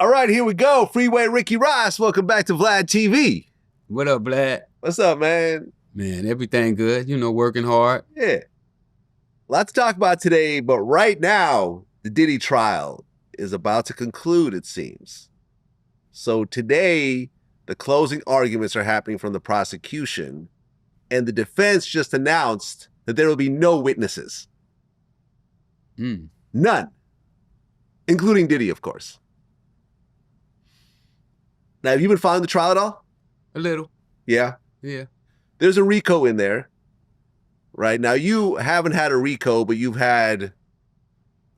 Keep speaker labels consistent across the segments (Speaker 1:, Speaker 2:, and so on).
Speaker 1: All right, here we go. Freeway Ricky Ross. Welcome back to Vlad TV.
Speaker 2: What up, Vlad?
Speaker 1: What's up, man?
Speaker 2: Man, everything good. You know, working hard.
Speaker 1: Yeah. Lots to talk about today, but right now, the Diddy trial is about to conclude, it seems. So today, the closing arguments are happening from the prosecution, and the defense just announced that there will be no witnesses. None. Including Diddy, of course. Now, have you been following the trial at all?
Speaker 2: A little.
Speaker 1: Yeah?
Speaker 2: Yeah.
Speaker 1: There's a RICO in there, right? Now, you haven't had a RICO, but you've had...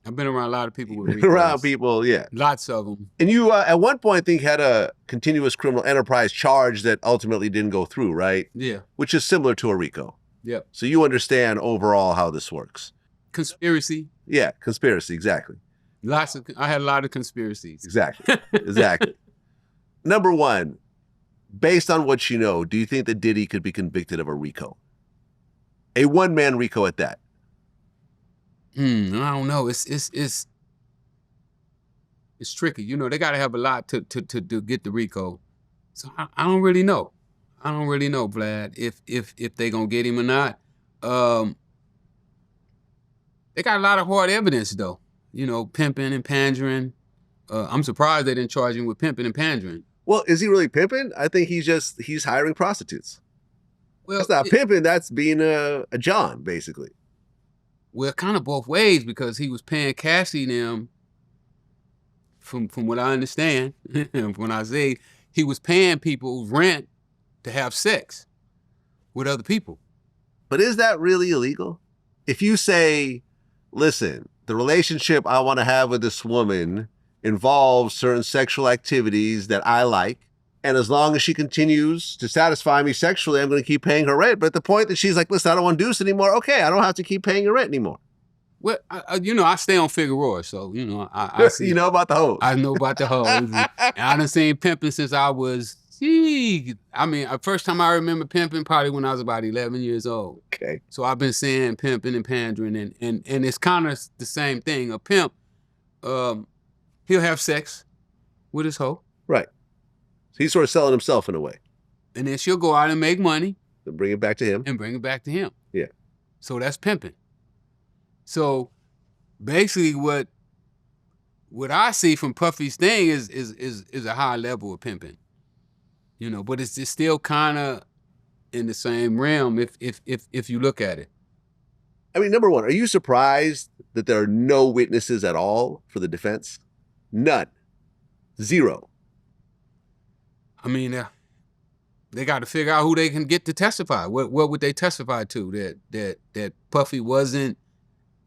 Speaker 2: I've been around a lot of people with RICOs.
Speaker 1: Around people, yeah.
Speaker 2: Lots of them.
Speaker 1: And you, at one point, I think, had a continuous criminal enterprise charge that ultimately didn't go through, right?
Speaker 2: Yeah.
Speaker 1: Which is similar to a RICO.
Speaker 2: Yep.
Speaker 1: So you understand overall how this works.
Speaker 2: Conspiracy.
Speaker 1: Yeah, conspiracy, exactly.
Speaker 2: I had a lot of conspiracies.
Speaker 1: Exactly, exactly. Number one, based on what you know, do you think that Diddy could be convicted of a RICO? A one-man RICO at that?
Speaker 2: I don't know. It's tricky. You know, they got to have a lot to get the RICO. So I don't really know. I don't really know, Vlad, if they gonna get him or not. They got a lot of hard evidence though. You know, pimping and pandering. I'm surprised they didn't charge him with pimping and pandering.
Speaker 1: Well, is he really pimping? I think he's hiring prostitutes.
Speaker 2: Well,
Speaker 1: that's not pimping, that's being a John, basically.
Speaker 2: Well, kind of both ways, because he was paying Cassie them, from what I understand, when I say he was paying people rent to have sex with other people.
Speaker 1: But is that really illegal? If you say, listen, the relationship I want to have with this woman involves certain sexual activities that I like, and as long as she continues to satisfy me sexually, I'm going to keep paying her rent. But at the point that she's like, listen, I don't want to do this anymore, okay, I don't have to keep paying her rent anymore.
Speaker 2: Well, you know, I stay on Figueroa, so, you know, I see.
Speaker 1: You know about the hoes.
Speaker 2: I know about the hoes. And I done seen pimping since I was, I mean, first time I remember pimping probably when I was about 11 years old.
Speaker 1: Okay.
Speaker 2: So I've been seeing pimping and pandering, and it's kind of the same thing. A pimp, he'll have sex with his hoe.
Speaker 1: Right. So he's sort of selling himself in a way.
Speaker 2: And then she'll go out and make money.
Speaker 1: And bring it back to him.
Speaker 2: And bring it back to him.
Speaker 1: Yeah.
Speaker 2: So that's pimping. So basically what I see from Puffy's thing is a high level of pimping. You know, but it's still kind of in the same realm if you look at it.
Speaker 1: I mean, number one, are you surprised that there are no witnesses at all for the defense? None. Zero.
Speaker 2: I mean, they got to figure out who they can get to testify. What would they testify to? That Puffy wasn't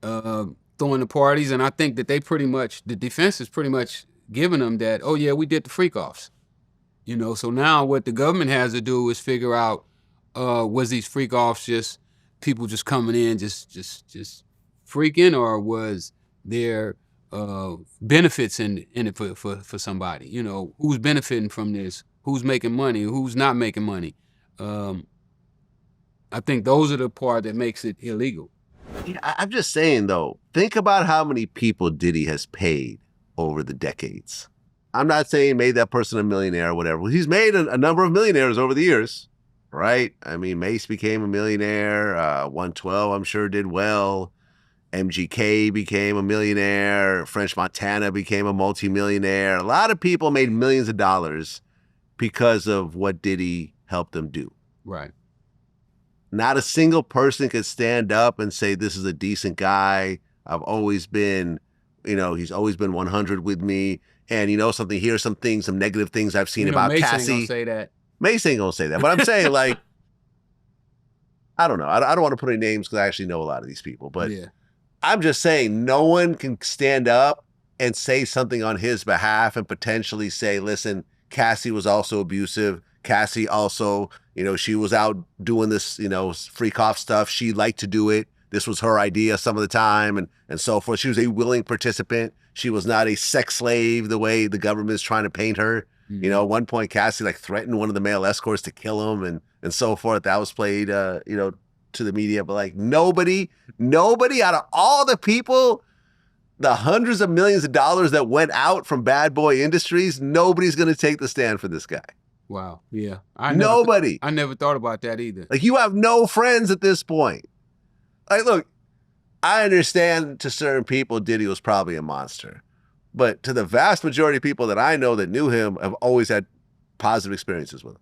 Speaker 2: throwing the parties, and I think that the defense is pretty much giving them that, oh yeah, we did the freak-offs. You know, so now what the government has to do is figure out, was these freak-offs just people just coming in, just freaking, or was there benefits in it for somebody? You know, who's benefiting from this? Who's making money? Who's not making money? I think those are the part that makes it illegal.
Speaker 1: Yeah, I'm just saying, though, think about how many people Diddy has paid over the decades. I'm not saying made that person a millionaire or whatever. He's made a number of millionaires over the years, right? I mean, Mace became a millionaire. 112, I'm sure, did well. MGK became a millionaire. French Montana became a multimillionaire. A lot of people made millions of dollars because of what Diddy helped them do.
Speaker 2: Right.
Speaker 1: Not a single person could stand up and say, this is a decent guy. I've always been, you know, he's always been 100 with me. And you know something, here's some things, some negative things I've seen about
Speaker 2: Mace
Speaker 1: Cassie.
Speaker 2: Ain't gonna say that.
Speaker 1: Mace ain't gonna say that. But I'm saying, like, I don't know. I don't want to put any names because I actually know a lot of these people. But yeah. I'm just saying no one can stand up and say something on his behalf and potentially say, listen, Cassie was also abusive. Cassie also, you know, she was out doing this, you know, freak-off stuff. She liked to do it. This was her idea some of the time and so forth. She was a willing participant. She was not a sex slave the way the government is trying to paint her. Mm-hmm. You know, at one point, Cassie like threatened one of the male escorts to kill him and so forth. That was played, you know, to the media. But like nobody out of all the people the hundreds of millions of dollars that went out from Bad Boy Industries, nobody's going to take the stand for this guy.
Speaker 2: Wow. Yeah.
Speaker 1: Nobody.
Speaker 2: I never thought about that either.
Speaker 1: Like, you have no friends at this point. Like, look, I understand to certain people Diddy was probably a monster. But to the vast majority of people that I know that knew him have always had positive experiences with him.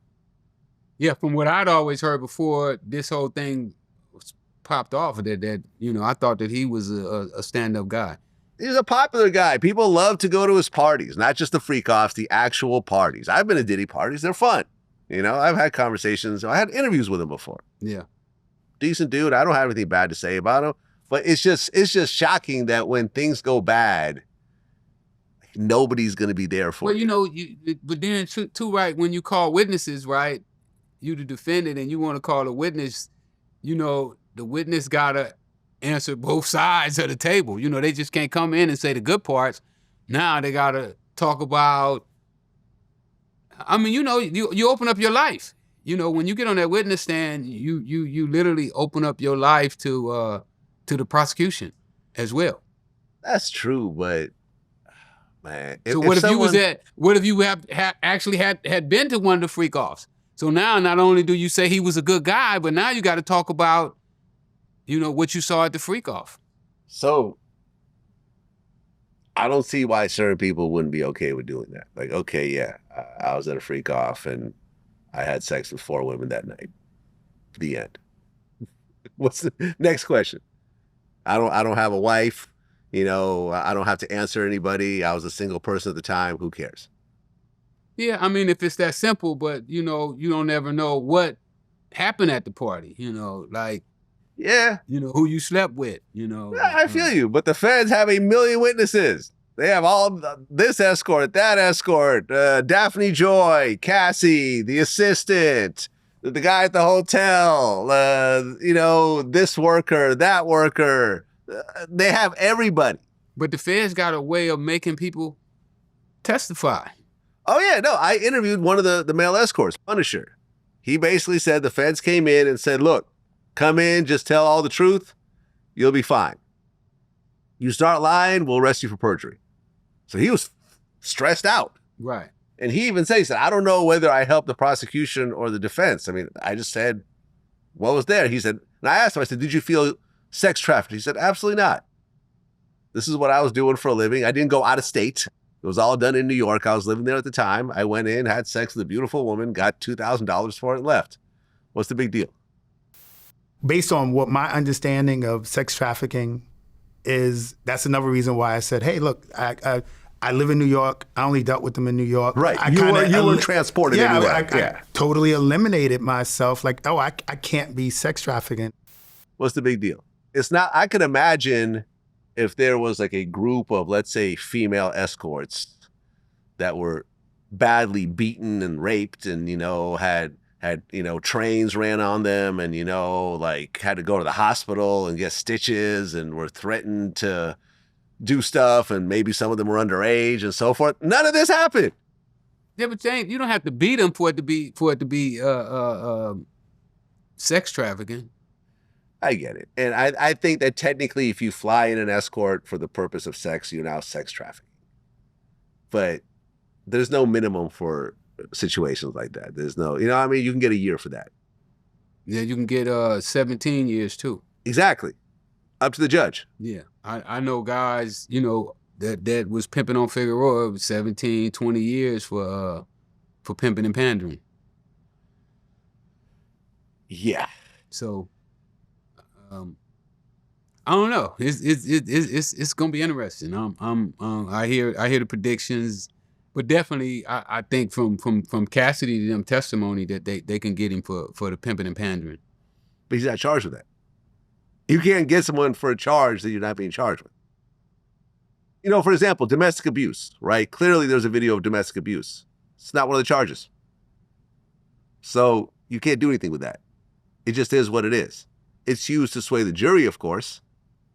Speaker 2: Yeah, from what I'd always heard before this whole thing popped off, that you know, I thought that he was a stand-up guy.
Speaker 1: He's a popular guy. People love to go to his parties, not just the freak-offs, the actual parties. I've been to Diddy parties. They're fun. You know, I've had conversations. I had interviews with him before.
Speaker 2: Yeah.
Speaker 1: Decent dude. I don't have anything bad to say about him. But it's just shocking that when things go bad, nobody's going to be there for you.
Speaker 2: Well, you know, but then too, right, when you call witnesses, right, you the defendant and you want to call a witness, you know, the witness got to answer both sides of the table. You know, they just can't come in and say the good parts. Now they got to talk about, I mean, you know, you open up your life. You know, when you get on that witness stand, you literally open up your life to the prosecution as well.
Speaker 1: That's true, but man.
Speaker 2: So what if you actually had been to one of the freak offs? So now not only do you say he was a good guy, but now you got to talk about, you know, what you saw at the freak off.
Speaker 1: So I don't see why certain people wouldn't be okay with doing that. Like, okay, yeah, I was at a freak off and I had sex with 4 women that night. The end. What's the next question? I don't have a wife. You know, I don't have to answer anybody. I was a single person at the time. Who cares?
Speaker 2: Yeah, I mean, if it's that simple, but, you know, you don't ever know what happened at the party, you know, like,
Speaker 1: yeah,
Speaker 2: you know, who you slept with, you know.
Speaker 1: Yeah, I feel you, but the feds have 1 million witnesses. They have all this escort, that escort, Daphne Joy, Cassie, the assistant, the guy at the hotel, you know, this worker, that worker. They have everybody.
Speaker 2: But the feds got a way of making people testify.
Speaker 1: Oh, yeah, no, I interviewed one of the male escorts, Punisher. He basically said the feds came in and said, look, come in, just tell all the truth, you'll be fine. You start lying, we'll arrest you for perjury. So he was stressed out.
Speaker 2: Right.
Speaker 1: And he even said, I don't know whether I helped the prosecution or the defense. I mean, I just said, what was there? He said, and I asked him, I said, did you feel sex trafficked? He said, absolutely not. This is what I was doing for a living. I didn't go out of state. It was all done in New York. I was living there at the time. I went in, had sex with a beautiful woman, got $2,000 for it, and left. What's the big deal?
Speaker 3: Based on what my understanding of sex trafficking is, that's another reason why I said, hey, look, I live in New York. I only dealt with them in New York.
Speaker 1: Right. You were transported anywhere.
Speaker 3: I totally eliminated myself. Like, oh, I can't be sex trafficking.
Speaker 1: What's the big deal? It's not, I could imagine if there was like a group of, let's say, female escorts that were badly beaten and raped and, you know, had, you know, trains ran on them and, you know, like had to go to the hospital and get stitches and were threatened to do stuff. And maybe some of them were underage and so forth. None of this happened.
Speaker 2: Yeah, but James, you don't have to beat them for it to be sex trafficking.
Speaker 1: I get it. And I think that technically if you fly in an escort for the purpose of sex, you're now sex trafficking. But there's no minimum for situations like that. There's no, you know, I mean, you can get a year for that.
Speaker 2: Yeah, you can get 17 years too.
Speaker 1: Exactly. Up to the judge.
Speaker 2: Yeah. I know guys, you know, that was pimping on Figueroa 17, 20 years for pimping and pandering.
Speaker 1: Yeah.
Speaker 2: So I don't know. It's gonna be interesting. I hear the predictions, but definitely I think from Cassidy to them testimony that they can get him for the pimping and pandering.
Speaker 1: But he's not charged with that. You can't get someone for a charge that you're not being charged with. You know, for example, domestic abuse, right? Clearly there's a video of domestic abuse. It's not one of the charges. So you can't do anything with that. It just is what it is. It's used to sway the jury, of course,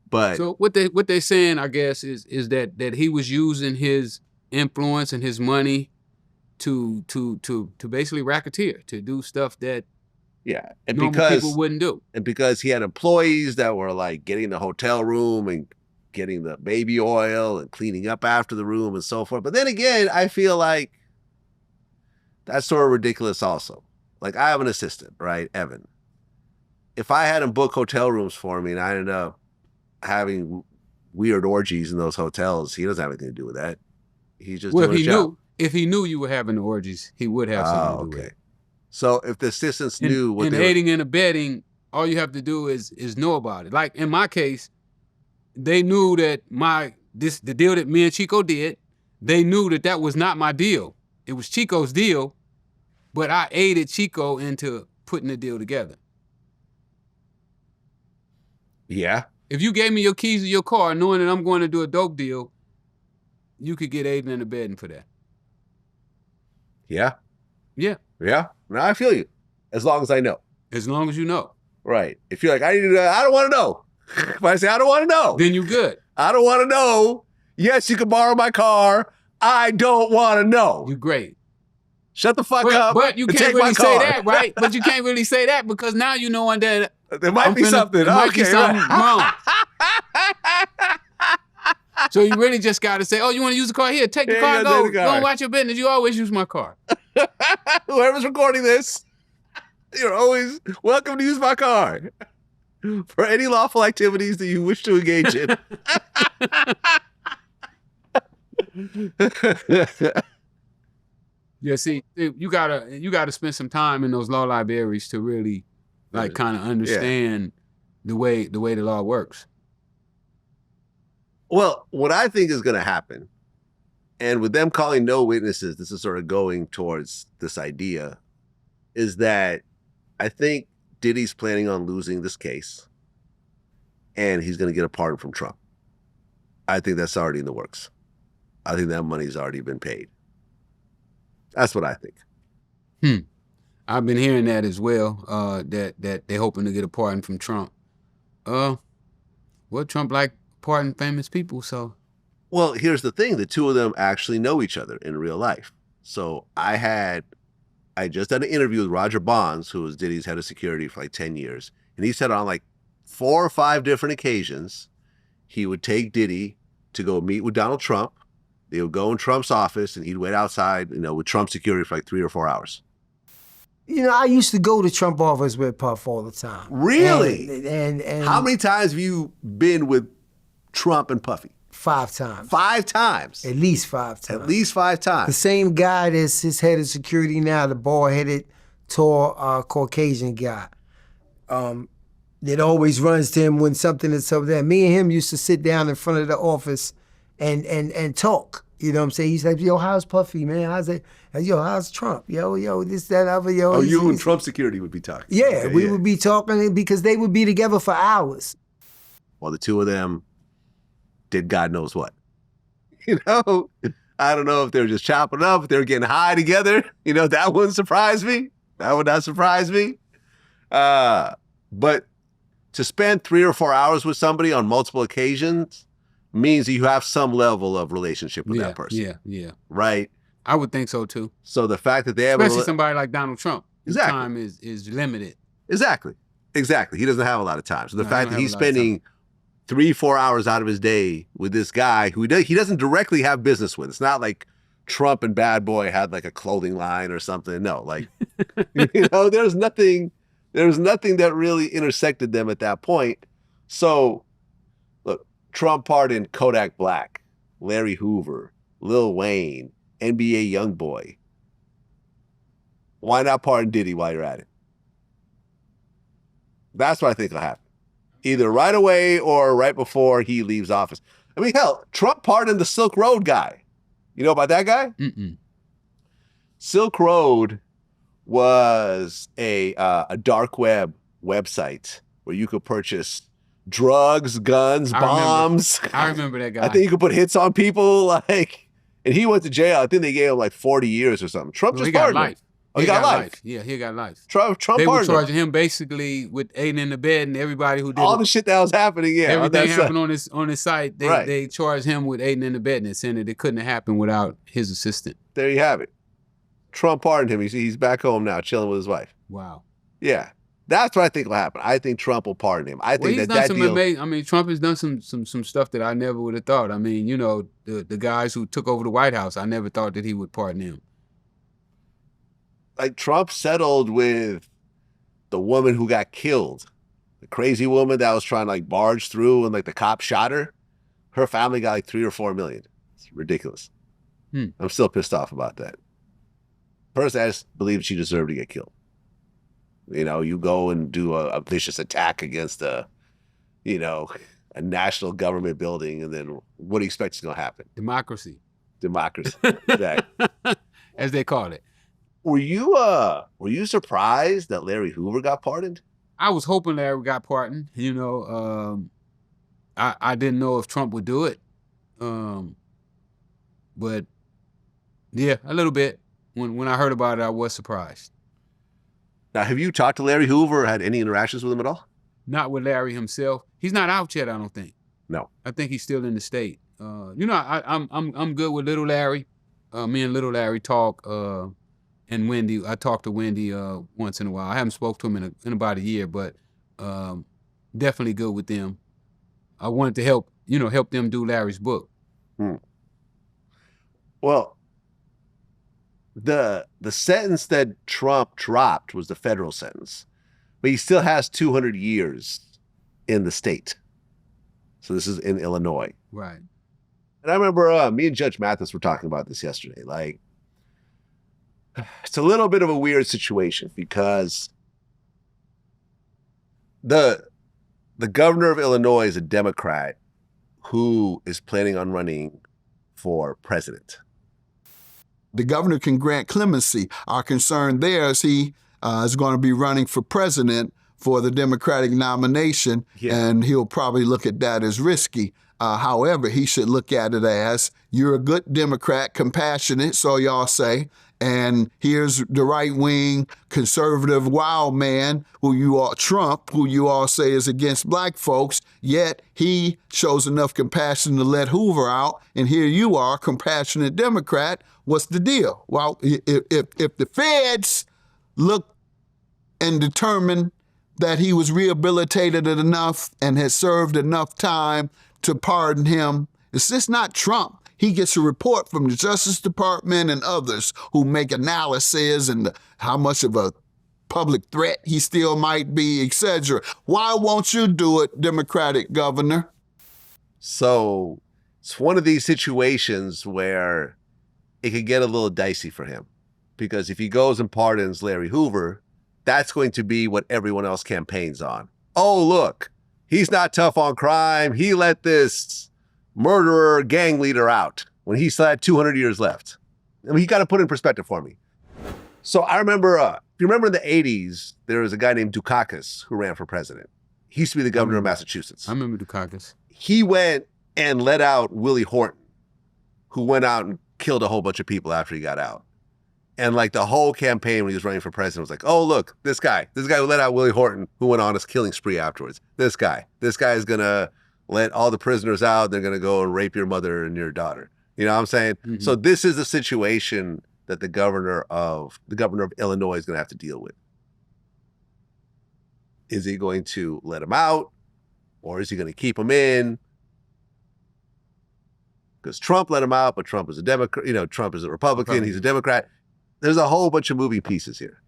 Speaker 1: but
Speaker 2: so what they're saying, I guess, is that he was using his influence and his money to basically racketeer, to do stuff that
Speaker 1: and
Speaker 2: normal
Speaker 1: because
Speaker 2: people wouldn't do.
Speaker 1: And because he had employees that were like getting the hotel room and getting the baby oil and cleaning up after the room and so forth. But then again, I feel like that's sort of ridiculous also. Like, I have an assistant, right, Evan. If I had him book hotel rooms for me and I ended up having weird orgies in those hotels, he doesn't have anything to do with that. He's just doing his job.
Speaker 2: If he knew you were having orgies, he would have something to do with it.
Speaker 1: So if the assistants knew what
Speaker 2: they were aiding and abetting, all you have to do is know about it. Like in my case, they knew that the deal that me and Chico did, they knew that was not my deal. It was Chico's deal, but I aided Chico into putting the deal together.
Speaker 1: Yeah.
Speaker 2: If you gave me your keys to your car knowing that I'm going to do a dope deal, you could get aiding and abetting for that.
Speaker 1: Yeah.
Speaker 2: Yeah.
Speaker 1: Yeah. Now I feel you. As long as I know.
Speaker 2: As long as you know.
Speaker 1: Right. If you're like, I don't want to know. If I say, I don't want to know.
Speaker 2: Then you good.
Speaker 1: I don't want to know. Yes, you can borrow my car. I don't want to know.
Speaker 2: You great.
Speaker 1: Shut the fuck up.
Speaker 2: But you can't really say that, right? But you can't really say that because now you know that
Speaker 1: there might be something.
Speaker 2: There might be something wrong. So you really just got to say, oh, you want to use the car? Here, take the car, go. Don't watch your business. You always use my car.
Speaker 1: Whoever's recording this, you're always welcome to use my car for any lawful activities that you wish to engage in.
Speaker 2: Yeah, see, you gotta spend some time in those law libraries to really like kind of understand the way the law works.
Speaker 1: Well, what I think is going to happen, and with them calling no witnesses, this is sort of going towards this idea, is that I think Diddy's planning on losing this case, and he's going to get a pardon from Trump. I think that's already in the works. I think that money's already been paid. That's what I think.
Speaker 2: I've been hearing that as well, that they're hoping to get a pardon from Trump. Well, Trump like pardon famous people, so.
Speaker 1: Well, here's the thing. The two of them actually know each other in real life. So I just had an interview with Roger Bonds, who was Diddy's head of security for like 10 years. And he said on like 4 or 5 different occasions, he would take Diddy to go meet with Donald Trump. They would go in Trump's office and he'd wait outside, with Trump security for like 3 or 4 hours.
Speaker 4: I used to go to Trump office with Puff all the time.
Speaker 1: Really?
Speaker 4: And
Speaker 1: how many times have you been with Trump and Puffy?
Speaker 4: 5 times.
Speaker 1: 5 times?
Speaker 4: At least 5 times.
Speaker 1: At least 5 times.
Speaker 4: The same guy that's his head of security now, the bald-headed, tall, Caucasian guy. That always runs to him when something is up there. Me and him used to sit down in front of the office and talk. You know what I'm saying? He's like, yo, how's Puffy, man? How's it? Yo, how's Trump? Yo, this, that, other, yo.
Speaker 1: Oh, you and Trump security would be talking.
Speaker 4: Yeah, okay, we would be talking because they would be together for hours.
Speaker 1: Well, the two of them did God knows what. I don't know if they were just chopping up, if they were getting high together. That wouldn't surprise me. That would not surprise me. But to spend 3 or 4 hours with somebody on multiple occasions means that you have some level of relationship with that person.
Speaker 2: Yeah.
Speaker 1: Right?
Speaker 2: I would think so too.
Speaker 1: So the fact that they have
Speaker 2: especially somebody like Donald Trump, his
Speaker 1: exactly.
Speaker 2: time is limited.
Speaker 1: Exactly. He doesn't have a lot of time. So the fact that he's spending 3-4 hours out of his day with this guy who he doesn't directly have business with. It's not like Trump and Bad Boy had like a clothing line or something. No, like there's nothing that really intersected them at that point. So look, Trump pardoned Kodak Black, Larry Hoover, Lil Wayne, NBA Youngboy. Why not pardon Diddy while you're at it? That's what I think will happen. Either right away or right before he leaves office. I mean, hell, Trump pardoned the Silk Road guy. You know about that guy?
Speaker 2: Mm-mm.
Speaker 1: Silk Road was a dark web website where you could purchase drugs, guns, bombs.
Speaker 2: I remember that guy.
Speaker 1: I think you could put hits on people, and he went to jail. I think they gave him like 40 years or something. Trump just pardoned him. Oh, he got life.
Speaker 2: Yeah, he got life.
Speaker 1: Trump
Speaker 2: they were
Speaker 1: pardoned
Speaker 2: charging him basically with aiding in the bed, and everybody who did
Speaker 1: all the shit that was happening. Yeah,
Speaker 2: everything happened on his site.
Speaker 1: Right.
Speaker 2: They charged him with aiding in the bed, and saying that it couldn't have happened without his assistant.
Speaker 1: There you have it. Trump pardoned him. He's back home now, chilling with his wife.
Speaker 2: Wow.
Speaker 1: Yeah, That's what I think will happen. I think Trump will pardon him. I think that deal.
Speaker 2: I mean, Trump has done some stuff that I never would have thought. I mean, you know, the guys who took over the White House, I never thought that he would pardon him.
Speaker 1: Like Trump settled with the woman who got killed, the crazy woman that was trying to like barge through and like the cop shot her. Her family got like $3 or $4 million. It's ridiculous. I'm still pissed off about that. Personally, I just believe she deserved to get killed. You know, you go and do a vicious attack against a national government building, and then what do you expect is going to happen?
Speaker 2: Democracy.
Speaker 1: Exactly.
Speaker 2: As they call it.
Speaker 1: Were you surprised that Larry Hoover got pardoned?
Speaker 2: I was hoping Larry got pardoned. You know, I didn't know if Trump would do it. But yeah, a little bit. When I heard about it, I was surprised.
Speaker 1: Now, have you talked to Larry Hoover or had any interactions with him at all?
Speaker 2: Not with Larry himself. He's not out yet, I don't think.
Speaker 1: No.
Speaker 2: I think he's still in the state. You know, I'm good with Little Larry. Me and Little Larry talk. And Wendy, I talk to Wendy once in a while. I haven't spoke to him in about a year, but definitely good with them. I wanted to help them do Larry's book.
Speaker 1: Well, the sentence that Trump dropped was the federal sentence, but he still has 200 years in the state. So this is in Illinois.
Speaker 2: Right.
Speaker 1: And I remember me and Judge Mathis were talking about this yesterday. Like, it's a little bit of a weird situation because the governor of Illinois is a Democrat who is planning on running for president.
Speaker 5: The governor can grant clemency. Our concern there is he is going to be running for president for the Democratic nomination, and he'll probably look at that as risky. However, he should look at it as, you're a good Democrat, compassionate, so y'all say, and here's the right-wing, conservative, wild man, Trump, who you all say is against black folks, yet he shows enough compassion to let Hoover out, and here you are, compassionate Democrat. What's the deal? Well, if the feds look and determine that he was rehabilitated enough and has served enough time to pardon him, it's just not Trump. He gets a report from the Justice Department and others who make analysis and how much of a public threat he still might be, etc. Why won't you do it, Democratic governor?
Speaker 1: So it's one of these situations where it could get a little dicey for him, because if he goes and pardons Larry Hoover, that's going to be what everyone else campaigns on. Oh, look, he's not tough on crime. He let this murderer gang leader out when he still had 200 years left. I mean, you got to put it in perspective for me. So I remember, if you remember in the 80s, there was a guy named Dukakis who ran for president. He used to be the governor of Massachusetts.
Speaker 2: I remember Dukakis.
Speaker 1: He went and let out Willie Horton, who went out and killed a whole bunch of people after he got out. And like the whole campaign when he was running for president was like, oh, look, this guy who let out Willie Horton, who went on his killing spree afterwards. This guy is going to let all the prisoners out. They're going to go and rape your mother and your daughter. You know what I'm saying? Mm-hmm. So this is the situation that the governor of Illinois is going to have to deal with. Is he going to let him out, or is he going to keep him in? Because Trump let him out, but Trump is a Democrat. You know, Trump is a Republican. He's a Democrat. There's a whole bunch of moving pieces here.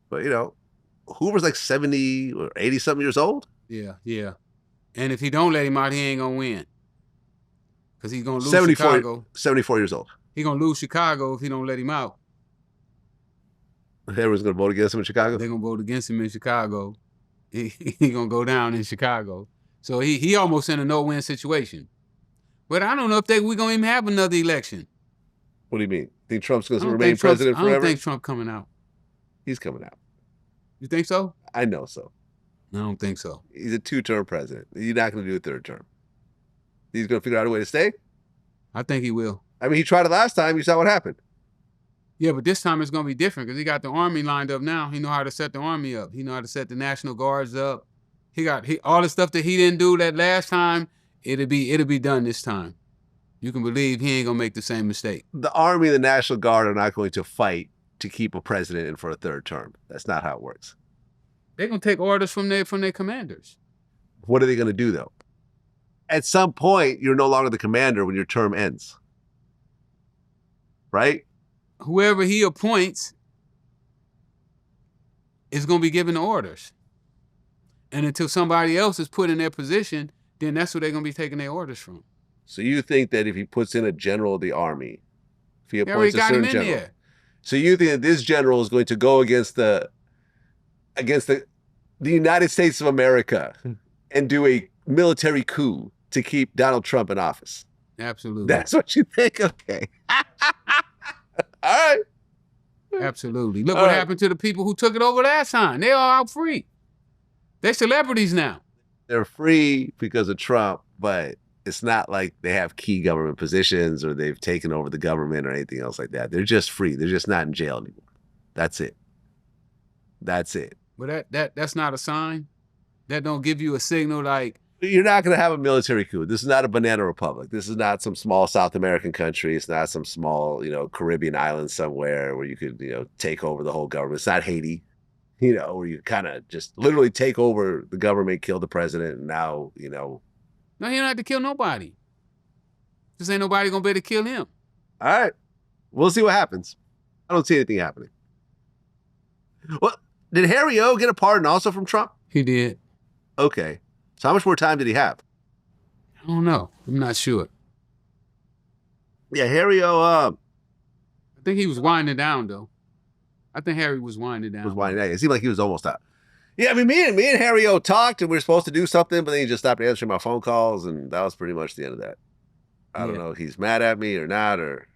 Speaker 1: But, you know, Hoover's like 70 or 80 something years old.
Speaker 2: Yeah. And if he don't let him out, he ain't gonna win. Because he's gonna lose Chicago.
Speaker 1: 74 years old.
Speaker 2: He's gonna lose Chicago if he don't let him out.
Speaker 1: Everyone's gonna vote against him in Chicago?
Speaker 2: They're gonna vote against him in Chicago. He gonna go down in Chicago. So he almost in a no-win situation. But I don't know if we're gonna even have another election.
Speaker 1: What do you mean? Think Trump's gonna remain president forever?
Speaker 2: I don't think Trump coming out.
Speaker 1: He's coming out.
Speaker 2: You think so?
Speaker 1: I know so.
Speaker 2: I don't think so.
Speaker 1: He's a 2-term president. He's not going to do a 3rd term. He's going to figure out a way to stay?
Speaker 2: I think he will.
Speaker 1: I mean, he tried it last time. You saw what happened.
Speaker 2: Yeah, but this time it's going to be different because he got the army lined up now. He know how to set the army up. He know how to set the National Guards up. He got all the stuff that he didn't do that last time, it'll be done this time. You can believe he ain't going to make the same mistake.
Speaker 1: The Army and the National Guard are not going to fight to keep a president in for a third term. That's not how it works.
Speaker 2: They're gonna take orders from their commanders.
Speaker 1: What are they gonna do though? At some point, you're no longer the commander when your term ends. Right?
Speaker 2: Whoever he appoints is gonna be given the orders. And until somebody else is put in their position, then that's who they're gonna be taking their orders from.
Speaker 1: So you think that if he puts in a general of the army, if he
Speaker 2: They
Speaker 1: appoints
Speaker 2: already
Speaker 1: a
Speaker 2: got him
Speaker 1: certain
Speaker 2: in
Speaker 1: general,
Speaker 2: there.
Speaker 1: so you think that this general is going to go against the United States of America and do a military coup to keep Donald Trump in office?
Speaker 2: Absolutely.
Speaker 1: That's what you think? Okay. All right.
Speaker 2: Absolutely. Look
Speaker 1: All
Speaker 2: what
Speaker 1: right.
Speaker 2: happened to the people who took it over last time. They all out free. They're celebrities now.
Speaker 1: They're free because of Trump, but it's not like they have key government positions or they've taken over the government or anything else like that. They're just free. They're just not in jail anymore. That's it. That's it.
Speaker 2: But that's not a sign. That don't give you a signal like,
Speaker 1: You're not going to have a military coup. This is not a banana republic. This is not some small South American country. It's not some small, Caribbean island somewhere where you could, take over the whole government. It's not Haiti, where you kind of just literally take over the government, kill the president, and now,
Speaker 2: no, he don't have to kill nobody. Just ain't nobody gonna be able to kill him.
Speaker 1: All right. We'll see what happens. I don't see anything happening. Well, did Harry O get a pardon also from Trump?
Speaker 2: He did.
Speaker 1: Okay. So how much more time did he have?
Speaker 2: I don't know. I'm not sure.
Speaker 1: Yeah, Harry O
Speaker 2: I think he was winding down though. I think Harry was winding down.
Speaker 1: was winding down. It seemed like he was almost out. Yeah, I mean, me and Harry O talked and we were supposed to do something, but then he just stopped answering my phone calls, and that was pretty much the end of that. I don't know if he's mad at me or not, or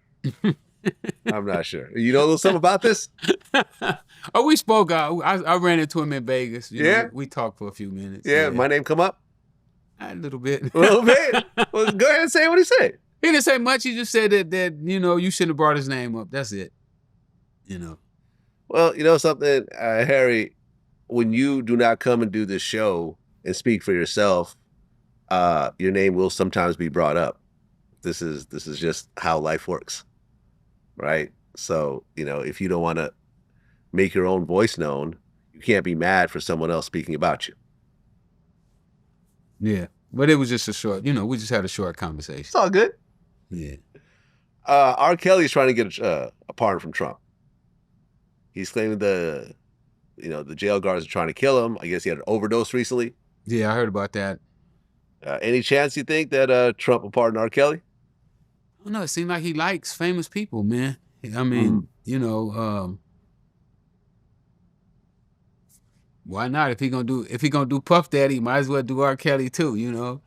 Speaker 1: I'm not sure. You know a little something about this?
Speaker 2: Oh, we spoke. I ran into him in Vegas. You know, we talked for a few minutes.
Speaker 1: Yeah, my name come up?
Speaker 2: A little bit.
Speaker 1: A little bit? Well, go ahead and say what he said.
Speaker 2: He didn't say much. He just said that you shouldn't have brought his name up. That's it.
Speaker 1: Well, you know something, Harry, when you do not come and do this show and speak for yourself, your name will sometimes be brought up. This is just how life works, right? So, if you don't want to make your own voice known, you can't be mad for someone else speaking about you.
Speaker 2: Yeah, but it was just a short, we just had a short conversation.
Speaker 1: It's all good.
Speaker 2: Yeah.
Speaker 1: R. Kelly's trying to get a pardon from Trump. He's claiming the jail guards are trying to kill him. I guess he had an overdose recently.
Speaker 2: Yeah, I heard about that.
Speaker 1: Any chance you think that Trump will pardon R. Kelly?
Speaker 2: I don't know. It seems like he likes famous people, man. I mean, why not? If he gonna do Puff Daddy, might as well do R. Kelly too.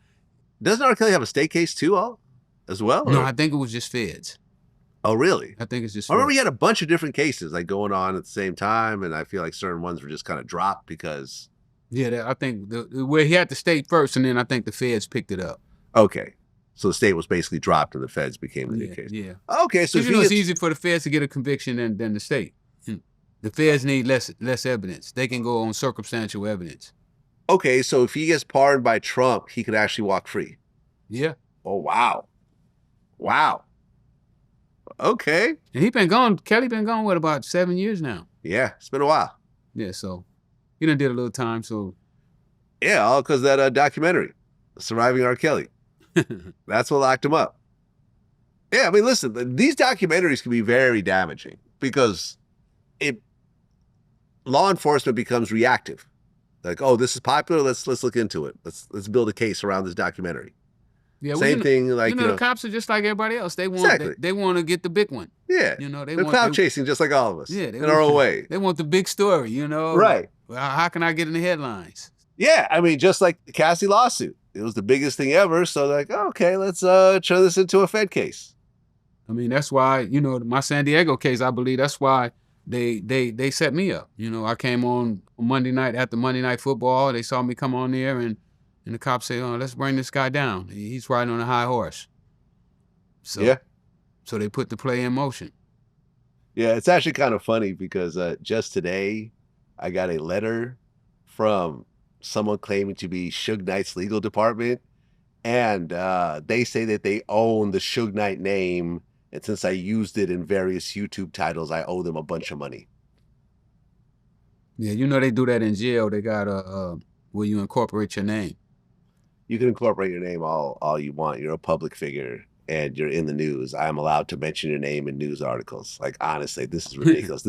Speaker 1: Doesn't R. Kelly have a state case too, as well?
Speaker 2: No,
Speaker 1: or?
Speaker 2: I think it was just feds.
Speaker 1: Oh, really?
Speaker 2: I think it's just.
Speaker 1: I remember
Speaker 2: feds.
Speaker 1: he had a bunch of different cases going on at the same time, and I feel like certain ones were just kind of dropped because.
Speaker 2: Yeah, I think where he had the state first, and then I think the feds picked it up.
Speaker 1: Okay, so the state was basically dropped, and the feds became the new case.
Speaker 2: Yeah.
Speaker 1: Okay, so
Speaker 2: It's easier for the feds to get a conviction than the state. The feds need less evidence. They can go on circumstantial evidence.
Speaker 1: Okay, so if he gets pardoned by Trump, he could actually walk free.
Speaker 2: Yeah.
Speaker 1: Oh, wow. Wow. Okay.
Speaker 2: And he been gone. Kelly been gone, what, about 7 years now?
Speaker 1: Yeah, it's been a while.
Speaker 2: Yeah, so he done did a little time, so.
Speaker 1: Yeah, all because that documentary, Surviving R. Kelly. That's what locked him up. Yeah, I mean, listen, these documentaries can be very damaging because law enforcement becomes reactive. Like, oh, this is popular. Let's look into it. Let's build a case around this documentary.
Speaker 2: Yeah,
Speaker 1: Same thing. Like
Speaker 2: the cops are just like everybody else. They want they want to get the big one.
Speaker 1: Yeah,
Speaker 2: they're
Speaker 1: cloud chasing just like all of us.
Speaker 2: Yeah,
Speaker 1: in our own way.
Speaker 2: They want the big story.
Speaker 1: Right.
Speaker 2: Well, how can I get in the headlines?
Speaker 1: Yeah, I mean, just like the Cassie lawsuit, it was the biggest thing ever. So like, okay, let's turn this into a Fed case.
Speaker 2: I mean, that's why my San Diego case. I believe that's why they set me up. I came on Monday night after Monday Night Football. They saw me come on there, and the cops say, "Oh, let's bring this guy down. He's riding on a high horse." So they put the play in motion.
Speaker 1: Yeah, it's actually kind of funny because just today, I got a letter from someone claiming to be Suge Knight's legal department, and they say that they own the Suge Knight name And since I used it in various YouTube titles, I owe them a bunch of money.
Speaker 2: Yeah, you know they do that in jail. They got where you incorporate your name.
Speaker 1: You can incorporate your name all you want. You're a public figure and you're in the news. I'm allowed to mention your name in news articles. Like, honestly, this is ridiculous.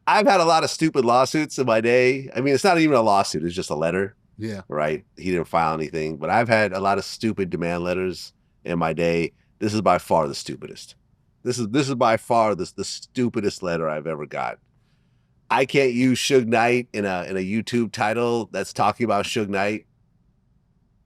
Speaker 1: I've had a lot of stupid lawsuits in my day. I mean, it's not even a lawsuit. It's just a letter.
Speaker 2: Yeah.
Speaker 1: Right? He didn't file anything. But I've had a lot of stupid demand letters in my day. This is by far the stupidest. This is by far the stupidest letter I've ever got. I can't use Suge Knight in a YouTube title that's talking about Suge Knight.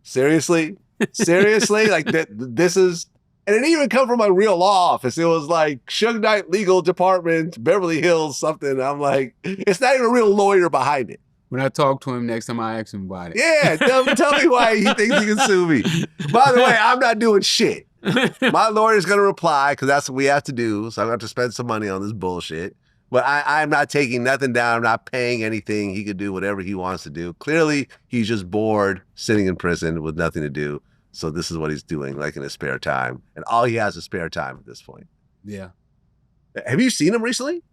Speaker 1: Seriously? Seriously? Like this is, and it didn't even come from a real law office. It was like Suge Knight Legal Department, Beverly Hills, something. I'm like, it's not even a real lawyer behind it.
Speaker 2: When I talk to him next time, I ask him about it.
Speaker 1: Yeah, tell me why he thinks he can sue me. By the way, I'm not doing shit. My lawyer's gonna reply because that's what we have to do. So I'm gonna have to spend some money on this bullshit. But I'm not taking nothing down. I'm not paying anything. He could do whatever he wants to do. Clearly, he's just bored, sitting in prison with nothing to do. So this is what he's doing, like in his spare time. And all he has is spare time at this point.
Speaker 2: Yeah.
Speaker 1: Have you seen him recently?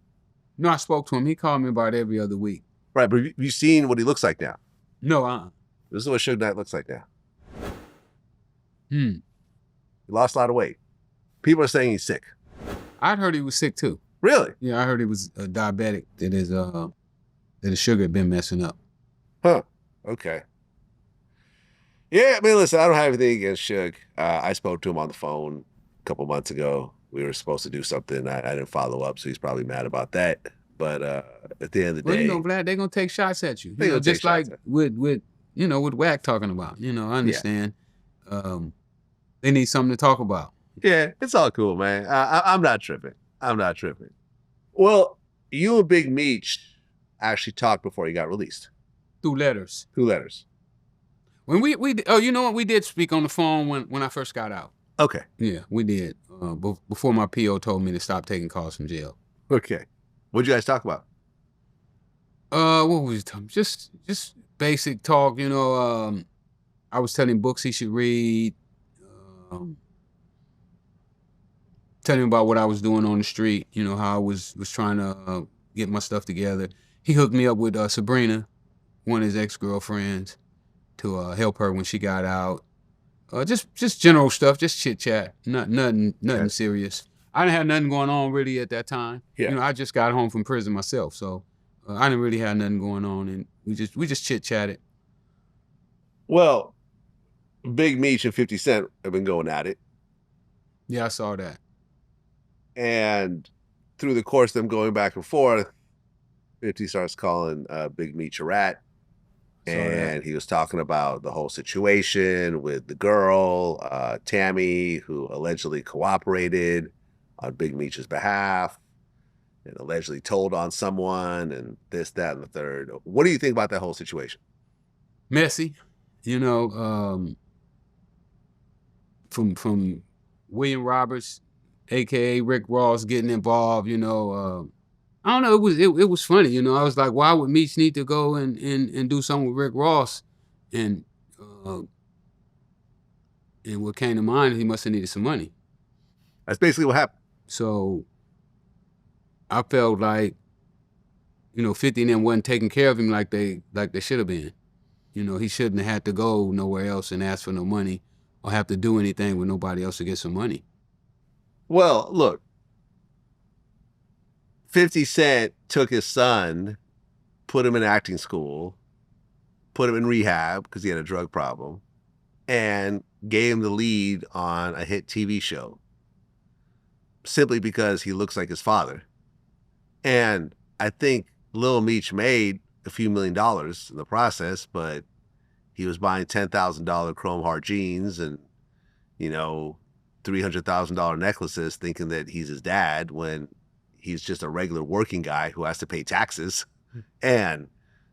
Speaker 2: No, I spoke to him. He called me about every other week.
Speaker 1: Right, but have you seen what he looks like now?
Speaker 2: No,
Speaker 1: This is what Suge Knight looks like now.
Speaker 2: He
Speaker 1: lost a lot of weight. People are saying he's sick.
Speaker 2: I'd heard he was sick too.
Speaker 1: Really?
Speaker 2: Yeah, I heard he was diabetic. That his sugar had been messing up.
Speaker 1: Huh. Okay. Yeah, I mean, listen, I don't have anything against Suge. I spoke to him on the phone a couple months ago. We were supposed to do something. I didn't follow up, so he's probably mad about that. But at the end of the day,
Speaker 2: you know, Vlad, they're gonna take shots at you. You know, just like with Wack talking about. You know, I understand. Yeah. They need something to talk about.
Speaker 1: Yeah, it's all cool, man. I'm not tripping. I'm not tripping. Well, you and Big Meech actually talked before he got released.
Speaker 2: Through letters.
Speaker 1: Through letters.
Speaker 2: When you know what? We did speak on the phone when I first got out.
Speaker 1: Okay.
Speaker 2: Yeah, we did. Before my PO told me to stop taking calls from jail.
Speaker 1: Okay. What'd you guys talk about?
Speaker 2: What was it? Just basic talk, you know. I was telling him books he should read. Telling him about what I was doing on the street, you know, how I was trying to get my stuff together. He hooked me up with Sabrina, one of his ex-girlfriends, to help her when she got out. Just general stuff, just chit chat, nothing serious. I didn't have nothing going on really at that time. Yeah. You know, I just got home from prison myself, so I didn't really have nothing going on, and we just chit chatted.
Speaker 1: Well, Big Meech and 50 Cent have been going at it.
Speaker 2: Yeah, I saw that.
Speaker 1: And through the course of them going back and forth, 50 starts calling Big Meech a rat. And he was talking about the whole situation with the girl, Tammy, who allegedly cooperated on Big Meech's behalf and allegedly told on someone and this, that, and the third. What do you think about that whole situation?
Speaker 2: Messy. You know, from William Roberts, AKA Rick Ross, getting involved, you know, I don't know, it was funny, you know. I was like, why would Meech need to go and do something with Rick Ross? And what came to mind, he must have needed some money.
Speaker 1: That's basically what happened.
Speaker 2: So I felt like, you know, 50 and them wasn't taking care of him like they should have been. You know, he shouldn't have had to go nowhere else and ask for no money or have to do anything with nobody else to get some money.
Speaker 1: Well, look, 50 Cent took his son, put him in acting school, put him in rehab because he had a drug problem, and gave him the lead on a hit TV show simply because he looks like his father. And I think Lil Meech made a few $1 million in the process, but he was buying $10,000 chrome heart jeans and, you know, $300,000 necklaces thinking that he's his dad when he's just a regular working guy who has to pay taxes. And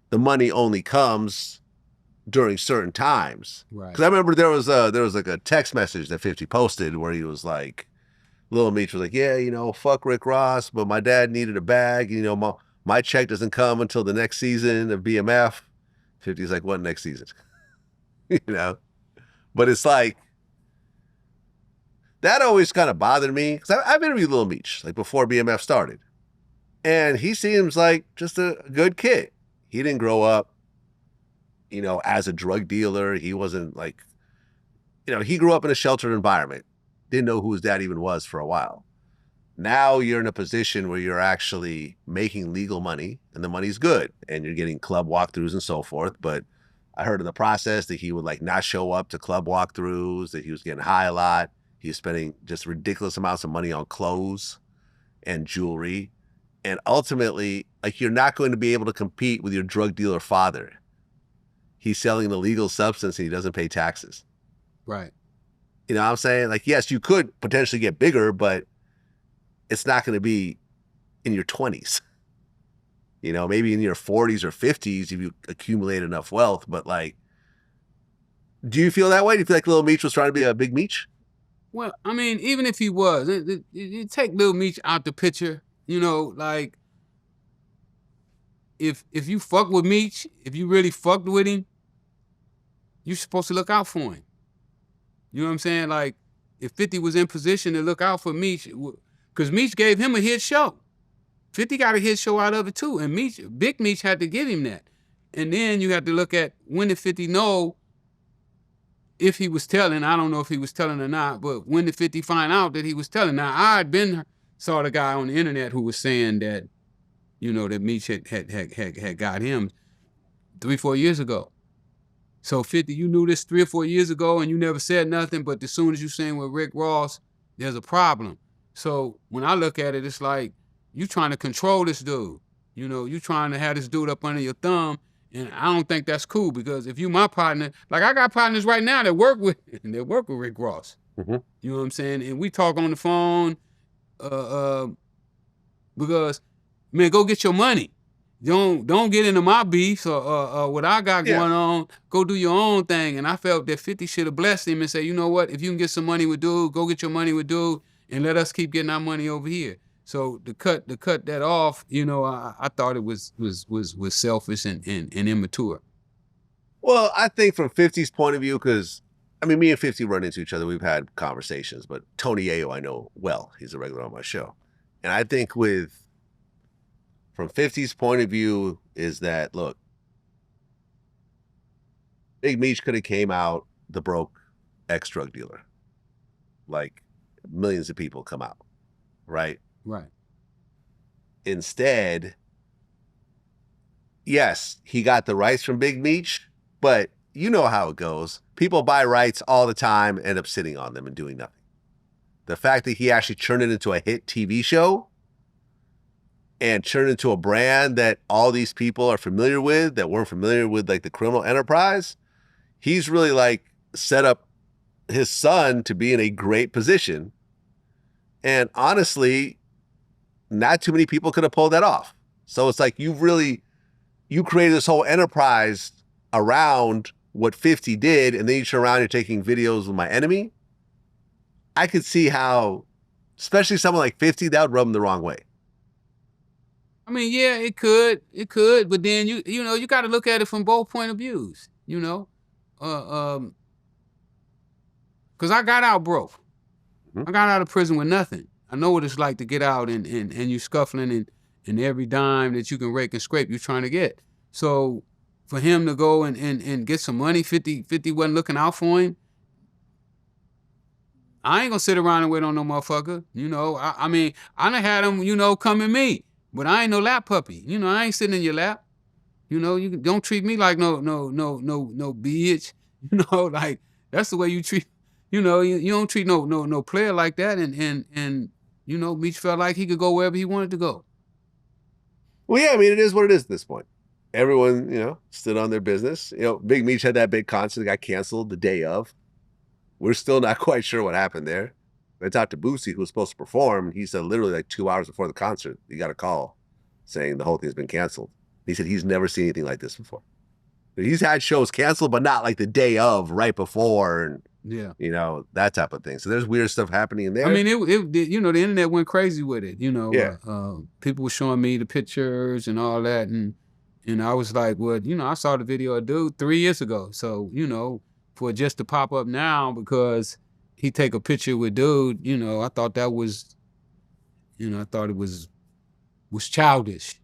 Speaker 1: the money only comes during certain times. Right. Because I remember there was like a text message that 50 posted where he was like, Lil Meech was like, yeah, you know, fuck Rick Ross, but my dad needed a bag. You know, my check doesn't come until the next season of BMF. 50's like, what next season? You know? But it's like, that always kind of bothered me because I've interviewed Lil Meech like before BMF started, and he seems like just a good kid. He didn't grow up, as a drug dealer. He wasn't like, he grew up in a sheltered environment. Didn't know who his dad even was for a while. Now you're in a position where you're actually making legal money and the money's good and you're getting club walkthroughs and so forth. But I heard in the process that he would like not show up to club walkthroughs, that he was getting high a lot. He was spending just ridiculous amounts of money on clothes and jewelry. And ultimately, like, you're not going to be able to compete with your drug dealer father. He's selling an illegal substance and he doesn't pay taxes.
Speaker 2: Right.
Speaker 1: You know what I'm saying? Like, yes, you could potentially get bigger, but it's not going to be in your 20s. Maybe in your 40s or 50s if you accumulate enough wealth. But like, do you feel that way? Do you feel like Lil Meech was trying to be a Big Meech?
Speaker 2: Well, I mean, even if he was, you take Lil Meech out the picture, like, if you fuck with Meech, if you really fucked with him, you're supposed to look out for him. You know what I'm saying? Like, if 50 was in position to look out for Meech, because Meech gave him a hit show. 50 got a hit show out of it too, and Big Meech had to give him that. And then you have to look at, when did 50 know if he was telling? I don't know if he was telling or not, but when did 50 find out that he was telling? Now, I saw the guy on the internet who was saying that, that Meech had got him 3-4 years ago. So 50, you knew this 3 or 4 years ago and you never said nothing, but as soon as you seen with Rick Ross, there's a problem. So when I look at it, it's like, you trying to control this dude. You trying to have this dude up under your thumb, and I don't think that's cool, because if you my partner, like I got partners right now that work with Rick Ross.
Speaker 1: Mm-hmm.
Speaker 2: You know what I'm saying? And we talk on the phone because, man, go get your money. Don't get into my beefs or what I got going on. Go do your own thing. And I felt that 50 should have blessed him and say, you know what? If you can get some money with dude, go get your money with dude, and let us keep getting our money over here. So to cut that off, I thought it was selfish and immature.
Speaker 1: Well, I think from 50's point of view, because me and 50 run into each other. We've had conversations, but Tony Ayo I know well. He's a regular on my show. And I think from 50's point of view is that, look, Big Meech could have came out the broke ex-drug dealer. Like, millions of people come out, right?
Speaker 2: Right.
Speaker 1: Instead, yes, he got the rights from Big Meech, but you know how it goes. People buy rights all the time, end up sitting on them and doing nothing. The fact that he actually turned it into a hit TV show and turned it into a brand that all these people are familiar with, that weren't familiar with, like the criminal enterprise, he's really like set up his son to be in a great position. And honestly, not too many people could have pulled that off. So it's like you created this whole enterprise around what 50 did, and then you turn around, you're taking videos with my enemy. I could see how, especially someone like 50, that would rub him the wrong way.
Speaker 2: I mean, yeah, it could, but then you got to look at it from both point of views, because I got out broke. Mm-hmm. I got out of prison with nothing. I know what it's like to get out and you scuffling and every dime that you can rake and scrape you're trying to get. So for him to go and get some money, 50 wasn't looking out for him. I ain't gonna sit around and wait on no motherfucker. I mean, I done had him, come at me, but I ain't no lap puppy. I ain't sitting in your lap. You don't treat me like no bitch. Like that's the way you treat. You don't treat no player like that. And Meech felt like he could go wherever he wanted to go.
Speaker 1: Well, yeah, I mean, it is what it is at this point. Everyone, stood on their business. Big Meech had that big concert that got canceled the day of. We're still not quite sure what happened there. I talked to Boosie, who was supposed to perform. He said literally like 2 hours before the concert, he got a call saying the whole thing's been canceled. He said he's never seen anything like this before. He's had shows canceled, but not like the day of, right before, and that type of thing. So there's weird stuff happening in there.
Speaker 2: I mean, the internet went crazy with it.
Speaker 1: Yeah.
Speaker 2: People were showing me the pictures and all that, and I was like, well, I saw the video of dude 3 years ago. So for it just to pop up now because he take a picture with dude, you know, I thought that was, you know, I thought it was childish.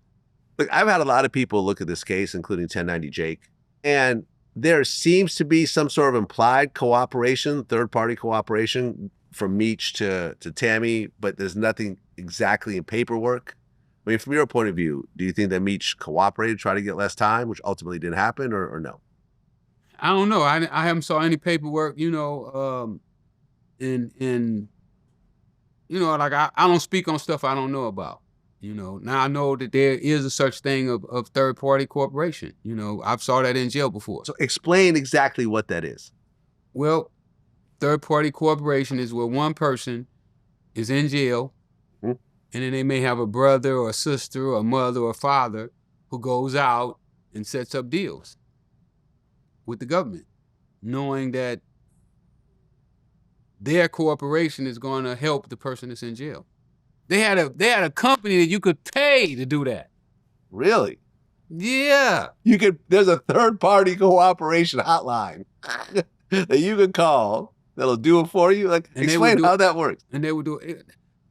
Speaker 1: Look, I've had a lot of people look at this case, including 1090 Jake, and there seems to be some sort of implied cooperation, third-party cooperation from Meech to Tammy, but there's nothing exactly in paperwork. I mean, from your point of view, do you think that Meech cooperated, tried to get less time, which ultimately didn't happen, or no?
Speaker 2: I don't know. I haven't saw any paperwork, you know, in you know, like I don't speak on stuff I don't know about. You know, now I know that there is a such thing of third-party cooperation. You know, I've saw that in jail before.
Speaker 1: So explain exactly what that is.
Speaker 2: Well, third-party cooperation is where one person is in jail, and then they may have a brother or a sister or a mother or a father who goes out and sets up deals with the government, knowing that their cooperation is going to help the person that's in jail. They had a company that you could pay to do that.
Speaker 1: Really?
Speaker 2: Yeah.
Speaker 1: There's a third-party cooperation hotline that you can call that'll do it for you. Like, explain how that works.
Speaker 2: And they would do it.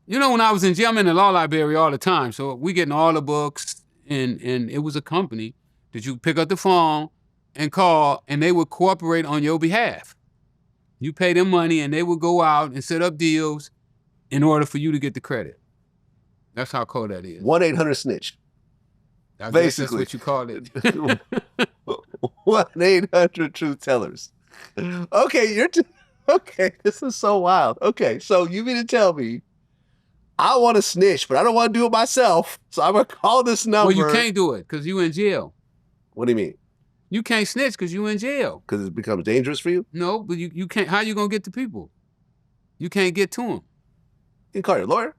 Speaker 2: You know, when I was in jail, I'm in the law library all the time. So we getting all the books, and it was a company that you pick up the phone and call, and they would cooperate on your behalf. You pay them money, and they would go out and set up deals in order for you to get the credit. That's how cold that is.
Speaker 1: 1-800-SNITCH.
Speaker 2: I guess that's what you call it.
Speaker 1: 1-800-Truth-Tellers. Okay, okay, this is so wild. Okay, so you mean to tell me I want to snitch, but I don't want to do it myself, so I'm going to call this number.
Speaker 2: Well, you can't do it because you in jail.
Speaker 1: What do you mean?
Speaker 2: You can't snitch because you in jail.
Speaker 1: Because it becomes dangerous for you?
Speaker 2: No, but you can't. How you going to get to people? You can't get to them.
Speaker 1: You can call your lawyer.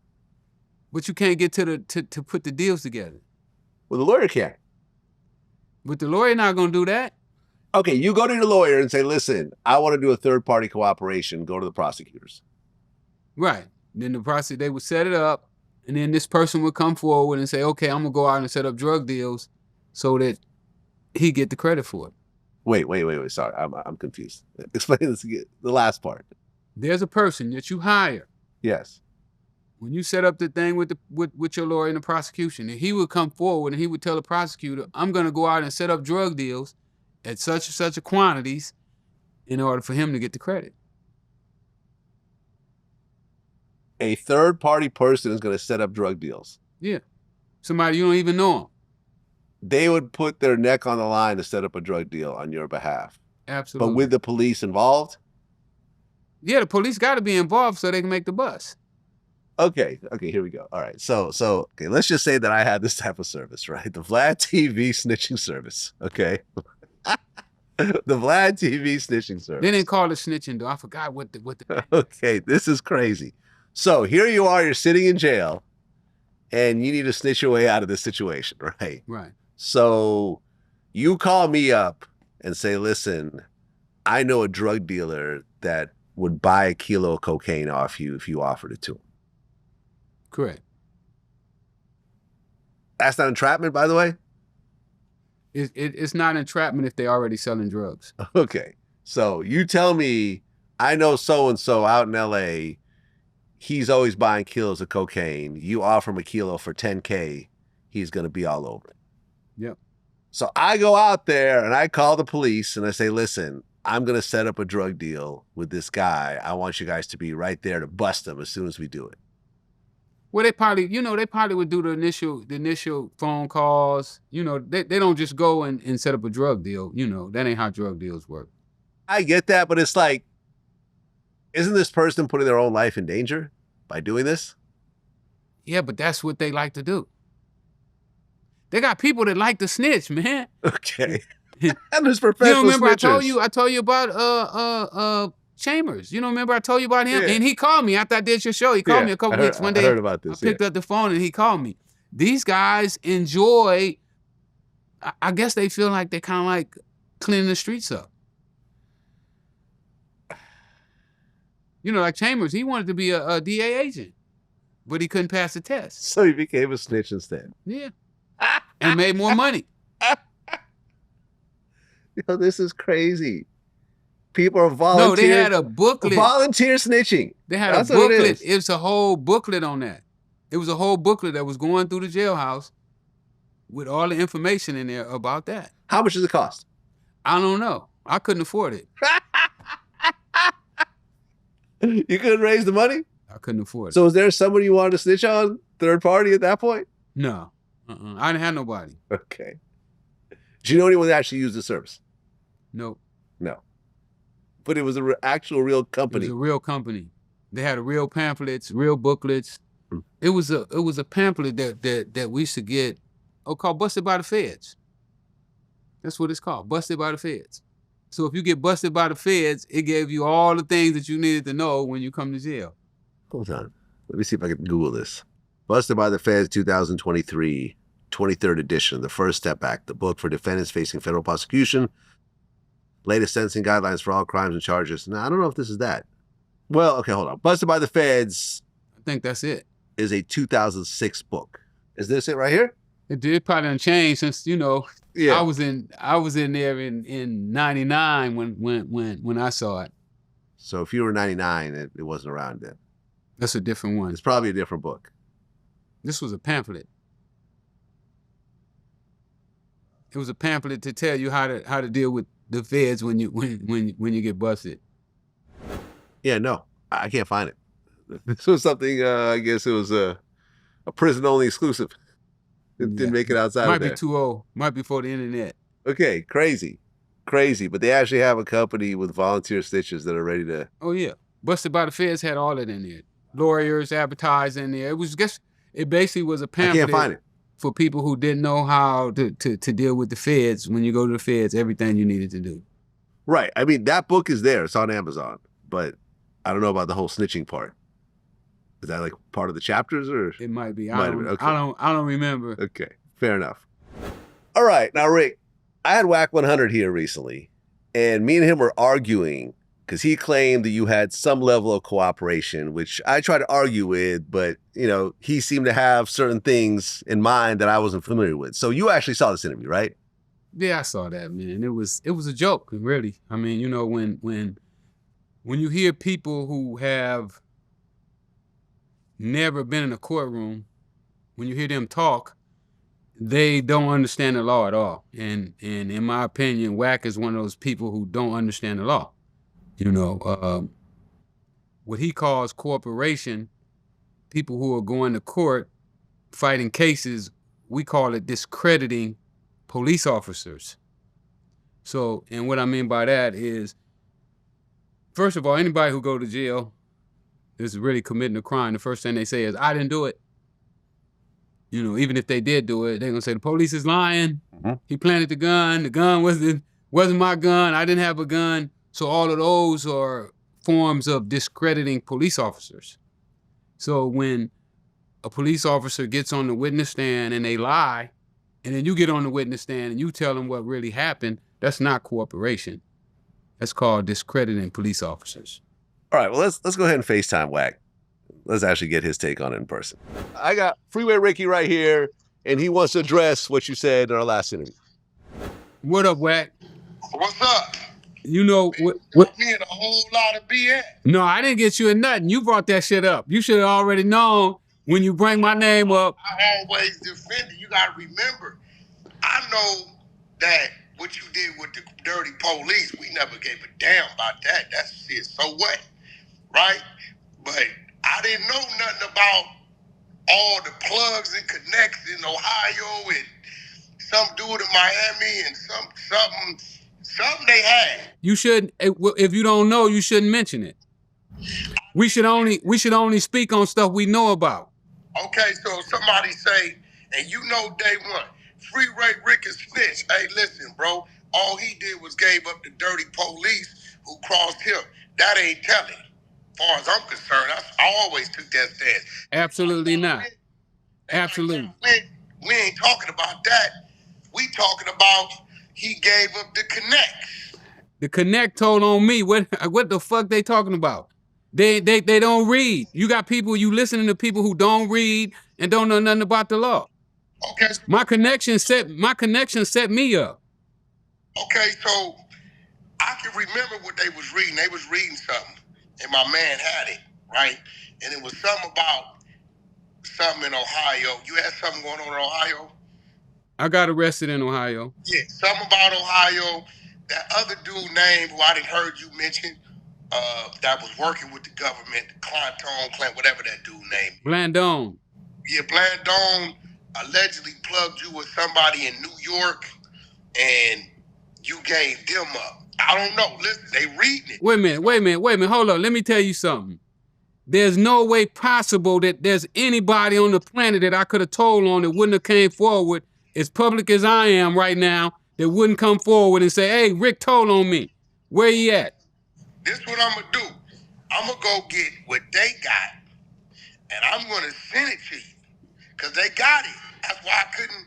Speaker 2: But you can't get to put the deals together.
Speaker 1: Well, the lawyer can't.
Speaker 2: But the lawyer not going to do that.
Speaker 1: Okay, you go to your lawyer and say, listen, I want to do a third-party cooperation. Go to the prosecutors.
Speaker 2: Right. Then they would set it up, and then this person would come forward and say, okay, I'm going to go out and set up drug deals so that he get the credit for it.
Speaker 1: Wait. Sorry, I'm confused. Explain this again. The last part.
Speaker 2: There's a person that you hire.
Speaker 1: Yes.
Speaker 2: When you set up the thing with your lawyer in the prosecution, and he would come forward and he would tell the prosecutor, I'm going to go out and set up drug deals at such and such a quantities in order for him to get the credit.
Speaker 1: A third-party person is going to set up drug deals.
Speaker 2: Yeah. Somebody you don't even know him.
Speaker 1: They would put their neck on the line to set up a drug deal on your behalf.
Speaker 2: Absolutely.
Speaker 1: But with the police involved?
Speaker 2: Yeah, the police got to be involved so they can make the bust.
Speaker 1: Okay, here we go. All right, so okay, let's just say that I had this type of service, right? The Vlad TV snitching service, okay? The Vlad TV snitching service.
Speaker 2: They didn't call it snitching, though. I forgot what the...
Speaker 1: Okay, this is crazy. So here you are, you're sitting in jail, and you need to snitch your way out of this situation, right?
Speaker 2: Right.
Speaker 1: So you call me up and say, listen, I know a drug dealer that would buy a kilo of cocaine off you if you offered it to him.
Speaker 2: Correct.
Speaker 1: That's not entrapment, by the way?
Speaker 2: It's not entrapment if they're already selling drugs.
Speaker 1: Okay. So you tell me, I know so-and-so out in LA, he's always buying kilos of cocaine. You offer him a kilo for $10K, he's going to be all over it.
Speaker 2: Yep.
Speaker 1: So I go out there and I call the police and I say, listen, I'm going to set up a drug deal with this guy. I want you guys to be right there to bust him as soon as we do it.
Speaker 2: Well, they probably would do the initial phone calls. You know, they don't just go and set up a drug deal. You know, that ain't how drug deals work.
Speaker 1: I get that, but it's like, isn't this person putting their own life in danger by doing this?
Speaker 2: Yeah, but that's what they like to do. They got people that like to snitch, man.
Speaker 1: Okay. And there's professional
Speaker 2: You don't remember
Speaker 1: snitchers.
Speaker 2: I told you about Chambers. You don't remember I told you about him?
Speaker 1: Yeah.
Speaker 2: And he called me after I did your show. He called me a couple weeks. One day
Speaker 1: I heard about this.
Speaker 2: I picked up the phone and he called me. These guys enjoy, I guess they feel like they kind of like cleaning the streets up. You know, like Chambers, he wanted to be a DA agent, but he couldn't pass the test.
Speaker 1: So he became a snitch instead.
Speaker 2: Yeah. And made more money.
Speaker 1: Yo, this is crazy. people are volunteering.
Speaker 2: No, they had a booklet.
Speaker 1: Volunteer snitching.
Speaker 2: They had
Speaker 1: That's
Speaker 2: a booklet.
Speaker 1: What
Speaker 2: it was a whole booklet on that. It was a whole booklet that was going through the jailhouse with all the information in there about that.
Speaker 1: How much does it cost?
Speaker 2: I don't know. I couldn't afford it.
Speaker 1: You couldn't raise the money?
Speaker 2: I couldn't afford it.
Speaker 1: So is there somebody you wanted to snitch on, third party at that point?
Speaker 2: No. I didn't have nobody.
Speaker 1: Okay. Do you know anyone that actually used the service?
Speaker 2: Nope.
Speaker 1: No. But it was an actual real company.
Speaker 2: It was a real company. They had real pamphlets, real booklets. It was a pamphlet that we used to get, called Busted by the Feds. That's what it's called, Busted by the Feds. So if you get busted by the feds, it gave you all the things that you needed to know when you come to jail.
Speaker 1: Hold on. Let me see if I can Google this. Busted by the Feds 2023, 23rd edition, the First Step Act, the book for defendants facing federal prosecution, latest sentencing guidelines for all crimes and charges. Now, I don't know if this is that. Well, okay, hold on. Busted by the Feds.
Speaker 2: I think that's it.
Speaker 1: Is a 2006 book. Is this it right here?
Speaker 2: It did probably change since,
Speaker 1: Yeah.
Speaker 2: I was in there in 99 when I saw it.
Speaker 1: So if you were 99, it wasn't around then.
Speaker 2: That's a different one.
Speaker 1: It's probably a different book.
Speaker 2: This was a pamphlet. It was a pamphlet to tell you how to deal with the feds when you get busted.
Speaker 1: Yeah, no, I can't find it. This was something, I guess it was a prison-only exclusive. It didn't make it outside of there.
Speaker 2: Might be too old. Might be before the internet.
Speaker 1: Okay, crazy. But they actually have a company with volunteer stitches that are ready to...
Speaker 2: Oh, yeah. Busted by the Feds had all that in there. Lawyers advertised in there. It basically was a pamphlet.
Speaker 1: I can't find it.
Speaker 2: For people who didn't know how to deal with the feds. When you go to the feds, everything you needed to do.
Speaker 1: Right. I mean, that book is there. It's on Amazon. But I don't know about the whole snitching part. Is that like part of the chapters, or
Speaker 2: it might be?
Speaker 1: Okay.
Speaker 2: I don't remember.
Speaker 1: Okay, fair enough. All right, now Rick, I had Wack100 here recently, and me and him were arguing because he claimed that you had some level of cooperation, which I tried to argue with, but he seemed to have certain things in mind that I wasn't familiar with. So you actually saw this interview, right?
Speaker 2: Yeah, I saw that, man. It was a joke, really. I mean, when you hear people who have never been in a courtroom, when you hear them talk, they don't understand the law at all. And in my opinion, Wack is one of those people who don't understand the law. What he calls cooperation, people who are going to court, fighting cases, we call it discrediting police officers. So, and what I mean by that is, first of all, anybody who go to jail is really committing a crime. The first thing they say is, I didn't do it. Even if they did do it, they're gonna say the police is lying. Mm-hmm. He planted the gun. The gun wasn't my gun. I didn't have a gun. So all of those are forms of discrediting police officers. So when a police officer gets on the witness stand and they lie, and then you get on the witness stand and you tell them what really happened, that's not cooperation. That's called discrediting police officers.
Speaker 1: All right, well, let's go ahead and FaceTime Wack. Let's actually get his take on it in person. I got Freeway Ricky right here, and he wants to address what you said in our last interview.
Speaker 2: What up, Wack?
Speaker 6: What's up?
Speaker 2: What?
Speaker 6: Me in a whole lot of BS.
Speaker 2: No, I didn't get you in nothing. You brought that shit up. You should have already known when you bring my name up.
Speaker 6: I always defend it. You got to remember, I know that what you did with the dirty police, we never gave a damn about that. That's shit. So what? Right? But I didn't know nothing about all the plugs and connects in Ohio and some dude in Miami and something they had.
Speaker 2: You should, if you don't know, you shouldn't mention it. We should only speak on stuff we know about.
Speaker 6: Okay, so somebody say, and day one, Freeway Rick and Snitch. Hey, listen, bro. All he did was gave up the dirty police who crossed him. That ain't telling. As far as I'm concerned, I always took that stance.
Speaker 2: Absolutely not. Absolutely.
Speaker 6: We ain't talking about that. We talking about he gave up the connects.
Speaker 2: The connect told on me. What the fuck they talking about? They don't read. You got people, you listening to people who don't read and don't know nothing about the law.
Speaker 6: Okay.
Speaker 2: My connection set me up.
Speaker 6: Okay, so I can remember what they was reading. They was reading something, and my man had it, right? And it was something about something in Ohio. You had something going on in Ohio?
Speaker 2: I got arrested in Ohio.
Speaker 6: Yeah, something about Ohio. That other dude name who I didn't heard you mention, that was working with the government, Clint, whatever that dude name.
Speaker 2: Blandone.
Speaker 6: Yeah, Blandone allegedly plugged you with somebody in New York, and you gave them up. I don't know. Listen, they reading it.
Speaker 2: Wait a minute. Hold on. Let me tell you something. There's no way possible that there's anybody on the planet that I could have told on that wouldn't have came forward as public as I am right now that wouldn't come forward and say, hey, Rick told on me. Where he at?
Speaker 6: This is what I'm going to do. I'm going to go get what they got, and I'm going to send it to you because they got it. That's why I couldn't.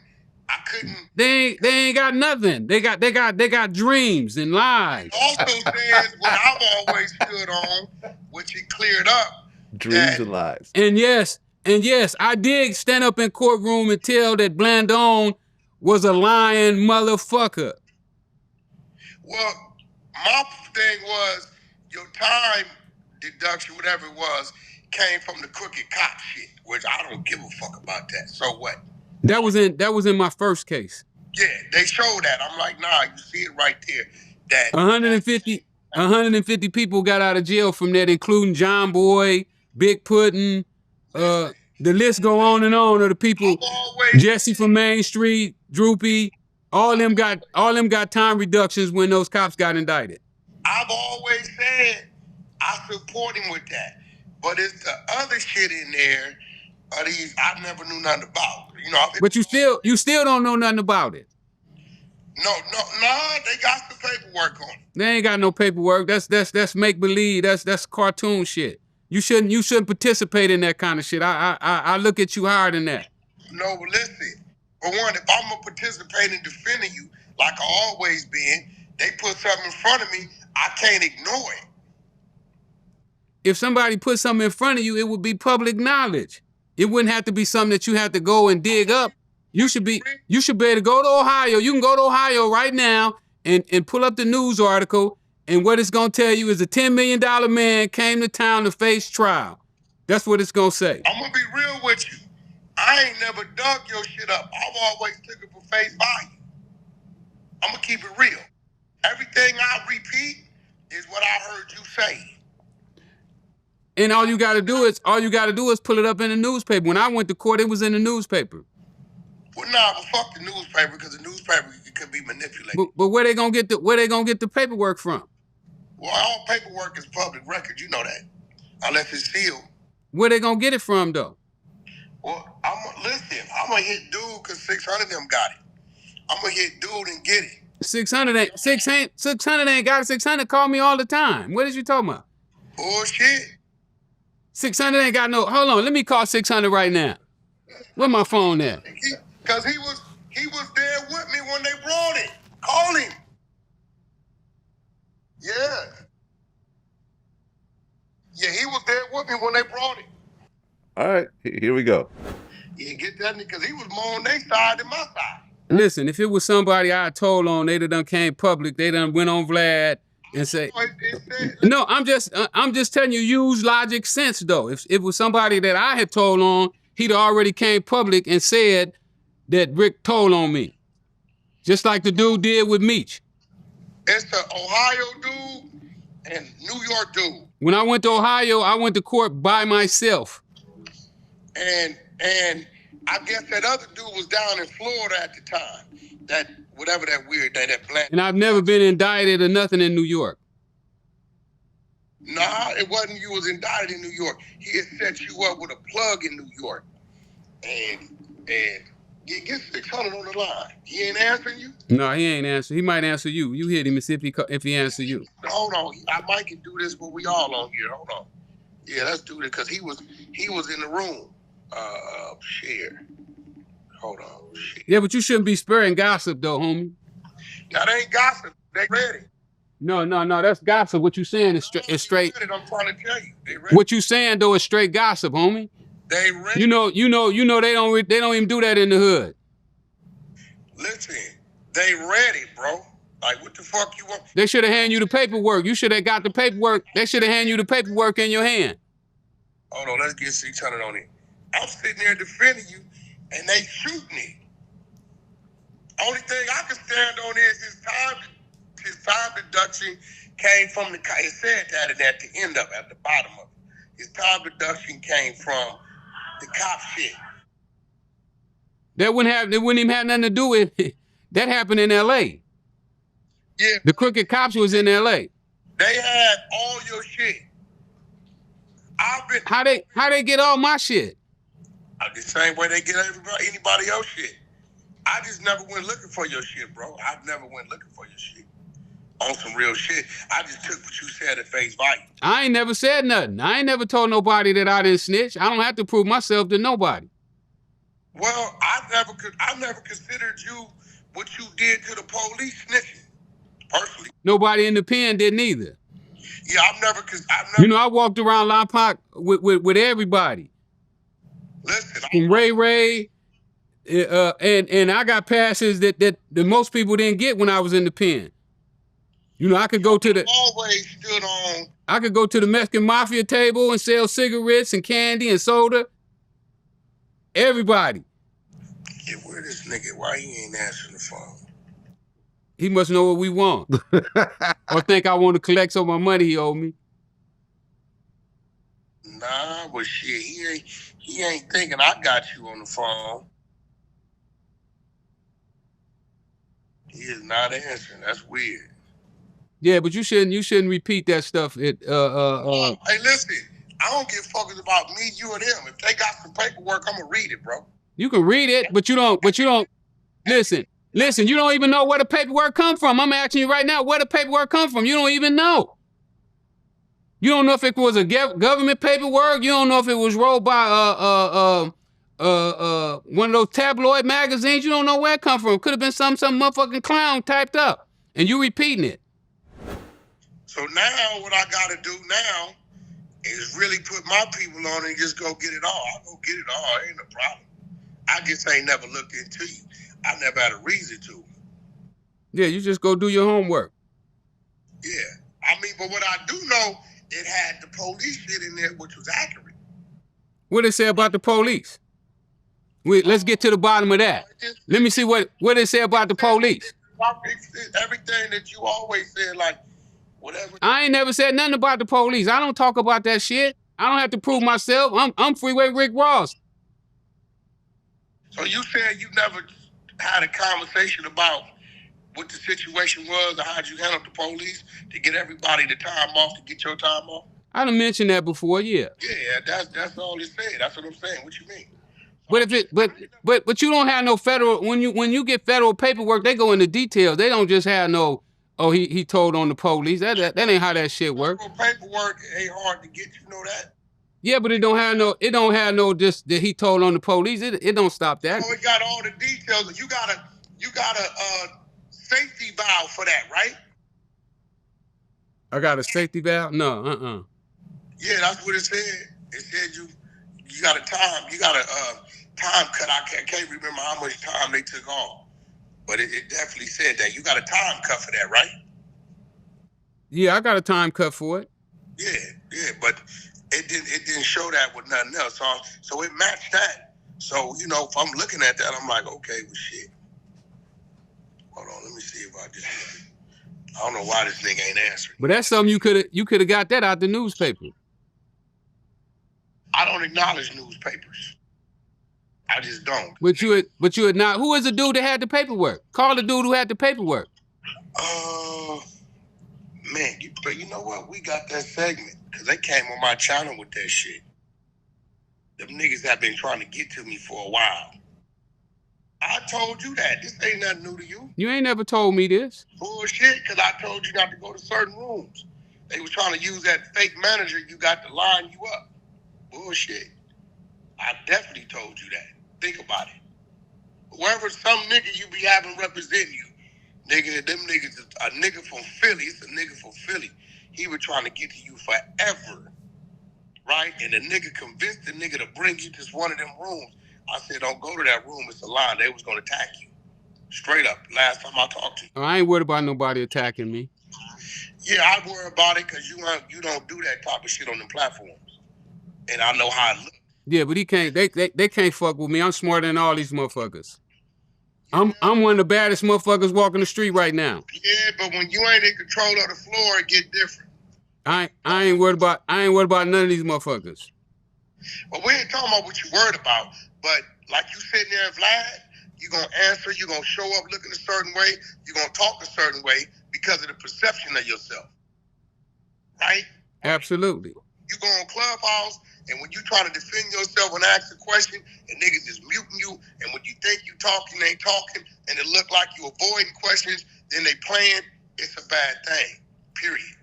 Speaker 2: They ain't got nothing. They got dreams and lies.
Speaker 6: It also says what I've always stood on, which he cleared up.
Speaker 1: Dreams and lies.
Speaker 2: And yes, I did stand up in courtroom and tell that Blandone was a lying motherfucker.
Speaker 6: Well, my thing was your time deduction, whatever it was, came from the crooked cop shit, which I don't give a fuck about that. So what?
Speaker 2: That was in my first case.
Speaker 6: Yeah, they showed that. I'm like, nah, you see it right there. That
Speaker 2: 150 people got out of jail from that, including John Boy, Big Puddin', the list go on and on of the people. Jesse from Main Street, Droopy, all them got time reductions when those cops got indicted.
Speaker 6: I've always said I support him with that, but it's the other shit in there. These I never knew nothing about. You know.
Speaker 2: But you still don't know nothing about it.
Speaker 6: No, they got the paperwork on it.
Speaker 2: They ain't got no paperwork. That's make believe. That's cartoon shit. You shouldn't participate in that kind of shit. I look at you higher than that.
Speaker 6: No, but listen. For one, if I'm gonna participate in defending you, like I always been, they put something in front of me, I can't ignore it.
Speaker 2: If somebody put something in front of you, it would be public knowledge. It wouldn't have to be something that you have to go and dig up. You should be able to go to Ohio. You can go to Ohio right now and pull up the news article, and what it's gonna tell you is a $10 million man came to town to face trial. That's what it's gonna say.
Speaker 6: I'm gonna be real with you. I ain't never dug your shit up. I've always took it for face value. I'm gonna keep it real. Everything I repeat is what I heard you say.
Speaker 2: And all you gotta do is pull it up in the newspaper. When I went to court, it was in the newspaper.
Speaker 6: Well, nah, but fuck the newspaper, because the newspaper could be manipulated.
Speaker 2: But where they gonna get the paperwork from?
Speaker 6: Well, all paperwork is public record, you know that, unless it's sealed.
Speaker 2: Where they gonna get it from, though?
Speaker 6: Well, I'm gonna hit dude because 600 of them got it. I'm gonna hit dude and get it.
Speaker 2: 600 ain't got it. 600 call me all the time. What is you talking about?
Speaker 6: Bullshit.
Speaker 2: 600 ain't got no. Hold on, let me call 600 right now. Where my phone at?
Speaker 6: Because he was there with me when they brought it. Call him. Yeah. Yeah, he was there with me when they brought it.
Speaker 1: All right, here we go.
Speaker 6: Yeah, get that because he was more on their side than my side.
Speaker 2: Listen, if it was somebody I told on, they done came public, they done went on Vlad and say, no, I'm just telling you, use logic sense though. If it was somebody that I had told on, he'd already came public and said that Rick told on me. Just like the dude did with Meech.
Speaker 6: It's the Ohio dude and New York dude.
Speaker 2: When I went to Ohio, I went to court by myself.
Speaker 6: And I guess that other dude was down in Florida at the time. That whatever that weird day, that black.
Speaker 2: And I've never been indicted or nothing in New York.
Speaker 6: Nah, it wasn't you was indicted in New York. He had set you up with a plug in New York. And get 600 on the line. He ain't answering you?
Speaker 2: No, he ain't answering. He might answer you. You hit him and see if he answer you.
Speaker 6: Hold on. I might can do this, but we all on here. Hold on. Yeah, let's do this because he was in the room. Share. Hold on. Share.
Speaker 2: Yeah, but you shouldn't be sparing gossip though, homie.
Speaker 6: That ain't gossip. They ready.
Speaker 2: No, that's gossip. What you saying is straight.
Speaker 6: I'm trying to tell you. They ready.
Speaker 2: What you saying though is straight gossip, homie.
Speaker 6: They ready.
Speaker 2: You know they don't even do that in the hood.
Speaker 6: Listen, they ready, bro. Like, what the fuck you want?
Speaker 2: They should have handed you the paperwork. You should have got the paperwork. They should have handed you the paperwork in your hand.
Speaker 6: Hold on, let's get 600 on it. I'm sitting there defending you, and they shoot me. Only thing I can stand on is his time deduction came from the, it said that at the end of it, at the bottom of it. His time deduction came from the cop shit.
Speaker 2: That wouldn't even have nothing to do with it. That happened in L.A.
Speaker 6: Yeah.
Speaker 2: The crooked cops was in L.A.
Speaker 6: They had all your shit.
Speaker 2: How they get all my shit?
Speaker 6: The same way they get anybody else shit. I just never went looking for your shit, bro. I never went looking for your shit. On some real shit. I just took what you said at face value.
Speaker 2: I ain't never said nothing. I ain't never told nobody that I didn't snitch. I don't have to prove myself to nobody.
Speaker 6: Well, I never considered you what you did to the police snitching, personally.
Speaker 2: Nobody in the pen didn't either.
Speaker 6: Yeah, I've never.
Speaker 2: You know, I walked around Lompoc with everybody.
Speaker 6: Listen,
Speaker 2: from Ray, and I got passes that most people didn't get when I was in the pen. You know, I could go to the.
Speaker 6: Always stood on.
Speaker 2: I could go to the Mexican Mafia table and sell cigarettes and candy and soda. Everybody.
Speaker 6: Yeah, where this nigga? Why he ain't answering the phone?
Speaker 2: He must know what we want. Or think I want to collect some of my money he owed me.
Speaker 6: Nah, but shit, he ain't thinking I got you on the phone. He is not answering. That's weird.
Speaker 2: Yeah, but you shouldn't repeat that stuff. Hey,
Speaker 6: listen, I don't give fuckers about me, you, and him. If they got some paperwork, I'm gonna read it, bro.
Speaker 2: You can read it, but you don't. Listen, you don't even know where the paperwork come from. I'm asking you right now, where the paperwork come from? You don't even know. You don't know if it was a government paperwork. You don't know if it was rolled by one of those tabloid magazines. You don't know where it come from. Could have been some motherfucking clown typed up, and you repeating it.
Speaker 6: So now what I gotta do now is really put my people on and just go get it all. I'll go get it all. Ain't no problem. I just ain't never looked into you. I never had a reason to.
Speaker 2: Yeah, you just go do your homework.
Speaker 6: Yeah. I mean, but what I do know, it had the police shit in there, which was accurate.
Speaker 2: What it say about the police? Let's get to the bottom of that. Let me see what it say about the police.
Speaker 6: Everything that you always said, like, whatever.
Speaker 2: I ain't never said nothing about the police. I don't talk about that shit. I don't have to prove myself. I'm Freeway Rick Ross.
Speaker 6: So you said you never had a conversation about what the situation was or how'd you handle the police to get everybody the time off, to get your time off?
Speaker 2: I done mentioned that before, yeah.
Speaker 6: Yeah, that's all it said. That's what I'm saying. What you mean?
Speaker 2: But you don't have no federal, when you get federal paperwork, they go into details. They don't just have no, oh, he told on the police. That ain't how that shit works.
Speaker 6: Paperwork ain't hard to get, you know that?
Speaker 2: Yeah, but it don't have no just that he told on the police. It don't stop that.
Speaker 6: So it got all the details. You got a safety valve for that, right?
Speaker 2: I got a safety valve? No,
Speaker 6: Yeah, that's what it said. It said you got a time cut. I can't remember how much time they took off, but it definitely said that you got a time cut for that, right?
Speaker 2: Yeah, I got a time cut for it.
Speaker 6: Yeah, but it didn't show that with nothing else. So it matched that. So, you know, if I'm looking at that, I'm like, okay, well, shit. Hold on, let me see if I don't know why this nigga ain't answering.
Speaker 2: But that's something you could have got that out the newspaper.
Speaker 6: I don't acknowledge newspapers. I just don't.
Speaker 2: But you had not. Who is the dude that had the paperwork? Call the dude who had the paperwork.
Speaker 6: Man, you know what? We got that segment because they came on my channel with that shit. Them niggas have been trying to get to me for a while. I told you that. This ain't nothing new to you.
Speaker 2: You ain't never told me this.
Speaker 6: Bullshit, because I told you not to go to certain rooms. They was trying to use that fake manager you got to line you up. Bullshit. I definitely told you that. Think about it. Whoever some nigga you be having representing you, nigga, them niggas, a nigga from Philly, it's a nigga from Philly. He was trying to get to you forever, right? And the nigga convinced the nigga to bring you to one of them rooms. I said, don't go to that room, it's a lie. They was gonna attack you. Straight up, last time I talked to you.
Speaker 2: I ain't worried about nobody attacking me.
Speaker 6: Yeah, I worry about it because you don't do that type of shit on the platforms. And I know how it looks.
Speaker 2: Yeah, but he can't. They can't fuck with me. I'm smarter than all these motherfuckers. I'm one of the baddest motherfuckers walking the street right now.
Speaker 6: Yeah, but when you ain't in control of the floor, it get different.
Speaker 2: I ain't worried about none of these motherfuckers.
Speaker 6: Well, we ain't talking about what you worried about, but like you sitting there, Vlad, you gonna answer, you gonna show up looking a certain way, you gonna talk a certain way because of the perception of yourself, right?
Speaker 2: Absolutely.
Speaker 6: You go on Clubhouse, and when you try to defend yourself and ask a question, and niggas is muting you, and when you think you talking, they ain't talking, and it look like you avoiding questions, then they playing, it's a bad thing, period.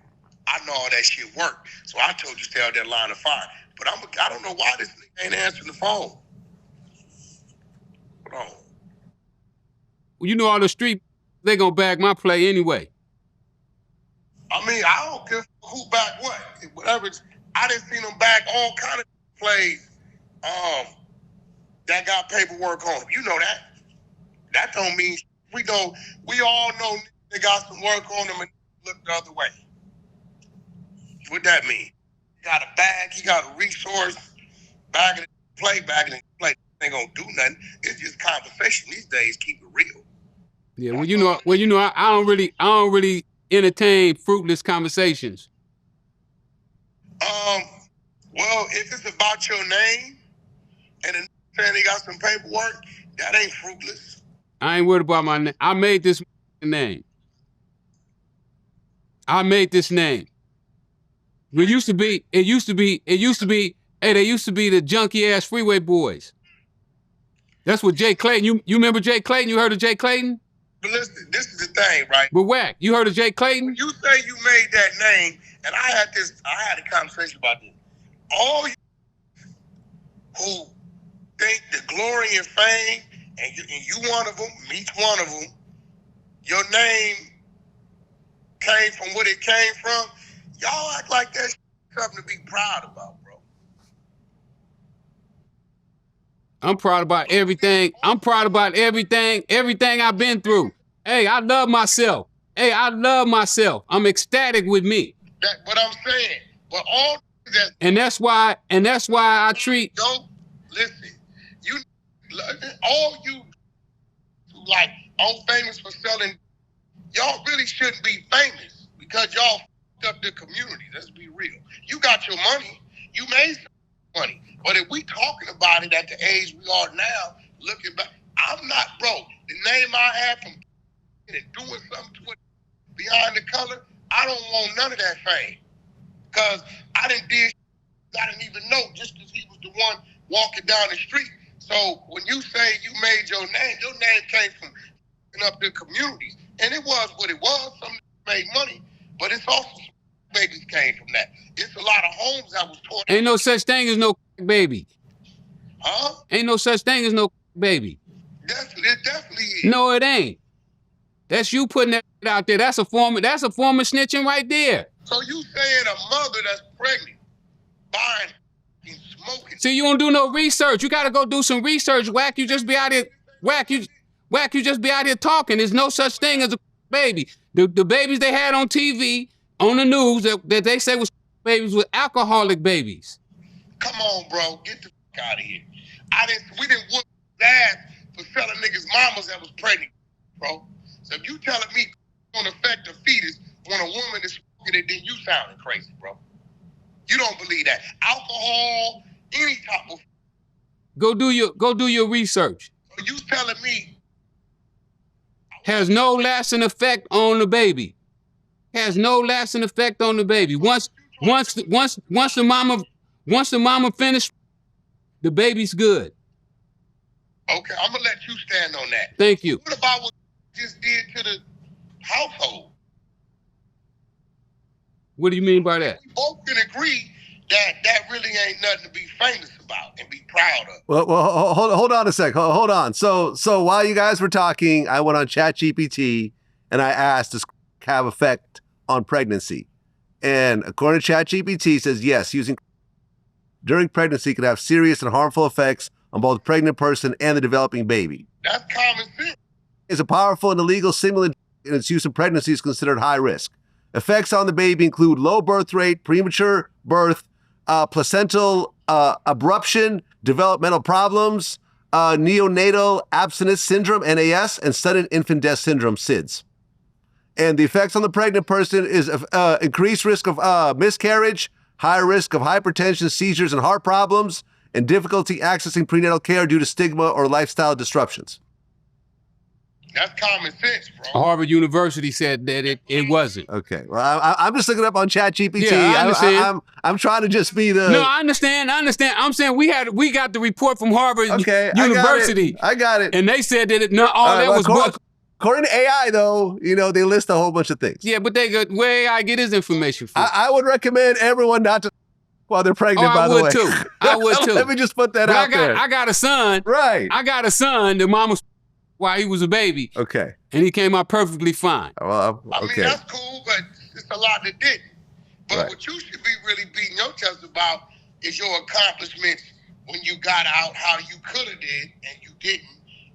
Speaker 6: I know all that shit work, so I told you stay out that line of fire. But I don't know why this nigga ain't answering the phone. Hold on.
Speaker 2: Well, you know all the street, they gonna bag my play anyway.
Speaker 6: I mean, I don't give who back what. Whatever. I done seen them back all kind of plays that got paperwork on them. You know that. That don't mean we all know they got some work on them and look the other way. What that mean? He got a bag, he got a resource, bagging it, play. Ain't gonna do nothing. It's just conversation these days. Keep it real.
Speaker 2: Yeah, well, you know, I don't really entertain fruitless conversations.
Speaker 6: Well, if it's about your name and the saying they got some paperwork, that ain't fruitless.
Speaker 2: I ain't worried about my name. I made this name. I made this name. It used to be, hey, they used to be the junky ass Freeway boys. That's what Jay Clayton, you remember Jay Clayton? You heard of Jay Clayton?
Speaker 6: But listen, this is the thing, right?
Speaker 2: But Wack, you heard of Jay Clayton?
Speaker 6: When you say you made that name, and I had a conversation about this. All you who think the glory and fame, and you one of them, Meech one of them, your name came from what it came from, y'all act like that's something to be proud about, bro.
Speaker 2: I'm proud about everything. Everything I've been through. Hey, I love myself. I'm ecstatic with me.
Speaker 6: That's what I'm saying. But all that.
Speaker 2: And that's why I treat.
Speaker 6: Don't listen. All you like, I'm famous for selling. Y'all really shouldn't be famous because y'all f***ed up the community. Let's be real. You got your money. You made some money. But if we talking about it at the age we are now, looking back, I'm not, bro. The name I had from and doing something to it behind the color, I don't want none of that fame. Because I didn't even know just because he was the one walking down the street. So when you say you made your name came from up the communities. And it was what it was. Some made money, but it's also babies came from that. It's a lot of homes that was torn.
Speaker 2: Ain't no such thing as no baby.
Speaker 6: Huh?
Speaker 2: Ain't no such thing as no baby.
Speaker 6: It definitely is.
Speaker 2: No, it ain't. That's you putting that out there. That's a form of snitching right there.
Speaker 6: So you saying a mother that's pregnant, buying and smoking.
Speaker 2: See, you don't do no research. You gotta go do some research, Wack. You just be out here, Wack, you just be out here talking. There's no such thing as a baby. The babies they had on TV, on the news that they say was babies with alcoholic babies.
Speaker 6: Come on, bro. Get the fuck out of here. We didn't whoop his ass for selling niggas' mamas that was pregnant, bro. So if you telling me don't affect the fetus when a woman is smoking it, then you sounding crazy, bro. You don't believe that. Alcohol, any type of.
Speaker 2: Go do your research.
Speaker 6: So you telling me
Speaker 2: has no lasting effect on the baby. Has no lasting effect on the baby. Once the mama finish, the baby's good.
Speaker 6: Okay, I'm gonna let you stand on that.
Speaker 2: Thank you.
Speaker 6: What about what you just did to the household?
Speaker 2: What do you mean by that?
Speaker 6: We both can agree that really ain't nothing to be famous about and be proud of.
Speaker 1: Well, hold on a sec. Hold on. So while you guys were talking, I went on ChatGPT and I asked, does have effect on pregnancy? And according to ChatGPT, it says yes, using during pregnancy can have serious and harmful effects on both the pregnant person and the developing baby.
Speaker 6: That's common sense.
Speaker 1: is a powerful and illegal stimulant, and its use in pregnancy is considered high risk. Effects on the baby include low birth rate, premature birth, placental abruption, developmental problems, neonatal abstinence syndrome, NAS, and sudden infant death syndrome, SIDS. And the effects on the pregnant person is increased risk of miscarriage, higher risk of hypertension, seizures, and heart problems, and difficulty accessing prenatal care due to stigma or lifestyle disruptions.
Speaker 6: That's common sense, bro.
Speaker 2: Harvard University said that it wasn't.
Speaker 1: Okay. Well, I'm just looking up on ChatGPT.
Speaker 2: Yeah, I understand.
Speaker 1: I'm trying to just be the...
Speaker 2: No, I understand. I'm saying we got the report from Harvard University.
Speaker 1: I got it.
Speaker 2: And they said that that was...
Speaker 1: According to AI, though, they list a whole bunch of things.
Speaker 2: Yeah, but where AI get his information from?
Speaker 1: I would recommend everyone not to while they're pregnant, by the way.
Speaker 2: I would too.
Speaker 1: Let me just put that out there.
Speaker 2: I got a son.
Speaker 1: Right.
Speaker 2: I got a son. The mama while he was a baby.
Speaker 1: Okay.
Speaker 2: And he came out perfectly fine.
Speaker 1: Well, okay.
Speaker 6: I mean, that's cool, but it's a lot that didn't. But what you should be really beating your chest about is your accomplishments when you got out, how you could have did and you didn't,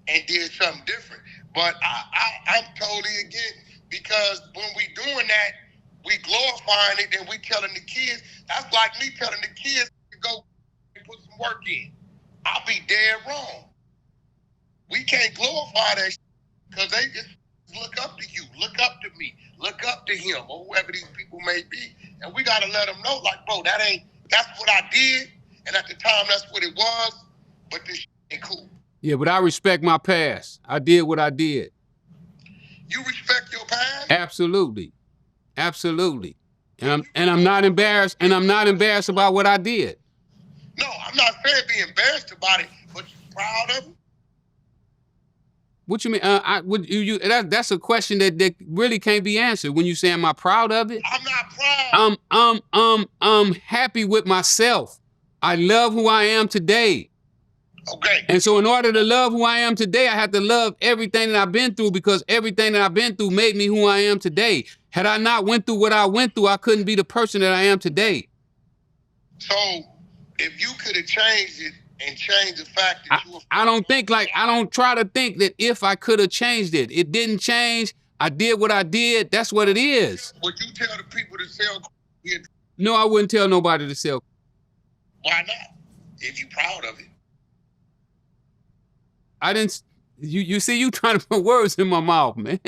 Speaker 6: and did something different. But I'm totally against, because when we doing that, we glorifying it and we telling the kids. That's like me telling the kids to go and put some work in. I'll be dead wrong. We can't glorify that because they just look up to you, look up to me, look up to him, or whoever these people may be. And we got to let them know, like, bro, that's what I did. And at the time, that's what it was. But this ain't cool.
Speaker 2: Yeah, but I respect my past. I did what I did.
Speaker 6: You respect your past?
Speaker 2: Absolutely. Absolutely. And I'm not embarrassed, and I'm not embarrassed about what I did.
Speaker 6: No, I'm not saying be embarrassed about it, but you proud of it?
Speaker 2: What you mean? That's a question that really can't be answered when you say, am I proud of it?
Speaker 6: I'm not proud.
Speaker 2: I'm happy with myself. I love who I am today.
Speaker 6: Okay.
Speaker 2: And so in order to love who I am today, I have to love everything that I've been through, because everything that I've been through made me who I am today. Had I not went through what I went through, I couldn't be the person that I am today.
Speaker 6: So if you could have changed it and changed the fact that
Speaker 2: I don't try to think that if I could have changed it. It didn't change. I did what I did. That's what it is.
Speaker 6: Would you tell the people to sell?
Speaker 2: No, I wouldn't tell nobody to sell.
Speaker 6: Why not? If you're proud of it.
Speaker 2: I didn't. You see, you trying to put words in my mouth, man.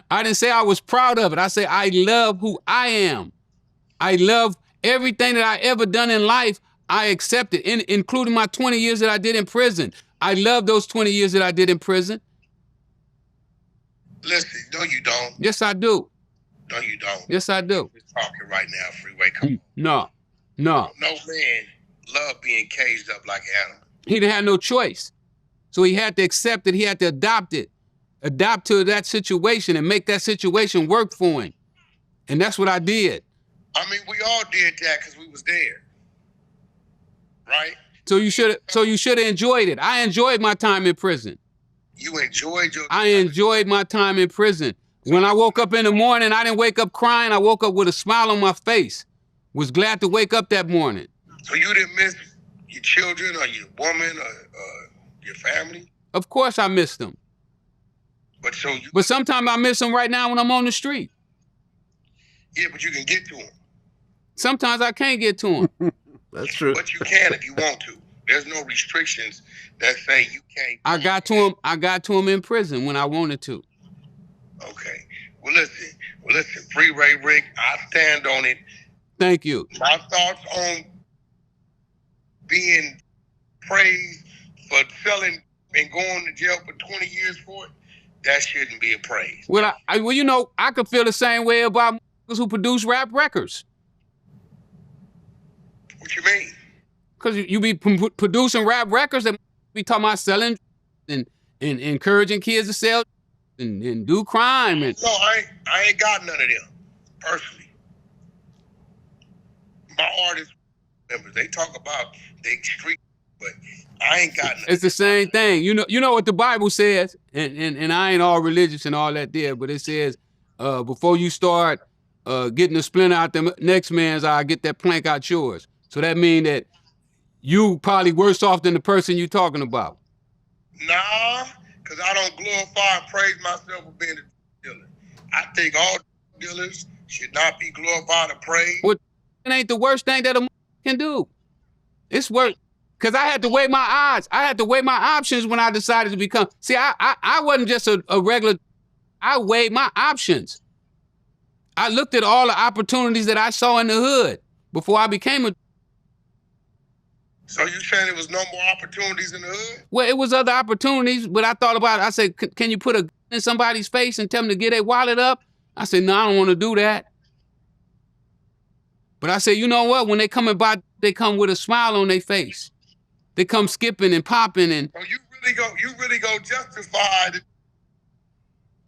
Speaker 2: I didn't say I was proud of it. I say I love who I am. I love everything that I ever done in life. I accept it, including my 20 years that I did in prison. I love those 20 years that I did in prison.
Speaker 6: Listen, no, you don't.
Speaker 2: Yes, I do.
Speaker 6: No, you don't.
Speaker 2: Yes, I do.
Speaker 6: We're talking right now, Freeway. Come on.
Speaker 2: No.
Speaker 6: No man love being caged up like an animal.
Speaker 2: He didn't have no choice. So he had to accept it. He had to adopt it. Adapt to that situation and make that situation work for him. And that's what I did.
Speaker 6: I mean, we all did that because we was there. Right?
Speaker 2: So you should have enjoyed it. I enjoyed my time in prison.
Speaker 6: You enjoyed your
Speaker 2: I enjoyed my time in prison. When I woke up in the morning, I didn't wake up crying. I woke up with a smile on my face. Was glad to wake up that morning.
Speaker 6: So you didn't miss your children or your woman or your family?
Speaker 2: Of course I miss them. But sometimes I miss them right now when I'm on the street.
Speaker 6: Yeah, but you can get to them.
Speaker 2: Sometimes I can't get to them.
Speaker 1: That's true.
Speaker 6: But you can if you want to. There's no restrictions that say you can't.
Speaker 2: I got to him in prison when I wanted to.
Speaker 6: Okay. Well, listen, Freeway Rick, I stand on it.
Speaker 2: Thank you.
Speaker 6: My thoughts on being praised for selling and going to jail for 20 years for it, that shouldn't be a praise.
Speaker 2: Well, I could feel the same way about who produce rap records.
Speaker 6: What you mean?
Speaker 2: Because you be producing rap records that be talking about selling and encouraging kids to sell and do crime.
Speaker 6: No, I ain't got none of them, personally. My artist members, they talk about the street, but I ain't got none.
Speaker 2: It's the same thing. You know what the Bible says, and I ain't all religious and all that there, but it says, before you start getting a splinter out the next man's eye, get that plank out yours. So that means that you probably worse off than the person you're talking about.
Speaker 6: Nah, because I don't glorify and praise myself for being a dealer. I think all dealers should not be glorified or praised.
Speaker 2: Well, it ain't the worst thing that a can do. It's worse. Because I had to weigh my odds. I had to weigh my options when I decided to become. See, I wasn't just a regular. I weighed my options. I looked at all the opportunities that I saw in the hood before I became a.
Speaker 6: So you saying there was no more opportunities in the hood?
Speaker 2: Well, it was other opportunities, but I thought about it. I said, can you put a gun in somebody's face and tell them to get their wallet up? I said, no, I don't want to do that. But I said, you know what? When they coming by, they come with a smile on their face. They come skipping and popping and.
Speaker 6: So you really go justify it.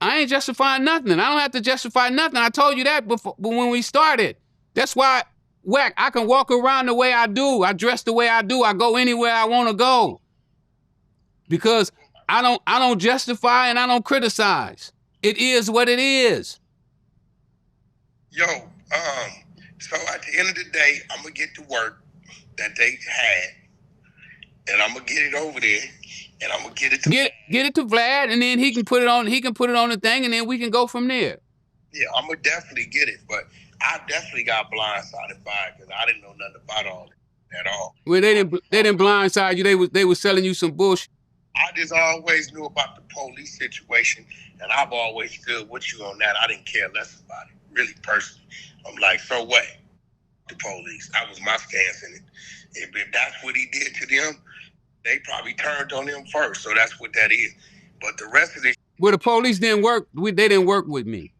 Speaker 2: I ain't justifying nothing. I don't have to justify nothing. I told you that before, but when we started. That's why, Wack, I can walk around the way I do. I dress the way I do. I go anywhere I want to go. Because I don't justify and I don't criticize. It is what it is.
Speaker 6: Yo, so at the end of the day, I'm gonna get to work that they had, and I'm gonna get it over there, and I'm gonna get it to
Speaker 2: get it to Vlad, and then he can put it on. He can put it on the thing, and then we can go from there.
Speaker 6: Yeah, I'm gonna definitely get it, but I definitely got blindsided by it because I didn't know nothing about all that at all.
Speaker 2: Well, they didn't blindside you. They was selling you some bullshit.
Speaker 6: I just always knew about the police situation, and I've always stood with you on that. I didn't care less about it, really personally. I'm like, so what? The police. That was my stance in it. If that's what he did to them, they probably turned on him first. So that's what that is. But the rest of it.
Speaker 2: Well, the police didn't work. They didn't work with me.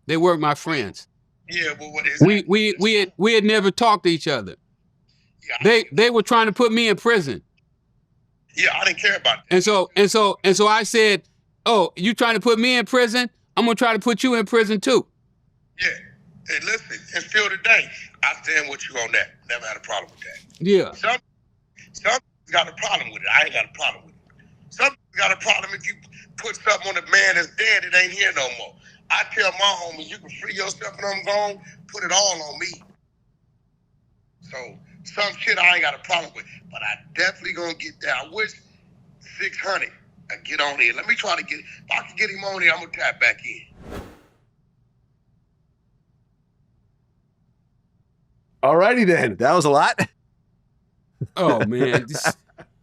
Speaker 2: They worked my friends.
Speaker 6: Yeah, well, what is
Speaker 2: we had never talked to each other. Yeah, they were trying to put me in prison.
Speaker 6: Yeah, I didn't care about that.
Speaker 2: And so I said, oh, you trying to put me in prison? I'm gonna try to put you in prison too.
Speaker 6: Yeah. Hey, listen, and still today, I stand with you on that. Never had a problem with that.
Speaker 2: Yeah.
Speaker 6: Some got a problem with it. I ain't got a problem with it. Some got a problem if you put something on a man that's dead, it ain't here no more. I tell my homies, you can free yourself and I'm gone, put it all on me. So some shit I ain't got a problem with, but I definitely gonna get there. I wish 600 I get on here. Let me try to get, if I can get him on here, I'm gonna tap back in.
Speaker 1: Alrighty then, that was a lot.
Speaker 2: Oh man, this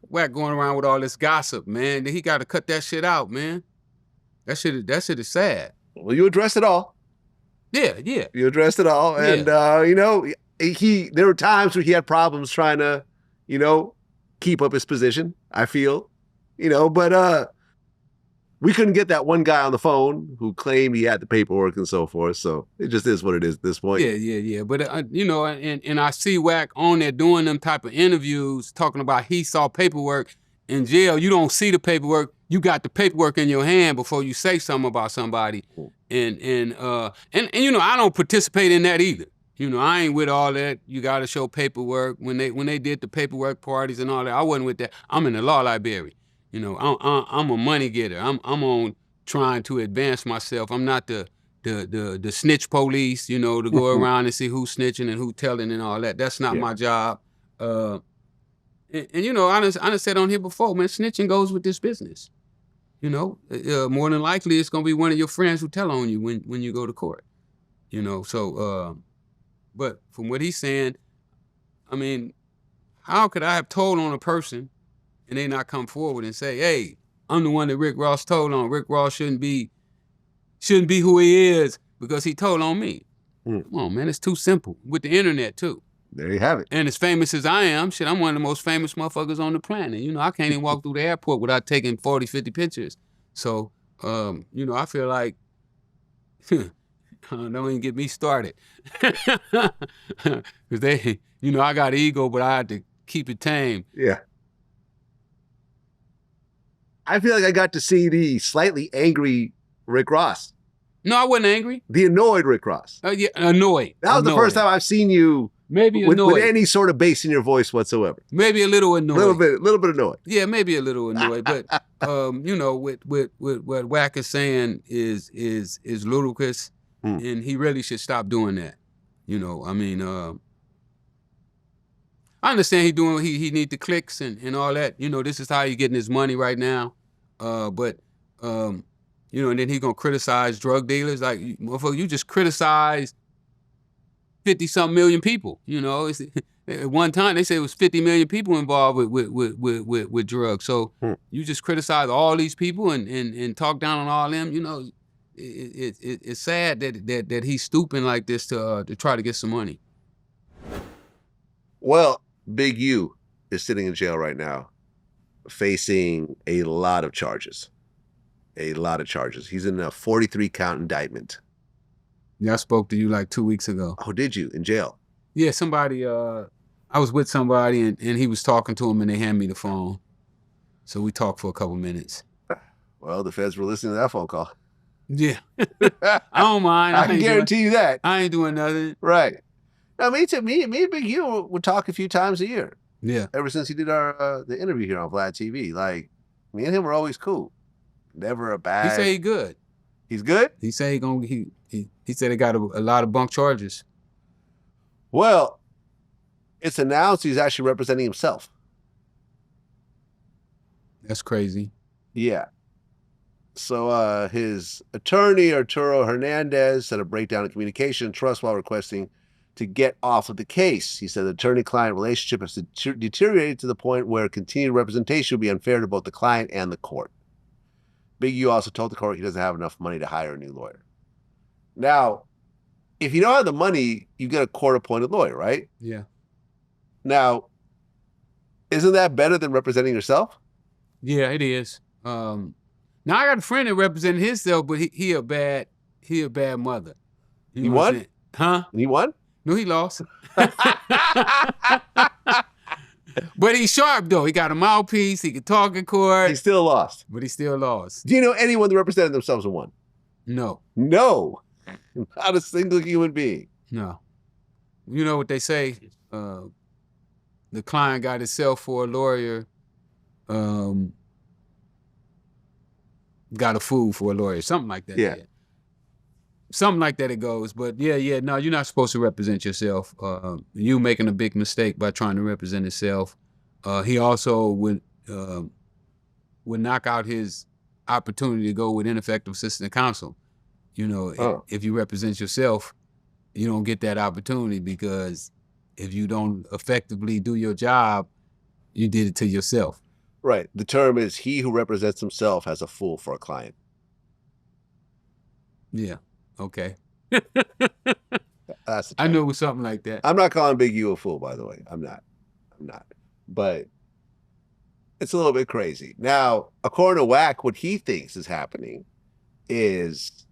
Speaker 2: Wack going around with all this gossip, man. He got to cut that shit out, man. That shit is sad.
Speaker 1: Well, you addressed it all.
Speaker 2: Yeah.
Speaker 1: You addressed it all, and you know, there were times where he had problems trying to, you know, keep up his position. I feel, you know, but we couldn't get that one guy on the phone who claimed he had the paperwork and so forth. So it just is what it is at this point.
Speaker 2: Yeah. But, you know, and I see Wack on there doing them type of interviews, talking about he saw paperwork in jail. You don't see the paperwork. You got the paperwork in your hand before you say something about somebody. And you know, I don't participate in that either. You know, I ain't with all that. You got to show paperwork. When they did the paperwork parties and all that, I wasn't with that. I'm in the law library. You know, I'm a money getter. I'm on trying to advance myself. I'm not the snitch police, you know, to go around and see who's snitching and who telling and all that. That's not my job. And you know, I done said on here before, man, snitching goes with this business. You know, more than likely it's gonna be one of your friends who tell on you when you go to court. You know, so but from what he's saying, I mean, how could I have told on a person and they not come forward and say, hey, I'm the one that Rick Ross told on. Rick Ross shouldn't be who he is because he told on me. Come on, man, it's too simple. With the internet, too.
Speaker 1: There you have it.
Speaker 2: And as famous as I am, shit, I'm one of the most famous motherfuckers on the planet. You know, I can't even walk through the airport without taking 40, 50 pictures. So, you know, I feel like, don't even get me started. Because they, you know, I got ego, but I had to keep it tame.
Speaker 1: Yeah. I feel like I got to see the slightly angry Rick Ross.
Speaker 2: No, I wasn't angry.
Speaker 1: The annoyed Rick Ross.
Speaker 2: Yeah, annoyed.
Speaker 1: That was the first time I've seen you
Speaker 2: maybe
Speaker 1: with
Speaker 2: annoyed.
Speaker 1: With any sort of bass in your voice whatsoever.
Speaker 2: Maybe a little annoyed.
Speaker 1: A little bit annoyed.
Speaker 2: Yeah, maybe a little annoyed. But you know, with what Wack is saying is ludicrous, and he really should stop doing that. You know, I mean, I understand he need the clicks and all that. You know, this is how he's getting his money right now. But You know, and then he's gonna criticize drug dealers. Like, motherfucker, you just criticized 50-something million people. You know, it's, at one time they say it was 50 million people involved with drugs. So you just criticize all these people and talk down on all them. You know, it's sad that he's stooping like this to try to get some money.
Speaker 1: Well, Big U is sitting in jail right now, facing a lot of charges. A lot of charges. He's in a 43-count indictment.
Speaker 2: Yeah, I spoke to you like 2 weeks ago.
Speaker 1: Oh, did you? In jail?
Speaker 2: Yeah, somebody, I was with somebody and he was talking to him and they handed me the phone. So we talked for a couple minutes.
Speaker 1: Well, the feds were listening to that phone call.
Speaker 2: Yeah. I don't mind.
Speaker 1: I can guarantee you that.
Speaker 2: I ain't doing nothing.
Speaker 1: Right. Now, me and Big U would talk a few times a year.
Speaker 2: Yeah.
Speaker 1: Ever since he did the interview here on Vlad TV. Like, me and him were always cool. Never a bad.
Speaker 2: He say he good.
Speaker 1: He's good?
Speaker 2: He say he said he got a lot of bunk charges.
Speaker 1: Well, it's announced he's actually representing himself.
Speaker 2: That's crazy.
Speaker 1: Yeah. So his attorney, Arturo Hernandez, said a breakdown in communication and trust while requesting to get off of the case. He said the attorney-client relationship has deteriorated to the point where continued representation would be unfair to both the client and the court. Big U also told the court he doesn't have enough money to hire a new lawyer. Now, if you don't have the money, you get a court-appointed lawyer, right?
Speaker 2: Yeah.
Speaker 1: Now, isn't that better than representing yourself?
Speaker 2: Yeah, it is. Now I got a friend that represented himself, but he a bad mother.
Speaker 1: You won?
Speaker 2: Huh?
Speaker 1: He won?
Speaker 2: No, he lost. But he's sharp though. He got a mouthpiece. He can talk in court.
Speaker 1: He still lost.
Speaker 2: But he still lost.
Speaker 1: Do you know anyone that represented themselves and won?
Speaker 2: No.
Speaker 1: No. Not a single human being.
Speaker 2: No. You know what they say? The client got himself for a lawyer. Got a fool for a lawyer. Something like that.
Speaker 1: Yeah.
Speaker 2: Something like that it goes. But yeah, no, you're not supposed to represent yourself. You making a big mistake by trying to represent yourself. He also would knock out his opportunity to go with ineffective assistance of counsel. You know, if you represent yourself, you don't get that opportunity because if you don't effectively do your job, you did it to yourself.
Speaker 1: Right. The term is he who represents himself has a fool for a client.
Speaker 2: Yeah. Okay.
Speaker 1: That's
Speaker 2: I knew it was something like that.
Speaker 1: I'm not calling Big U a fool, by the way. I'm not. But it's a little bit crazy. Now, according to Wack, what he thinks is happening is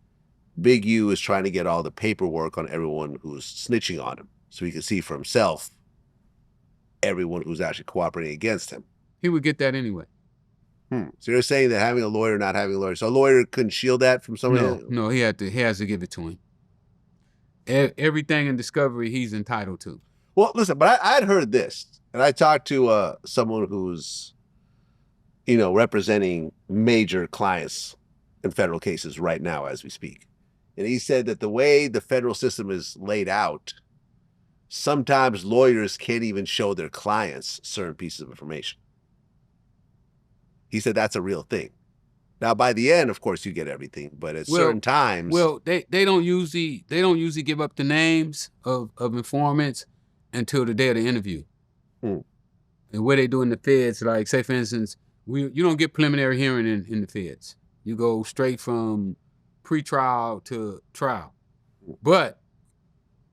Speaker 1: Big U is trying to get all the paperwork on everyone who's snitching on him so he can see for himself everyone who's actually cooperating against him.
Speaker 2: He would get that anyway.
Speaker 1: So you're saying that having a lawyer, not having a lawyer, so a lawyer couldn't shield that from somebody else?
Speaker 2: No, he has to give it to him. Everything in discovery he's entitled to.
Speaker 1: Well, listen, but I'd heard this, and I talked to someone who's, representing major clients in federal cases right now as we speak. And he said that the way the federal system is laid out, sometimes lawyers can't even show their clients certain pieces of information. He said that's a real thing. Now, by the end, of course, you get everything, but at certain times,
Speaker 2: they don't usually give up the names of informants until the day of the interview. And what they do in the feds, like say for instance, you don't get preliminary hearing in the feds. You go straight from pre-trial to trial. But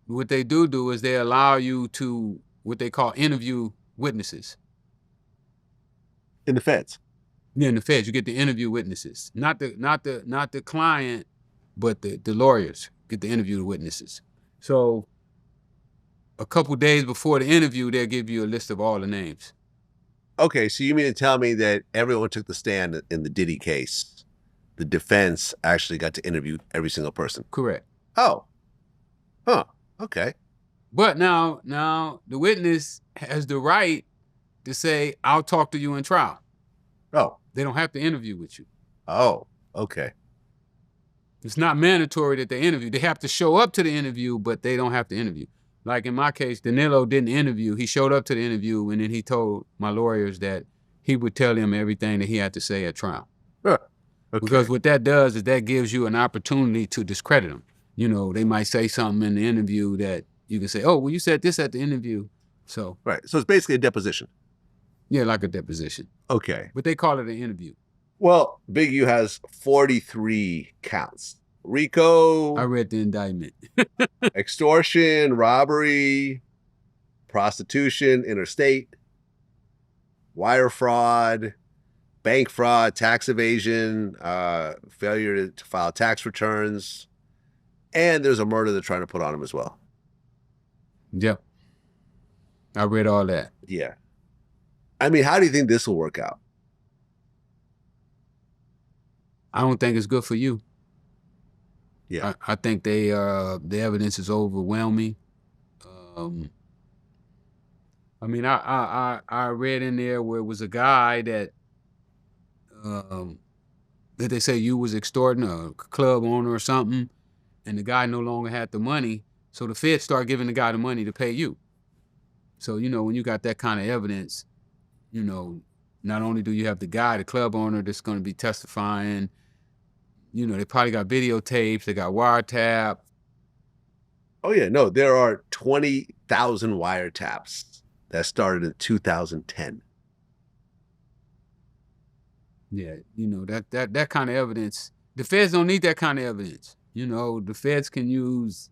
Speaker 2: what they do is they allow you to what they call interview witnesses.
Speaker 1: In the feds.
Speaker 2: Yeah, in the feds, you get to interview witnesses, not the client, but the lawyers get to interview the witnesses. So a couple days before the interview, they'll give you a list of all the names.
Speaker 1: Okay, so you mean to tell me that everyone took the stand in the Diddy case, the defense actually got to interview every single person?
Speaker 2: Correct.
Speaker 1: Oh. Huh. Okay.
Speaker 2: But now the witness has the right to say, I'll talk to you in trial.
Speaker 1: Oh.
Speaker 2: They don't have to interview with you.
Speaker 1: Oh, okay.
Speaker 2: It's not mandatory that they interview. They have to show up to the interview, but they don't have to interview. Like in my case, Danilo didn't interview. He showed up to the interview, and then he told my lawyers that he would tell them everything that he had to say at trial.
Speaker 1: Huh. Okay.
Speaker 2: Because what that does is that gives you an opportunity to discredit them. You know, they might say something in the interview that you can say, oh, well, you said this at the interview. So.
Speaker 1: Right. So it's basically a deposition.
Speaker 2: Yeah, like a deposition.
Speaker 1: Okay.
Speaker 2: But they call it an interview.
Speaker 1: Well, Big U has 43 counts. RICO.
Speaker 2: I read the indictment.
Speaker 1: Extortion, robbery, prostitution, interstate, wire fraud, bank fraud, tax evasion, failure to file tax returns, and there's a murder they're trying to put on him as well.
Speaker 2: Yep. I read all that.
Speaker 1: Yeah. I mean, how do you think this will work out?
Speaker 2: I don't think it's good for you.
Speaker 1: Yeah.
Speaker 2: I think the evidence is overwhelming. I mean, I read in there where it was a guy that they say you was extorting a club owner or something, and the guy no longer had the money, so the feds start giving the guy the money to pay you. So, you know, when you got that kind of evidence, you know, not only do you have the guy, the club owner, that's going to be testifying, you know, they probably got videotapes, they got wiretap.
Speaker 1: Oh, yeah. No, there are 20,000 wiretaps that started in 2010.
Speaker 2: Yeah, you know, that kind of evidence, the feds don't need that kind of evidence. You know, the feds can use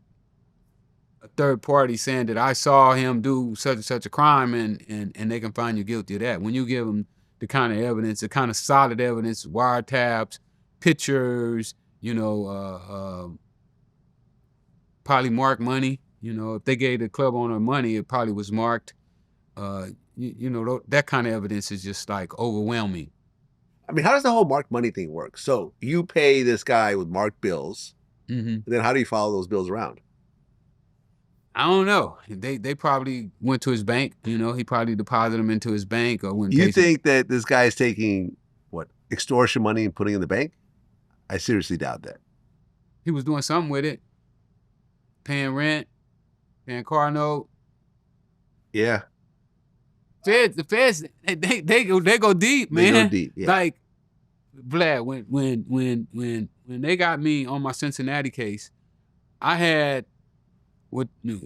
Speaker 2: a third party saying that I saw him do such and such a crime, and they can find you guilty of that. When you give them the kind of evidence, the kind of solid evidence, wiretaps, pictures, you know, probably marked money. You know, if they gave the club owner money, it probably was marked. You know, that kind of evidence is just like overwhelming.
Speaker 1: I mean, how does the whole marked money thing work? So you pay this guy with marked bills, and then how do you follow those bills around?
Speaker 2: I don't know. They probably went to his bank. You know, he probably deposited them into his bank or when.
Speaker 1: You think that this guy is taking extortion money and putting it in the bank? I seriously doubt that.
Speaker 2: He was doing something with it, paying rent, paying car note.
Speaker 1: Yeah.
Speaker 2: The feds, they go deep, man.
Speaker 1: They go deep. Yeah.
Speaker 2: Like Vlad, when they got me on my Cincinnati case, I had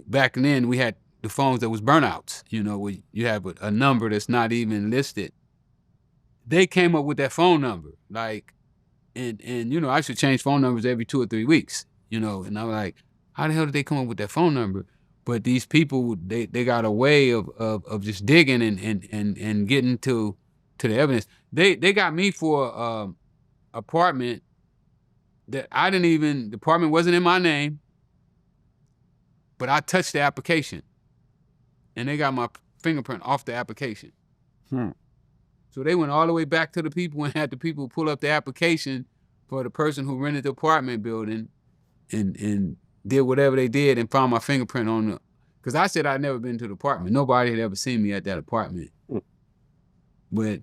Speaker 2: back then we had the phones that was burnouts. You know, where you have a number that's not even listed. They came up with that phone number, like, and you know, I should change phone numbers every 2 or 3 weeks. You know, and I'm like, how the hell did they come up with that phone number? But these people, they got a way of just digging and getting to the evidence. They got me for apartment that the apartment wasn't in my name, but I touched the application. And they got my fingerprint off the application. So they went all the way back to the people and had the people pull up the application for the person who rented the apartment building and did whatever they did and found my fingerprint on the, because I said I'd never been to the apartment. Nobody had ever seen me at that apartment. But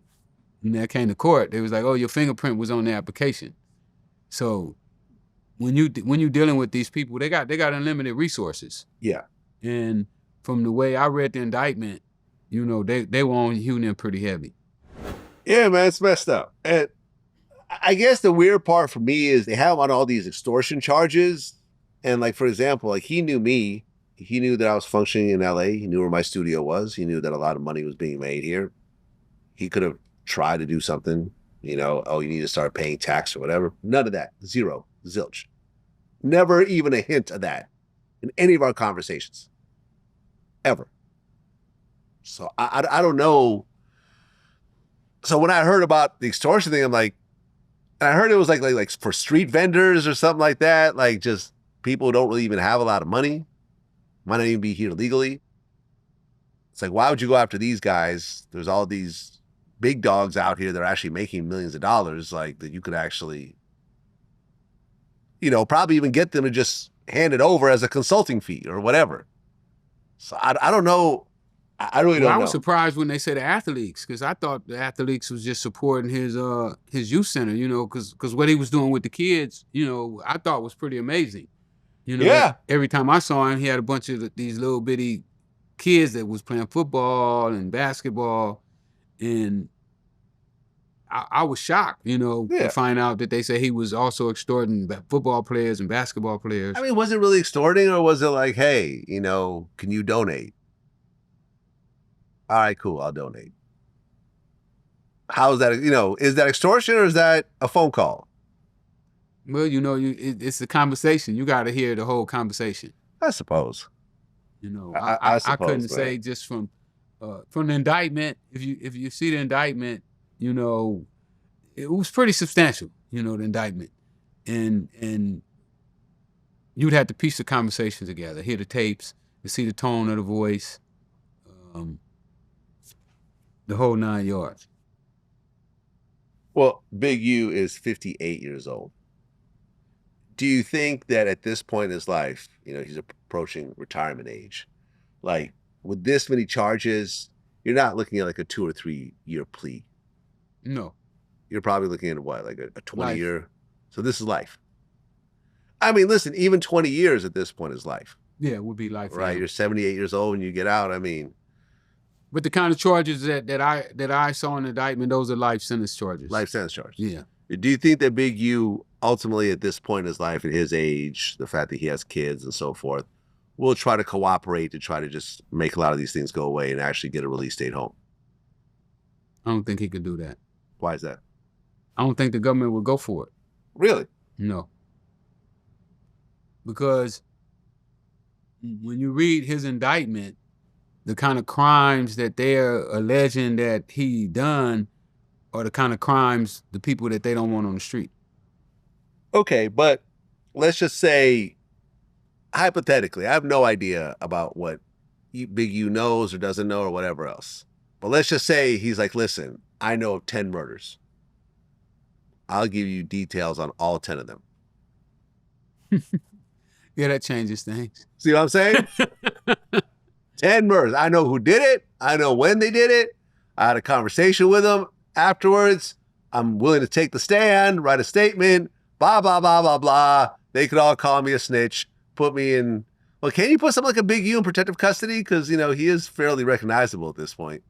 Speaker 2: when that came to court, they was like, oh, your fingerprint was on the application. So when you dealing with these people, they got unlimited resources.
Speaker 1: Yeah.
Speaker 2: And from the way I read the indictment, you know, they were on Houston pretty heavy.
Speaker 1: Yeah, man, it's messed up. And I guess the weird part for me is they have him on all these extortion charges. And like, for example, like he knew me. He knew that I was functioning in LA. He knew where my studio was. He knew that a lot of money was being made here. He could have tried to do something, you know, oh, you need to start paying tax or whatever. None of that. Zero. Zilch. Never even a hint of that in any of our conversations. Ever. So I don't know. So when I heard about the extortion thing, I'm like, and I heard it was like for street vendors or something like that, like just people who don't really even have a lot of money, might not even be here legally. It's like, why would you go after these guys? There's all these big dogs out here that are actually making millions of dollars, like that you could actually, you know, probably even get them to just hand it over as a consulting fee or whatever. So I don't know. I really don't know.
Speaker 2: I was surprised when they said the athletes, because I thought the athletes was just supporting his youth center, you know, because what he was doing with the kids, you know, I thought was pretty amazing. You know,
Speaker 1: yeah.
Speaker 2: Every time I saw him, he had a bunch of these little bitty kids that was playing football and basketball, and I was shocked, you know,
Speaker 1: Yeah.
Speaker 2: to find out that they say he was also extorting football players and basketball players.
Speaker 1: I mean, was it really extorting, or was it like, hey, you know, can you donate? All right, cool, I'll donate. How is that, you know, is that extortion or is that a phone call?
Speaker 2: Well, you know, it's a conversation. You got to hear the whole conversation.
Speaker 1: I suppose.
Speaker 2: You know,
Speaker 1: I
Speaker 2: I couldn't
Speaker 1: suppose,
Speaker 2: say
Speaker 1: man.
Speaker 2: just from the indictment. If you see the indictment, you know, it was pretty substantial. You know, the indictment, and you'd have to piece the conversation together, hear the tapes, to see the tone of the voice, the whole 9 yards.
Speaker 1: Well, Big U is 58 years old. Do you think that at this point in his life, you know, he's approaching retirement age, like with this many charges, you're not looking at like a 2 or 3 year plea?
Speaker 2: No.
Speaker 1: You're probably looking at what, like a 20
Speaker 2: Life.
Speaker 1: year? So this is life. I mean, listen, even 20 years at this point is life.
Speaker 2: Yeah, it would be life.
Speaker 1: Right? You're 78 years old when you get out. I mean,
Speaker 2: but the kind of charges that I saw in the indictment, those are life sentence charges.
Speaker 1: life sentence charges.
Speaker 2: Yeah.
Speaker 1: Do you think that Big U ultimately at this point in his life, at his age, the fact that he has kids and so forth, will try to cooperate to try to just make a lot of these things go away and actually get a release date home?
Speaker 2: I don't think he could do that.
Speaker 1: Why is that?
Speaker 2: I don't think the government would go for it.
Speaker 1: Really?
Speaker 2: No. Because when you read his indictment, the kind of crimes that they're alleging that he done are the kind of crimes, the people that they don't want on the street.
Speaker 1: Okay, but let's just say, hypothetically, I have no idea about what Big U knows or doesn't know or whatever else. But let's just say he's like, listen, I know of 10 murders. I'll give you details on all 10 of them.
Speaker 2: Yeah, that changes things.
Speaker 1: See what I'm saying? 10 murders. I know who did it. I know when they did it. I had a conversation with them afterwards. I'm willing to take the stand, write a statement, blah, blah, blah, blah, blah. They could all call me a snitch, put me in. Well, can you put something like a Big U in protective custody? Because, you know, he is fairly recognizable at this point.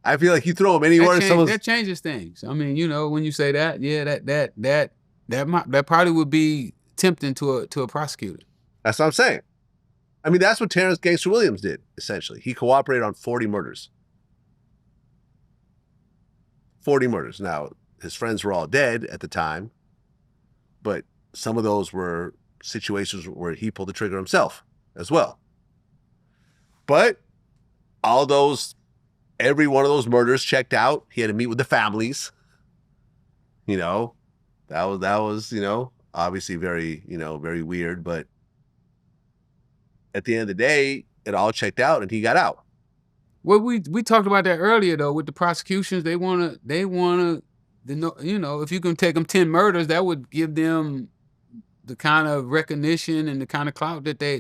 Speaker 1: I feel like you throw him anywhere.
Speaker 2: That changes things. I mean, you know, when you say that, yeah, that probably would be tempting to a prosecutor.
Speaker 1: That's what I'm saying. I mean, that's what Terrence Gangster Williams did, essentially. He cooperated on 40 murders. 40 murders. Now, his friends were all dead at the time, but some of those were situations where he pulled the trigger himself as well. But every one of those murders checked out. He had to meet with the families. You know, that was, you know, obviously very, you know, very weird, but at the end of the day, it all checked out and he got out.
Speaker 2: Well, we talked about that earlier though. With the prosecutions, they wanna, you know, if you can take them 10 murders, that would give them the kind of recognition and the kind of clout that they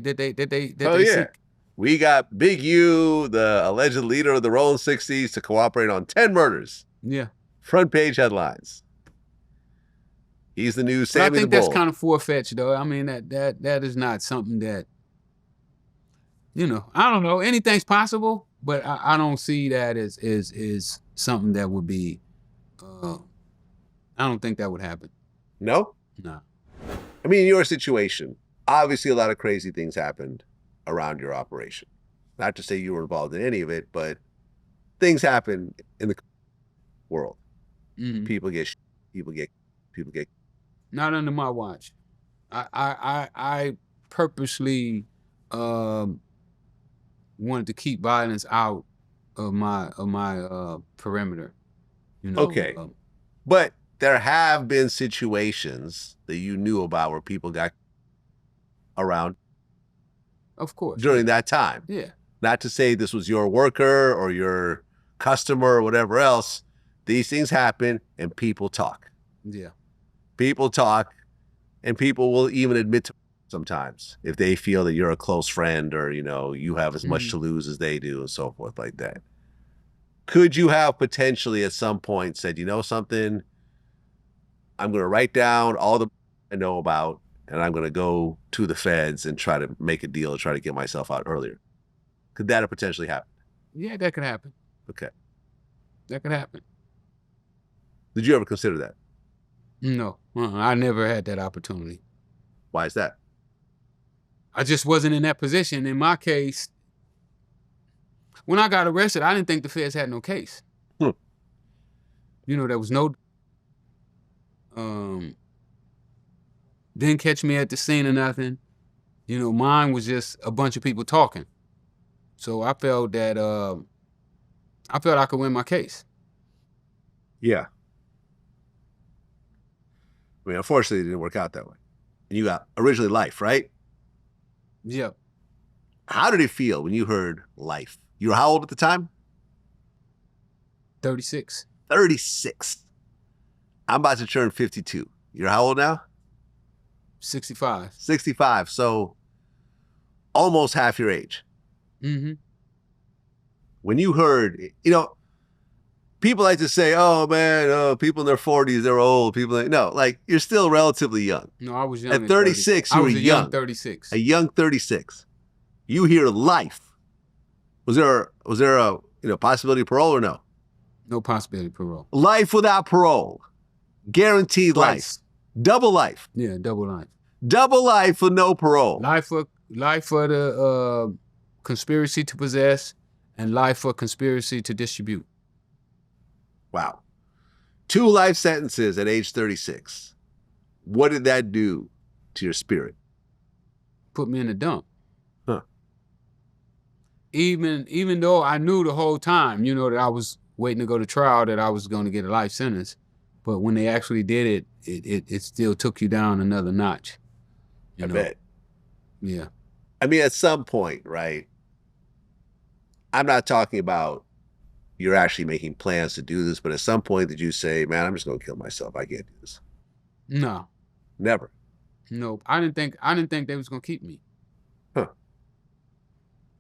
Speaker 2: seek.
Speaker 1: We got Big U, the alleged leader of the Rolling 60s, to cooperate on 10 murders.
Speaker 2: Yeah.
Speaker 1: Front page headlines. He's the new Sammy the Bull.
Speaker 2: I think that's kind of far-fetched though. I mean, that is not something that, you know, I don't know. Anything's possible, but I don't see that as something that would be, I don't think that would happen.
Speaker 1: No?
Speaker 2: No.
Speaker 1: I mean, in your situation, obviously a lot of crazy things happened around your operation. Not to say you were involved in any of it, but things happen in the world.
Speaker 2: Mm-hmm.
Speaker 1: People get.
Speaker 2: Not under my watch. I purposely wanted to keep violence out of my perimeter. You know.
Speaker 1: Okay, but there have been situations that you knew about where people got around.
Speaker 2: Of course.
Speaker 1: During that time.
Speaker 2: Yeah.
Speaker 1: Not to say this was your worker or your customer or whatever else. These things happen and people talk.
Speaker 2: Yeah.
Speaker 1: People talk and people will even admit to sometimes if they feel that you're a close friend or, you know, you have as much to lose as they do and so forth like that. Could you have potentially at some point said, you know something, I'm going to write down all the I know about and I'm going to go to the feds and try to make a deal and try to get myself out earlier? Could that have potentially happened?
Speaker 2: Yeah, that could happen.
Speaker 1: Okay.
Speaker 2: That could happen.
Speaker 1: Did you ever consider that?
Speaker 2: No, I never had that opportunity.
Speaker 1: Why is that?
Speaker 2: I just wasn't in that position. In my case, when I got arrested, I didn't think the feds had no case. You know, there was no, didn't catch me at the scene or nothing. You know, mine was just a bunch of people talking. So I felt that, I felt I could win my case.
Speaker 1: Yeah. I mean, unfortunately, it didn't work out that way. And you got originally life, right?
Speaker 2: Yep.
Speaker 1: How did it feel when you heard life? You were how old at the time?
Speaker 2: 36.
Speaker 1: 36. I'm about to turn 52. You're how old now?
Speaker 2: 65.
Speaker 1: 65. So almost half your age.
Speaker 2: Mm-hmm.
Speaker 1: When you heard, you know, people like to say, oh man, people in their 40s, they're old. No, like you're still relatively young.
Speaker 2: No, I was young.
Speaker 1: At 36, you were young.
Speaker 2: young 36.
Speaker 1: A young 36. You hear life. Was there a possibility of parole or no?
Speaker 2: No possibility of parole.
Speaker 1: Life without parole. Guaranteed life. Double life.
Speaker 2: Yeah, double life.
Speaker 1: Double life with no parole.
Speaker 2: Life for the conspiracy to possess, and life for conspiracy to distribute.
Speaker 1: Wow. 2 life sentences at age 36. What did that do to your spirit?
Speaker 2: Put me in the dump.
Speaker 1: Huh.
Speaker 2: Even though I knew the whole time, you know, that I was waiting to go to trial, that I was going to get a life sentence, but when they actually did it still took you down another notch.
Speaker 1: I bet.
Speaker 2: Yeah.
Speaker 1: I mean, at some point, right? I'm not talking about you're actually making plans to do this, but at some point did you say, man, I'm just going to kill myself. I can't do this.
Speaker 2: No.
Speaker 1: Never.
Speaker 2: No. I didn't think they was going to keep me.
Speaker 1: Huh.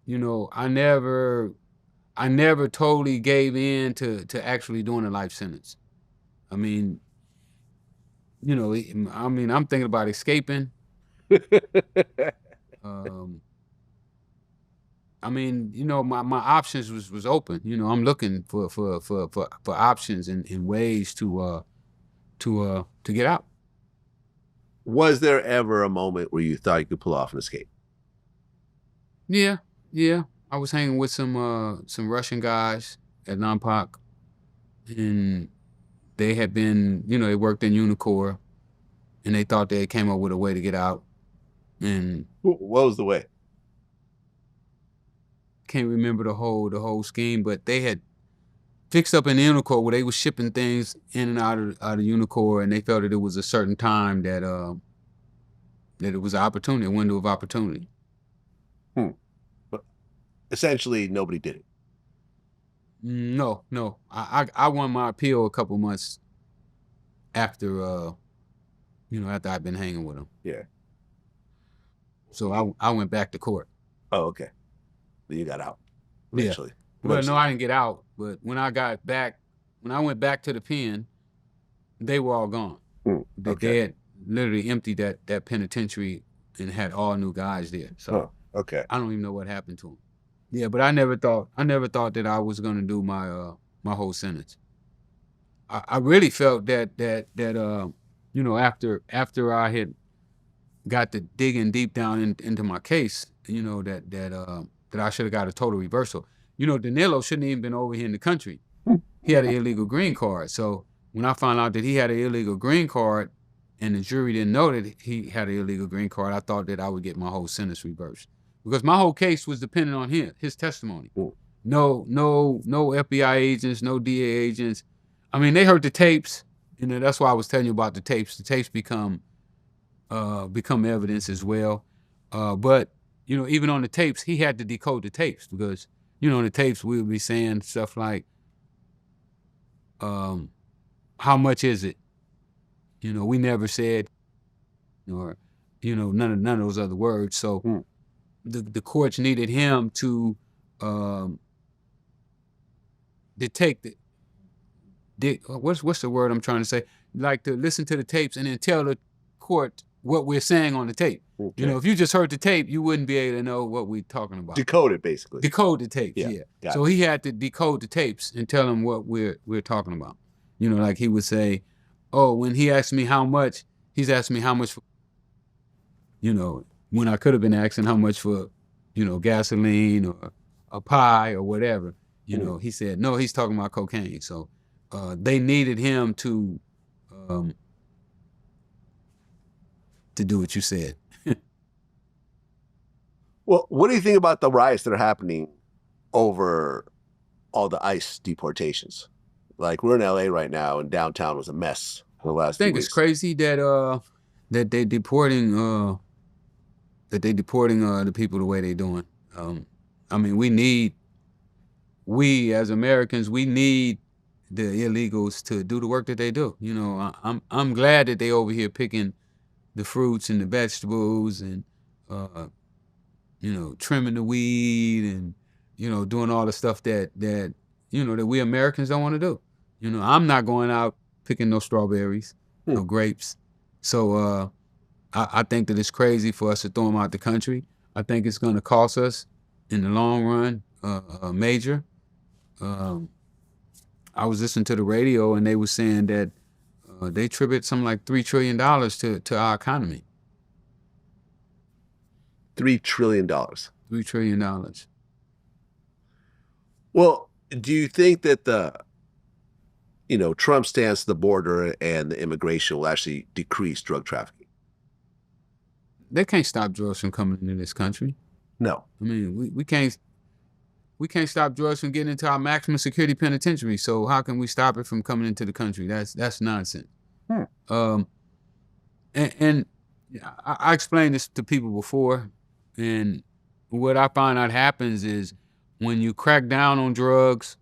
Speaker 2: You know, I never totally gave in to actually doing a life sentence. I mean, you know, I'm thinking about escaping. I mean, you know, my options was open. You know, I'm looking for options and ways to get out.
Speaker 1: Was there ever a moment where you thought you could pull off an escape?
Speaker 2: Yeah. I was hanging with some Russian guys at Lompoc, and they had been, you know, they worked in Unicor, and they thought they came up with a way to get out. And
Speaker 1: what was the way?
Speaker 2: Can't remember the whole scheme, but they had fixed up in Unicor where they were shipping things in and out of Unicor, and they felt that it was a certain time that it was an opportunity, a window of opportunity.
Speaker 1: But essentially, nobody did it.
Speaker 2: No. I won my appeal a couple months after, after I'd been hanging with them.
Speaker 1: Yeah.
Speaker 2: So I went back to court.
Speaker 1: Oh, okay. Then you got out eventually.
Speaker 2: Yeah. Well, no, I didn't get out. But when I went back to the pen, they were all gone. They had literally emptied that penitentiary and had all new guys there. So
Speaker 1: okay.
Speaker 2: I don't even know what happened to them. Yeah, but I never thought that I was going to do my whole sentence. I really felt that after I had got to digging deep down into my case, you know, that I should have got a total reversal. You know, Danilo shouldn't even been over here in the country. He had an illegal green card. So when I found out that he had an illegal green card and the jury didn't know that he had an illegal green card, I thought that I would get my whole sentence reversed. Because my whole case was dependent on his testimony. No FBI agents, no DA agents. I mean, they heard the tapes. You know, that's why I was telling you about the tapes. The tapes become evidence as well. But, you know, even on the tapes, he had to decode the tapes because, you know, in the tapes, we would be saying stuff like, how much is it? You know, we never said, or, you know, none of those other words. So the courts needed him to detect what's the word I'm trying to say? Like to listen to the tapes and then tell the court what we're saying on the tape. Okay. You know, if you just heard the tape, you wouldn't be able to know what we're talking about.
Speaker 1: Decode it, basically.
Speaker 2: Decode the tapes, yeah. So he had to decode the tapes and tell them what we're talking about. You know, like he would say, oh, when he asked me how much, he's asking me how much for, you know, when I could have been asking how much for, you know, gasoline or a pie or whatever. You know, he said, no, he's talking about cocaine. So they needed him to do what you said.
Speaker 1: Well, what do you think about the riots that are happening over all the ICE deportations? Like, we're in LA right now, and downtown was a mess for the last few weeks.
Speaker 2: I think it's crazy that that they deporting the people the way they doing. I mean, we as Americans, we need the illegals to do the work that they do. You know, I'm glad that they over here picking the fruits and the vegetables and you know, trimming the weed and, you know, doing all the stuff that you know, that we Americans don't want to do. You know, I'm not going out picking no strawberries, no grapes. So I think that it's crazy for us to throw them out the country. I think it's going to cost us in the long run major. I was listening to the radio and they were saying that they attribute something like $3 trillion to our economy.
Speaker 1: $3 trillion.
Speaker 2: $3 trillion.
Speaker 1: Well, do you think that the, you know, Trump stance to the border and the immigration will actually decrease drug trafficking?
Speaker 2: They can't stop drugs from coming into this country.
Speaker 1: No.
Speaker 2: I mean, we can't stop drugs from getting into our maximum security penitentiary. So how can we stop it from coming into the country? That's nonsense. And I explained this to people before, and what I find out happens is when you crack down on drugs,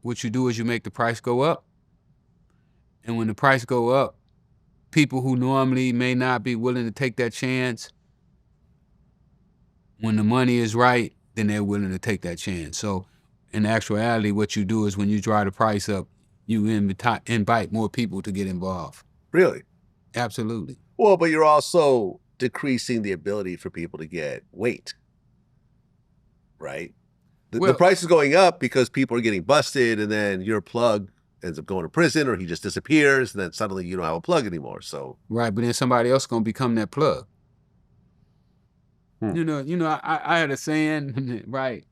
Speaker 2: what you do is you make the price go up. And when the price go up, people who normally may not be willing to take that chance, when the money is right, then they're willing to take that chance. So in actuality, what you do is when you drive the price up, you invite more people to get involved.
Speaker 1: Really?
Speaker 2: Absolutely.
Speaker 1: Well, but you're also decreasing the ability for people to get weight, right? The price is going up because people are getting busted, and then your plug ends up going to prison, or he just disappears, and then suddenly you don't have a plug anymore. So
Speaker 2: right, but then somebody else gonna become that plug. You know, I had a saying, right?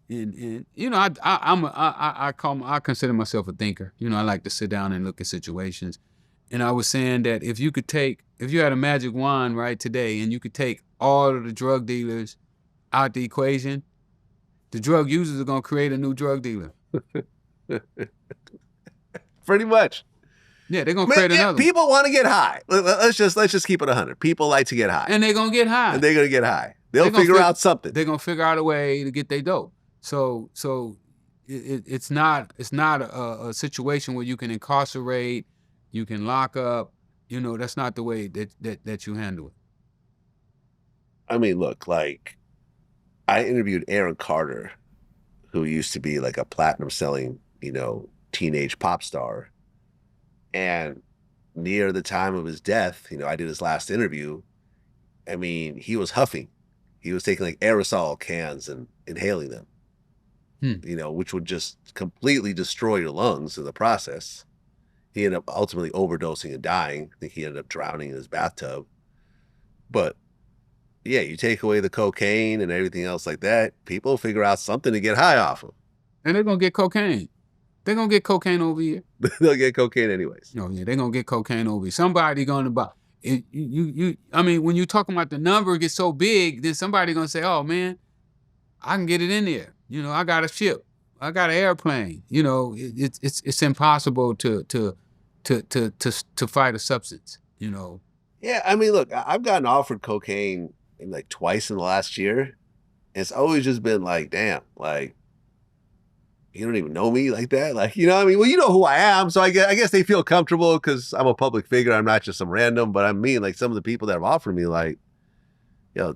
Speaker 2: And you know, I consider myself a thinker. You know, I like to sit down and look at situations. And I was saying that if you had a magic wand right today, and you could take all of the drug dealers out the equation, the drug users are gonna create a new drug dealer.
Speaker 1: Pretty much.
Speaker 2: Yeah, they're gonna create another.
Speaker 1: People want to get high. Let's just keep it 100. People like to get high,
Speaker 2: and they're gonna get high.
Speaker 1: And they're gonna get high. They'll figure out something.
Speaker 2: They're gonna figure out a way to get their dope. So it's not a situation where you can incarcerate, you can lock up. You know, that's not the way that you handle it.
Speaker 1: I mean, look, like, I interviewed Aaron Carter, who used to be like a platinum selling, you know, teenage pop star. And near the time of his death, you know, I did his last interview. I mean, he was huffing. He was taking like aerosol cans and inhaling them, you know, which would just completely destroy your lungs in the process. He ended up ultimately overdosing and dying. I think he ended up drowning in his bathtub. But yeah, you take away the cocaine and everything else like that, people figure out something to get high off of.
Speaker 2: And they're going to get cocaine. They're going to get cocaine over here.
Speaker 1: They'll get cocaine anyways.
Speaker 2: Oh, yeah, they're going to get cocaine over here. Somebody going to buy. I mean, when you're talking about the number gets so big, then somebody going to say, oh, man, I can get it in there. You know, I got a ship. I got an airplane. You know, it's impossible to fight a substance, you know.
Speaker 1: Yeah, I mean, look, I've gotten offered cocaine like twice in the last year. And it's always just been like, damn, like, you don't even know me like that. Like, you know what I mean? Well, you know who I am. So I guess they feel comfortable because I'm a public figure. I'm not just some random, but I mean, like, some of the people that have offered me, like, yo,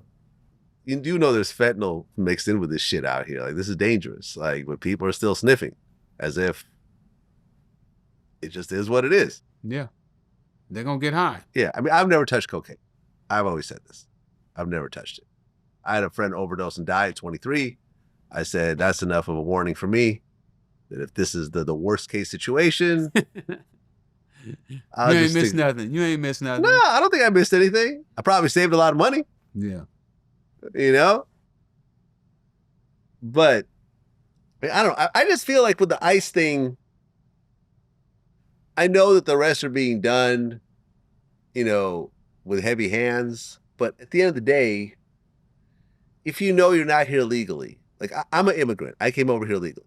Speaker 1: you do know there's fentanyl mixed in with this shit out here. Like, this is dangerous. Like, but people are still sniffing as if it just is what it is.
Speaker 2: Yeah. They're going to get high.
Speaker 1: Yeah. I mean, I've never touched cocaine. I've always said this. I've never touched it. I had a friend overdose and die at 23. I said, that's enough of a warning for me. that if this is the worst case situation,
Speaker 2: you ain't missed nothing. You ain't missed nothing.
Speaker 1: No, I don't think I missed anything. I probably saved a lot of money.
Speaker 2: Yeah.
Speaker 1: You know? But I don't know. I just feel like with the ICE thing, I know that the arrests are being done, you know, with heavy hands. But at the end of the day, if you know you're not here legally, like I'm an immigrant. I came over here legally.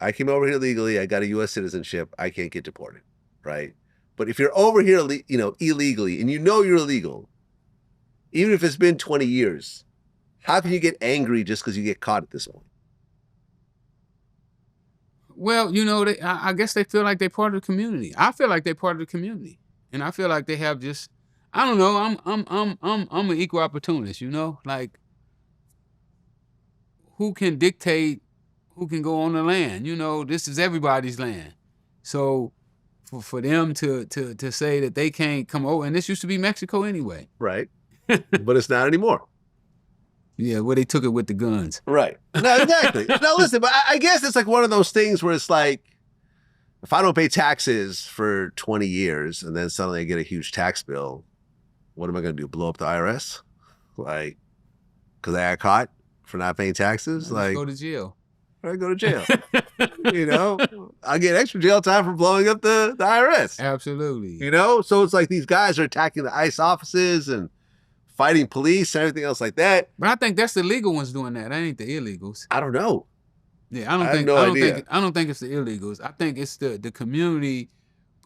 Speaker 1: I got a U.S. citizenship. I can't get deported, right? But if you're over here, you know, illegally, and you know you're illegal, even if it's been 20 years, how can you get angry just because you get caught at this point?
Speaker 2: Well, you know, I guess they feel like they're part of the community. I feel like they're part of the community, and I feel like they have just, I don't know. I'm an equal opportunist. You know, like who can dictate who can go on the land? You know, this is everybody's land. So for them to say that they can't come over, and this used to be Mexico anyway.
Speaker 1: Right. But it's not anymore.
Speaker 2: Yeah, where they took it with the guns.
Speaker 1: Right. No, exactly. No, listen, but I guess it's like one of those things where it's like, if I don't pay taxes for 20 years and then suddenly I get a huge tax bill, what am I going to do? Blow up the IRS? Like, because I got caught for not paying taxes? Like,
Speaker 2: go to jail.
Speaker 1: I go to jail. You know, I get extra jail time for blowing up the IRS.
Speaker 2: Absolutely.
Speaker 1: You know, so it's like these guys are attacking the ICE offices and fighting police and everything else like that.
Speaker 2: But I think that's the legal ones doing that. That ain't the illegals.
Speaker 1: I don't know.
Speaker 2: Yeah, I don't think it's the illegals. I think it's the community,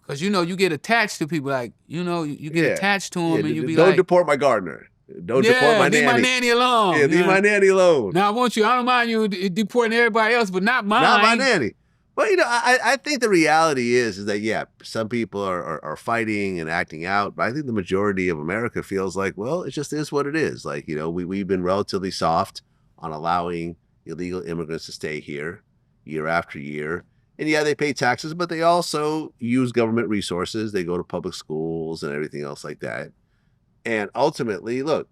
Speaker 2: because you know you get attached to people, like you know you get attached to them, and you be
Speaker 1: don't
Speaker 2: like,
Speaker 1: deport my gardener. Don't deport my nanny.
Speaker 2: Leave my nanny alone.
Speaker 1: Yeah, leave my nanny alone.
Speaker 2: Now I don't mind you deporting everybody else, but not mine.
Speaker 1: Not my nanny. But you know, I think the reality is that yeah, some people are fighting and acting out, but I think the majority of America feels like, well, it just is what it is. Like, you know, we've been relatively soft on allowing illegal immigrants to stay here year after year. And yeah, they pay taxes, but they also use government resources. They go to public schools and everything else like that. And ultimately, look,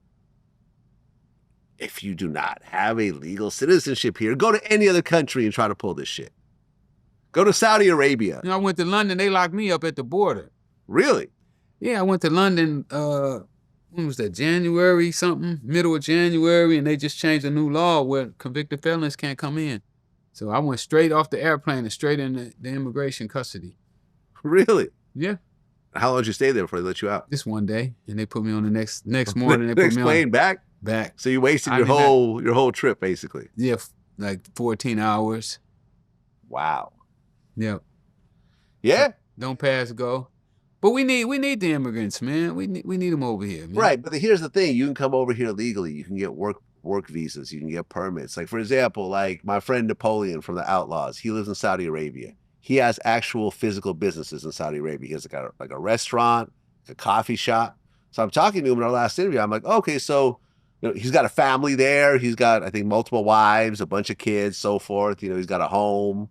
Speaker 1: if you do not have a legal citizenship here, go to any other country and try to pull this shit. Go to Saudi Arabia.
Speaker 2: You know, I went to London. They locked me up at the border.
Speaker 1: Really?
Speaker 2: Yeah, I went to London, when was that, January something? Middle of January, and they just changed a new law where convicted felons can't come in. So I went straight off the airplane and straight in the immigration custody.
Speaker 1: Really?
Speaker 2: Yeah.
Speaker 1: How long did you stay there before they let you out?
Speaker 2: Just one day, and they put me on the next morning. They
Speaker 1: next
Speaker 2: put me
Speaker 1: plane
Speaker 2: on
Speaker 1: back?
Speaker 2: Back.
Speaker 1: So you wasted your whole trip, basically.
Speaker 2: Yeah, like 14 hours.
Speaker 1: Wow.
Speaker 2: Yep.
Speaker 1: Yeah.
Speaker 2: Don't pass go. But we need the immigrants, man. We need them over here, man.
Speaker 1: Right, but here's the thing: you can come over here legally. You can get work visas. You can get permits. Like, for example, like my friend Napoleon from the Outlaws. He lives in Saudi Arabia. He has actual physical businesses in Saudi Arabia. He has like a restaurant, a coffee shop. So I'm talking to him in our last interview. I'm like, okay, so you know, he's got a family there. He's got, I think, multiple wives, a bunch of kids, so forth. You know, he's got a home,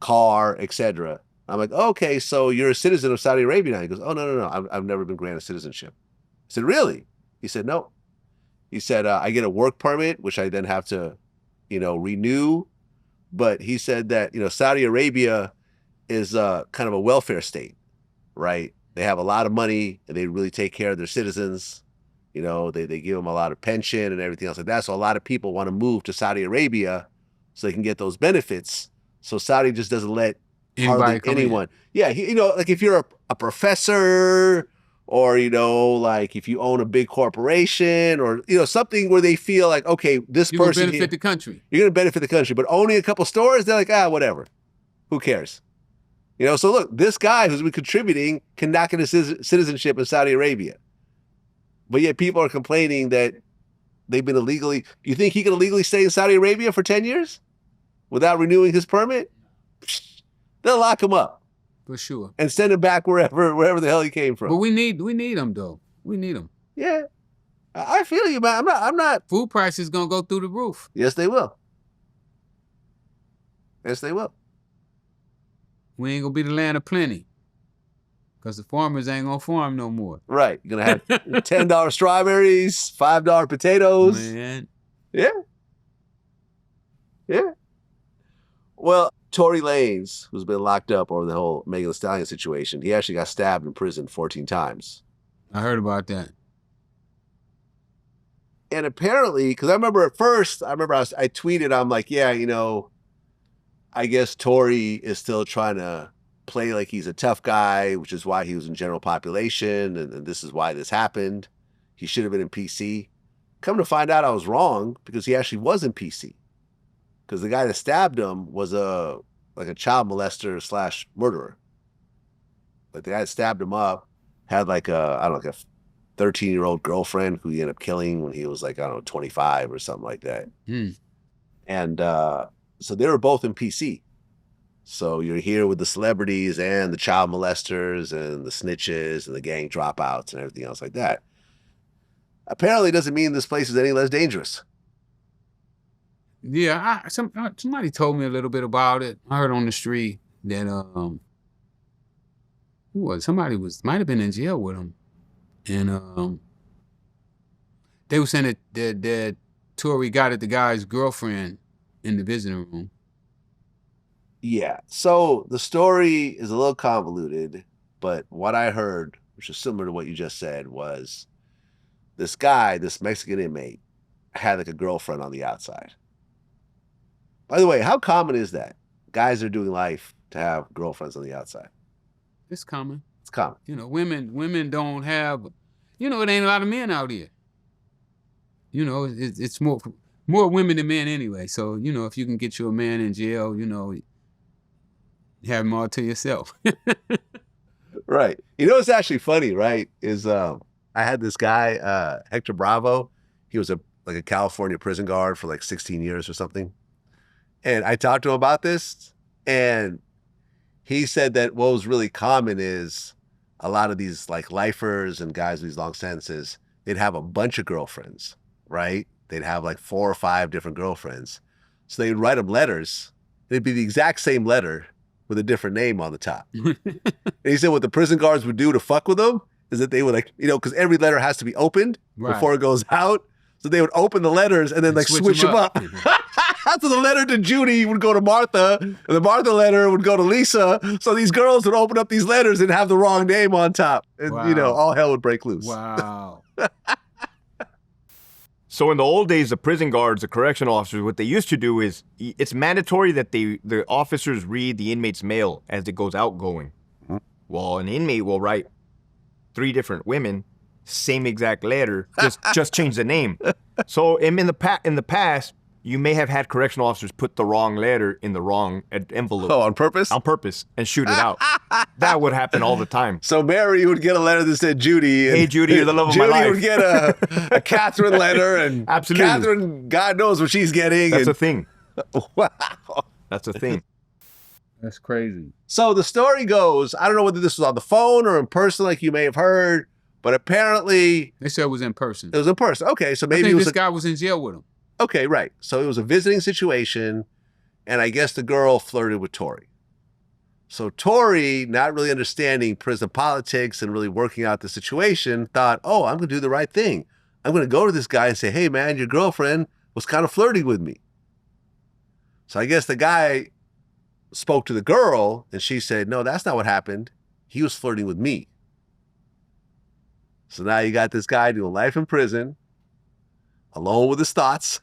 Speaker 1: car, etc. I'm like, okay, so you're a citizen of Saudi Arabia now. He goes, oh, no. I've never been granted citizenship. I said, really? He said, no. He said, I get a work permit, which I then have to, you know, renew. But he said that, you know, Saudi Arabia is kind of a welfare state, right? They have a lot of money and they really take care of their citizens. You know, they give them a lot of pension and everything else like that. So a lot of people want to move to Saudi Arabia so they can get those benefits. So Saudi just doesn't let hardly anyone. Yeah, you know, like if you're a professor, or, you know, like if you own a big corporation, or, you know, something where they feel like, okay, this
Speaker 2: person... You're going to benefit
Speaker 1: here,
Speaker 2: the country.
Speaker 1: You're going to benefit the country. But owning a couple stores, they're like, whatever. Who cares? You know, so look, this guy who's been contributing cannot get a citizenship in Saudi Arabia. But yet people are complaining that they've been illegally... You think he can illegally stay in Saudi Arabia for 10 years without renewing his permit? They'll lock him up.
Speaker 2: For sure.
Speaker 1: And send him back wherever the hell he came from.
Speaker 2: But we need him, though. We need him.
Speaker 1: Yeah. I feel you, man. I'm not...
Speaker 2: Food prices going to go through the roof.
Speaker 1: Yes, they will. Yes, they will.
Speaker 2: We ain't going to be the land of plenty. Because the farmers ain't going to farm no more.
Speaker 1: Right. You're going to have $10 strawberries, $5 potatoes.
Speaker 2: Man.
Speaker 1: Yeah. Yeah. Well, Tory Lanez, who's been locked up over the whole Megan Thee Stallion situation, he actually got stabbed in prison 14 times.
Speaker 2: I heard about that.
Speaker 1: And apparently, because I remember at first, I tweeted, I'm like, yeah, you know, I guess Tory is still trying to play like he's a tough guy, which is why he was in general population, and this is why this happened. He should have been in PC. Come to find out I was wrong, because he actually was in PC. Because the guy that stabbed him was a child molester / murderer. Like the guy that stabbed him up had like a 13-year-old girlfriend who he ended up killing when he was like, 25 or something like that. And so they were both in PC. So you're here with the celebrities and the child molesters and the snitches and the gang dropouts and everything else like that. Apparently it doesn't mean this place is any less dangerous.
Speaker 2: Yeah, somebody told me a little bit about it. I heard on the street that somebody might have been in jail with him, and they were saying that Tory got at the guy's girlfriend in the visiting room.
Speaker 1: Yeah, so the story is a little convoluted, but what I heard, which is similar to what you just said, was this guy, this Mexican inmate, had like a girlfriend on the outside. By the way, how common is that? Guys are doing life to have girlfriends on the outside.
Speaker 2: It's common.
Speaker 1: It's common.
Speaker 2: You know, women don't have, it ain't a lot of men out here. It's more women than men anyway. So, if you can get you a man in jail, have him all to yourself.
Speaker 1: Right. It's actually funny, right? Is I had this guy, Hector Bravo. He was a California prison guard for like 16 years or something. And I talked to him about this, and he said that what was really common is a lot of these like lifers and guys with these long sentences, they'd have a bunch of girlfriends, right? They'd have like 4 or 5 different girlfriends. So they'd write them letters. It'd be the exact same letter with a different name on the top. And he said what the prison guards would do to fuck with them is that they would because every letter has to be opened before it goes out. So they would open the letters and then switch them up. So the letter to Judy would go to Martha, and the Martha letter would go to Lisa. So these girls would open up these letters and have the wrong name on top. And, all hell would break loose.
Speaker 2: Wow.
Speaker 7: So in the old days, the prison guards, the correction officers, what they used to do is it's mandatory that the officers read the inmate's mail as it goes outgoing. Mm-hmm. Well, an inmate will write 3 different women, same exact letter, just change the name. So in the past, you may have had correctional officers put the wrong letter in the wrong envelope.
Speaker 1: Oh, on purpose?
Speaker 7: On purpose, and shoot it out. That would happen all the time.
Speaker 1: So Mary would get a letter that said Judy. And
Speaker 7: hey, Judy, you're the love of my life.
Speaker 1: Judy would get a Catherine letter, and
Speaker 7: absolutely.
Speaker 1: Catherine, God knows what she's getting.
Speaker 7: That's a thing.
Speaker 1: Wow.
Speaker 7: That's a thing.
Speaker 2: That's crazy.
Speaker 1: So the story goes, I don't know whether this was on the phone or in person like you may have heard, but apparently...
Speaker 2: They said it was in person.
Speaker 1: It was in person. Okay, so maybe
Speaker 2: this guy was in jail with him.
Speaker 1: Okay, right. So it was a visiting situation, and I guess the girl flirted with Tory. So Tory, not really understanding prison politics and really working out the situation, thought, oh, I'm going to do the right thing. I'm going to go to this guy and say, hey, man, your girlfriend was kind of flirting with me. So I guess the guy spoke to the girl, and she said, no, that's not what happened. He was flirting with me. So now you got this guy doing life in prison, alone with his thoughts.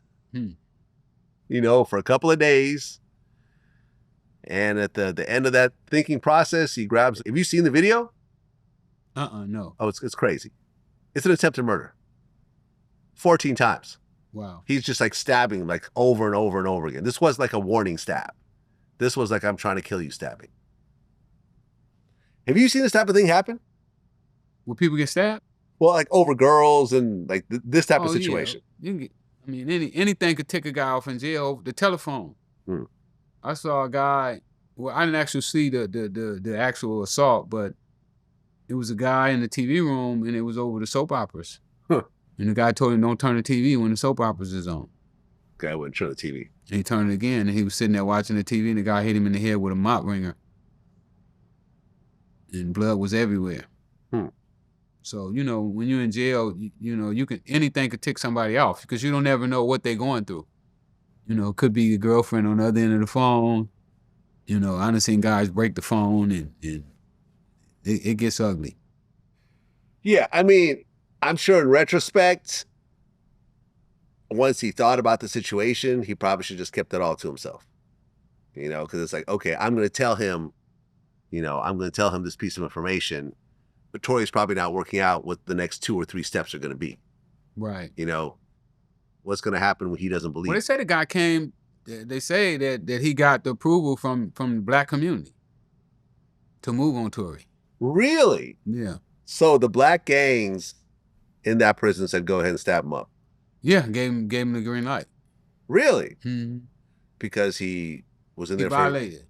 Speaker 1: For a couple of days. And at the end of that thinking process, he grabs... Have you seen the video?
Speaker 2: No.
Speaker 1: Oh, it's crazy. It's an attempted murder. 14 times.
Speaker 2: Wow.
Speaker 1: He's just stabbing over and over and over again. This was like a warning stab. This was like, I'm trying to kill you stabbing. Have you seen this type of thing happen?
Speaker 2: Will people get stabbed?
Speaker 1: Well, over girls and this type of situation.
Speaker 2: Yeah. Anything could take a guy off in jail over the telephone. I saw a guy, well, I didn't actually see the actual assault, but it was a guy in the TV room and it was over the soap operas. And the guy told him, don't turn the TV when the soap operas is on.
Speaker 1: Guy wouldn't turn the TV.
Speaker 2: And he turned it again and he was sitting there watching the TV and the guy hit him in the head with a mop wringer. And blood was everywhere. So, when you're in jail, anything could tick somebody off because you don't ever know what they're going through. It could be your girlfriend on the other end of the phone. You know, I done seen guys break the phone and it gets ugly.
Speaker 1: Yeah, I mean, I'm sure in retrospect, once he thought about the situation, he probably should just kept it all to himself. You know, because it's like, okay, I'm going to tell him, this piece of information, but Tory's probably not working out what the next 2 or 3 steps are going to be.
Speaker 2: Right.
Speaker 1: You know, what's going to happen when he doesn't believe?
Speaker 2: Well, they say the guy came, they say that he got the approval from the black community to move on Tory.
Speaker 1: Really?
Speaker 2: Yeah.
Speaker 1: So the black gangs in that prison said, go ahead and stab him up.
Speaker 2: Yeah, gave him the green light.
Speaker 1: Really?
Speaker 2: Mm-hmm.
Speaker 1: Because he was in
Speaker 2: He
Speaker 1: there
Speaker 2: violated.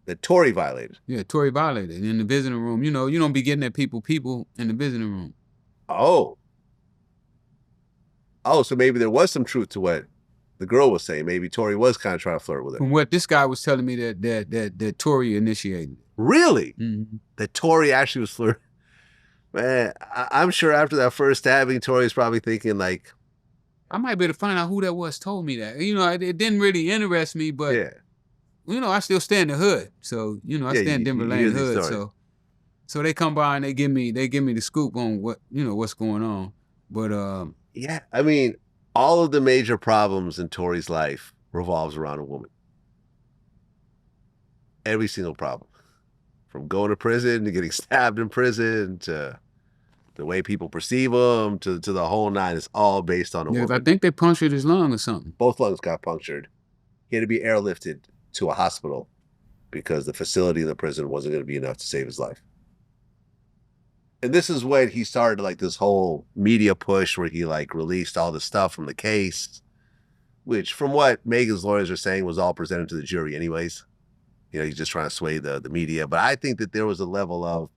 Speaker 1: That Tory violated.
Speaker 2: Yeah, Tory violated in the visiting room. You know, you don't be getting at people in the visiting room.
Speaker 1: Oh, so maybe there was some truth to what the girl was saying. Maybe Tory was kind of trying to flirt with her.
Speaker 2: From what this guy was telling me that Tory initiated.
Speaker 1: Really?
Speaker 2: Mm-hmm.
Speaker 1: That Tory actually was flirting. Man, I'm sure after that first stabbing, Tory's probably thinking like,
Speaker 2: I might be able to find out who that was told me that. You know, it didn't really interest me, but
Speaker 1: yeah.
Speaker 2: You know, I still stay in the hood. So, you know, I stay in Denver Lane hood. So they come by and they give me the scoop on what's going on. But
Speaker 1: yeah, I mean, all of the major problems in Tory's life revolves around a woman. Every single problem. From going to prison to getting stabbed in prison to the way people perceive him to the whole nine is all based on a woman.
Speaker 2: I think they punctured his lung or something.
Speaker 1: Both lungs got punctured. He had to be airlifted to a hospital because the facility in the prison wasn't going to be enough to save his life. And this is when he started like this whole media push where he like released all the stuff from the case, which from what Megan's lawyers are saying was all presented to the jury anyways. You know, he's just trying to sway the media. But I think that there was a level of,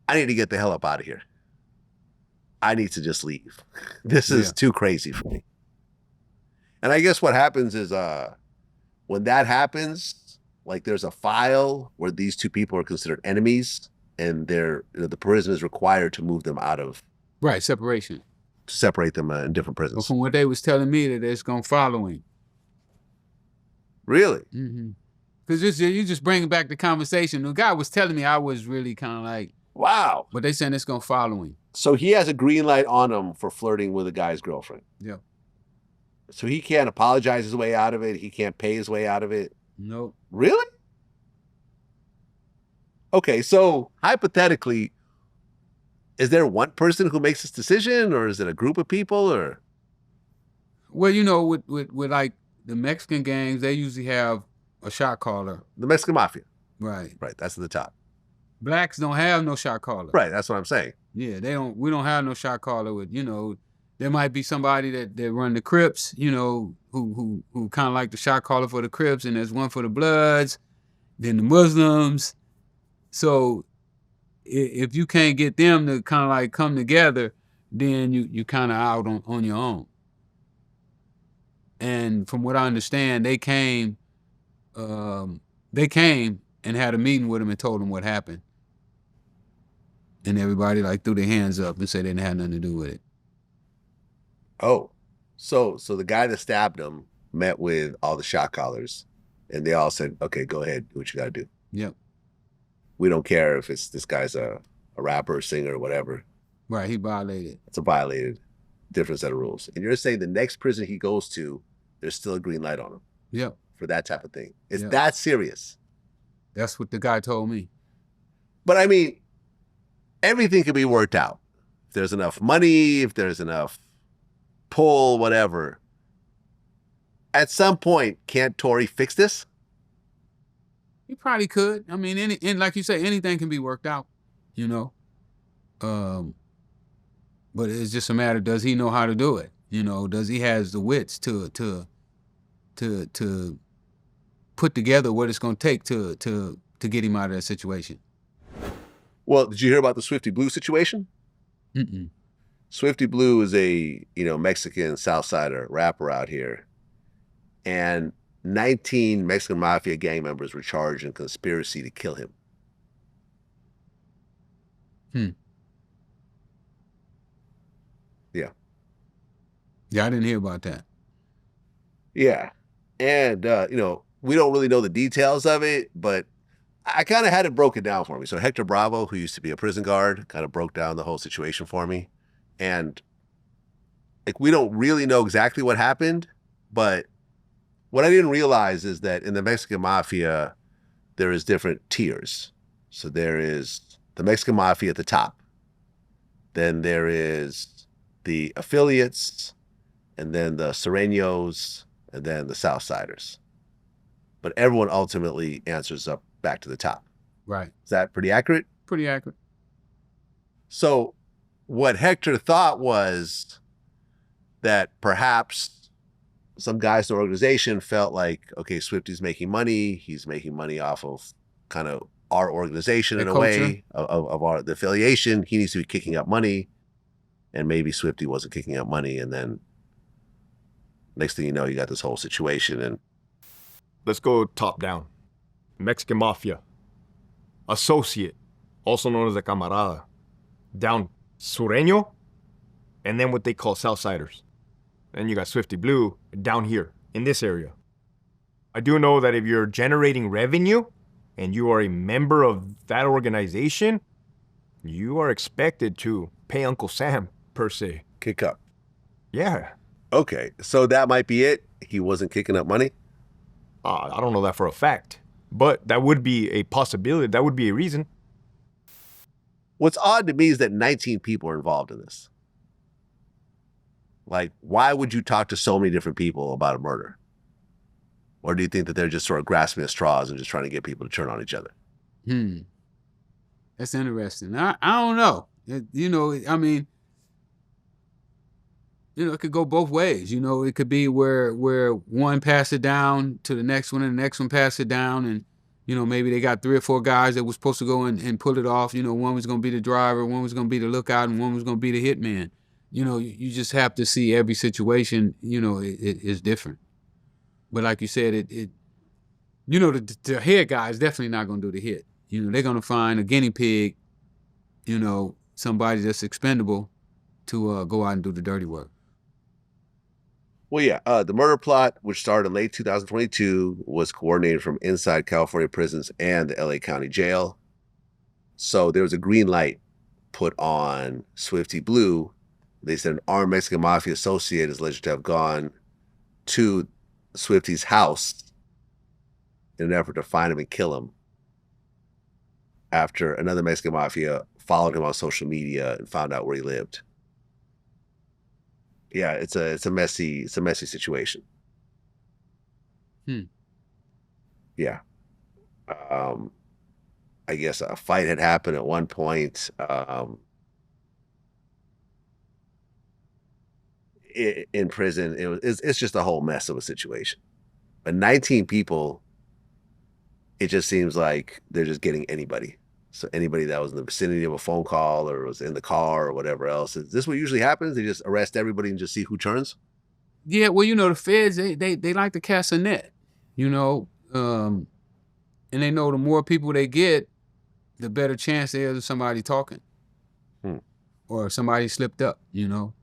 Speaker 1: I need to get the hell up out of here. I need to just leave. This is too crazy for me. And I guess what happens is when that happens, like there's a file where these two people are considered enemies and the prison is required to move them out of.
Speaker 2: Right, separation.
Speaker 1: To separate them in different prisons.
Speaker 2: But from what they was telling me that it's going to follow him.
Speaker 1: Really?
Speaker 2: Mm-hmm. Because you just bring back the conversation. The guy was telling me, I was really kind of like,
Speaker 1: wow.
Speaker 2: But they saying it's going to follow him.
Speaker 1: So he has a green light on him for flirting with a guy's girlfriend.
Speaker 2: Yeah.
Speaker 1: So he can't apologize his way out of it. He can't pay his way out of it.
Speaker 2: Nope.
Speaker 1: Really? Okay, so hypothetically, is there one person who makes this decision, or is it a group of people, or?
Speaker 2: Well, you know, with like the Mexican gangs, they usually have a shot caller.
Speaker 1: The Mexican mafia.
Speaker 2: Right.
Speaker 1: Right, that's at the top.
Speaker 2: Blacks don't have no shot caller.
Speaker 1: Right, that's what I'm saying.
Speaker 2: Yeah, we don't have no shot caller with, you know, there might be somebody that run the Crips, you know, who kind of like the shot caller for the Crips, and there's one for the Bloods, then the Muslims. So if you can't get them to kind of like come together, then you kind of out on your own. And from what I understand, they came and had a meeting with him and told him what happened. And everybody like threw their hands up and said they didn't have nothing to do with it.
Speaker 1: Oh, so the guy that stabbed him met with all the shot callers, and they all said, "Okay, go ahead, do what you got to do."
Speaker 2: Yep.
Speaker 1: We don't care if this guy's a rapper, or singer, or whatever.
Speaker 2: Right, he violated.
Speaker 1: It's a violated, different set of rules. And you're saying the next prison he goes to, there's still a green light on him.
Speaker 2: Yep.
Speaker 1: For that type of thing. It's that serious.
Speaker 2: That's what the guy told me.
Speaker 1: But I mean, everything can be worked out. If there's enough money, if there's enough pull, whatever. At some point, can't Tory fix this?
Speaker 2: He probably could. I mean, and like you say, anything can be worked out, you know. But it's just a matter, does he know how to do it? You know, does he has the wits to put together what it's going to take to get him out of that situation?
Speaker 1: Well, did you hear about the Swifty Blue situation?
Speaker 2: Mm-mm.
Speaker 1: Swifty Blue is a, Mexican Southsider rapper out here. And 19 Mexican Mafia gang members were charged in conspiracy to kill him. Yeah.
Speaker 2: Yeah, I didn't hear about that.
Speaker 1: Yeah. And, we don't really know the details of it, but I kind of had it broken down for me. So Hector Bravo, who used to be a prison guard, kind of broke down the whole situation for me. And like, we don't really know exactly what happened, but what I didn't realize is that in the Mexican Mafia, there is different tiers. So there is the Mexican Mafia at the top. Then there is the affiliates, and then the Sureños, and then the Southsiders. But everyone ultimately answers up back to the top.
Speaker 2: Right.
Speaker 1: Is that pretty accurate?
Speaker 2: Pretty accurate.
Speaker 1: So what Hector thought was that perhaps some guys in the organization felt like, okay, Swifty's making money. He's making money off of kind of our organization in a way of the affiliation. He needs to be kicking up money. And maybe Swifty wasn't kicking up money. And then next thing you know, you got this whole situation. And
Speaker 7: let's go top down. Mexican Mafia. Associate, also known as a camarada. Down Sureño, and then what they call Southsiders. Then you got Swifty Blue down here in this area. I do know that if you're generating revenue and you are a member of that organization, you are expected to pay Uncle Sam, per se.
Speaker 1: Kick up.
Speaker 7: Yeah.
Speaker 1: Okay, so that might be it. He wasn't kicking up money?
Speaker 7: I don't know that for a fact, but that would be a possibility. That would be a reason.
Speaker 1: What's odd to me is that 19 people are involved in this. Like, why would you talk to so many different people about a murder? Or do you think that they're just sort of grasping at straws and just trying to get people to turn on each other?
Speaker 2: That's interesting. I don't know. I mean, it could go both ways. It could be where one pass it down to the next one and the next one pass it down. And, maybe they got 3 or 4 guys that was supposed to go and pull it off. One was going to be the driver, one was going to be the lookout, and one was going to be the hitman. You just have to see every situation, it is different. But like you said, the head guy is definitely not going to do the hit. They're going to find a guinea pig, somebody that's expendable to go out and do the dirty work.
Speaker 1: Well, yeah, the murder plot, which started in late 2022, was coordinated from inside California prisons and the LA County Jail. So there was a green light put on Swifty Blue. They said an armed Mexican Mafia associate is alleged to have gone to Swifty's house in an effort to find him and kill him after another Mexican Mafia followed him on social media and found out where he lived. Yeah, it's a messy situation. Yeah. I guess a fight had happened at one point. In prison, it's just a whole mess of a situation. But 19 people, it just seems like they're just getting anybody. So anybody that was in the vicinity of a phone call or was in the car or whatever else. Is this what usually happens? They just arrest everybody and just see who turns?
Speaker 2: Yeah, well, the feds, they like to cast a net, and they know the more people they get, the better chance there is of somebody talking or somebody slipped up,
Speaker 1: Well,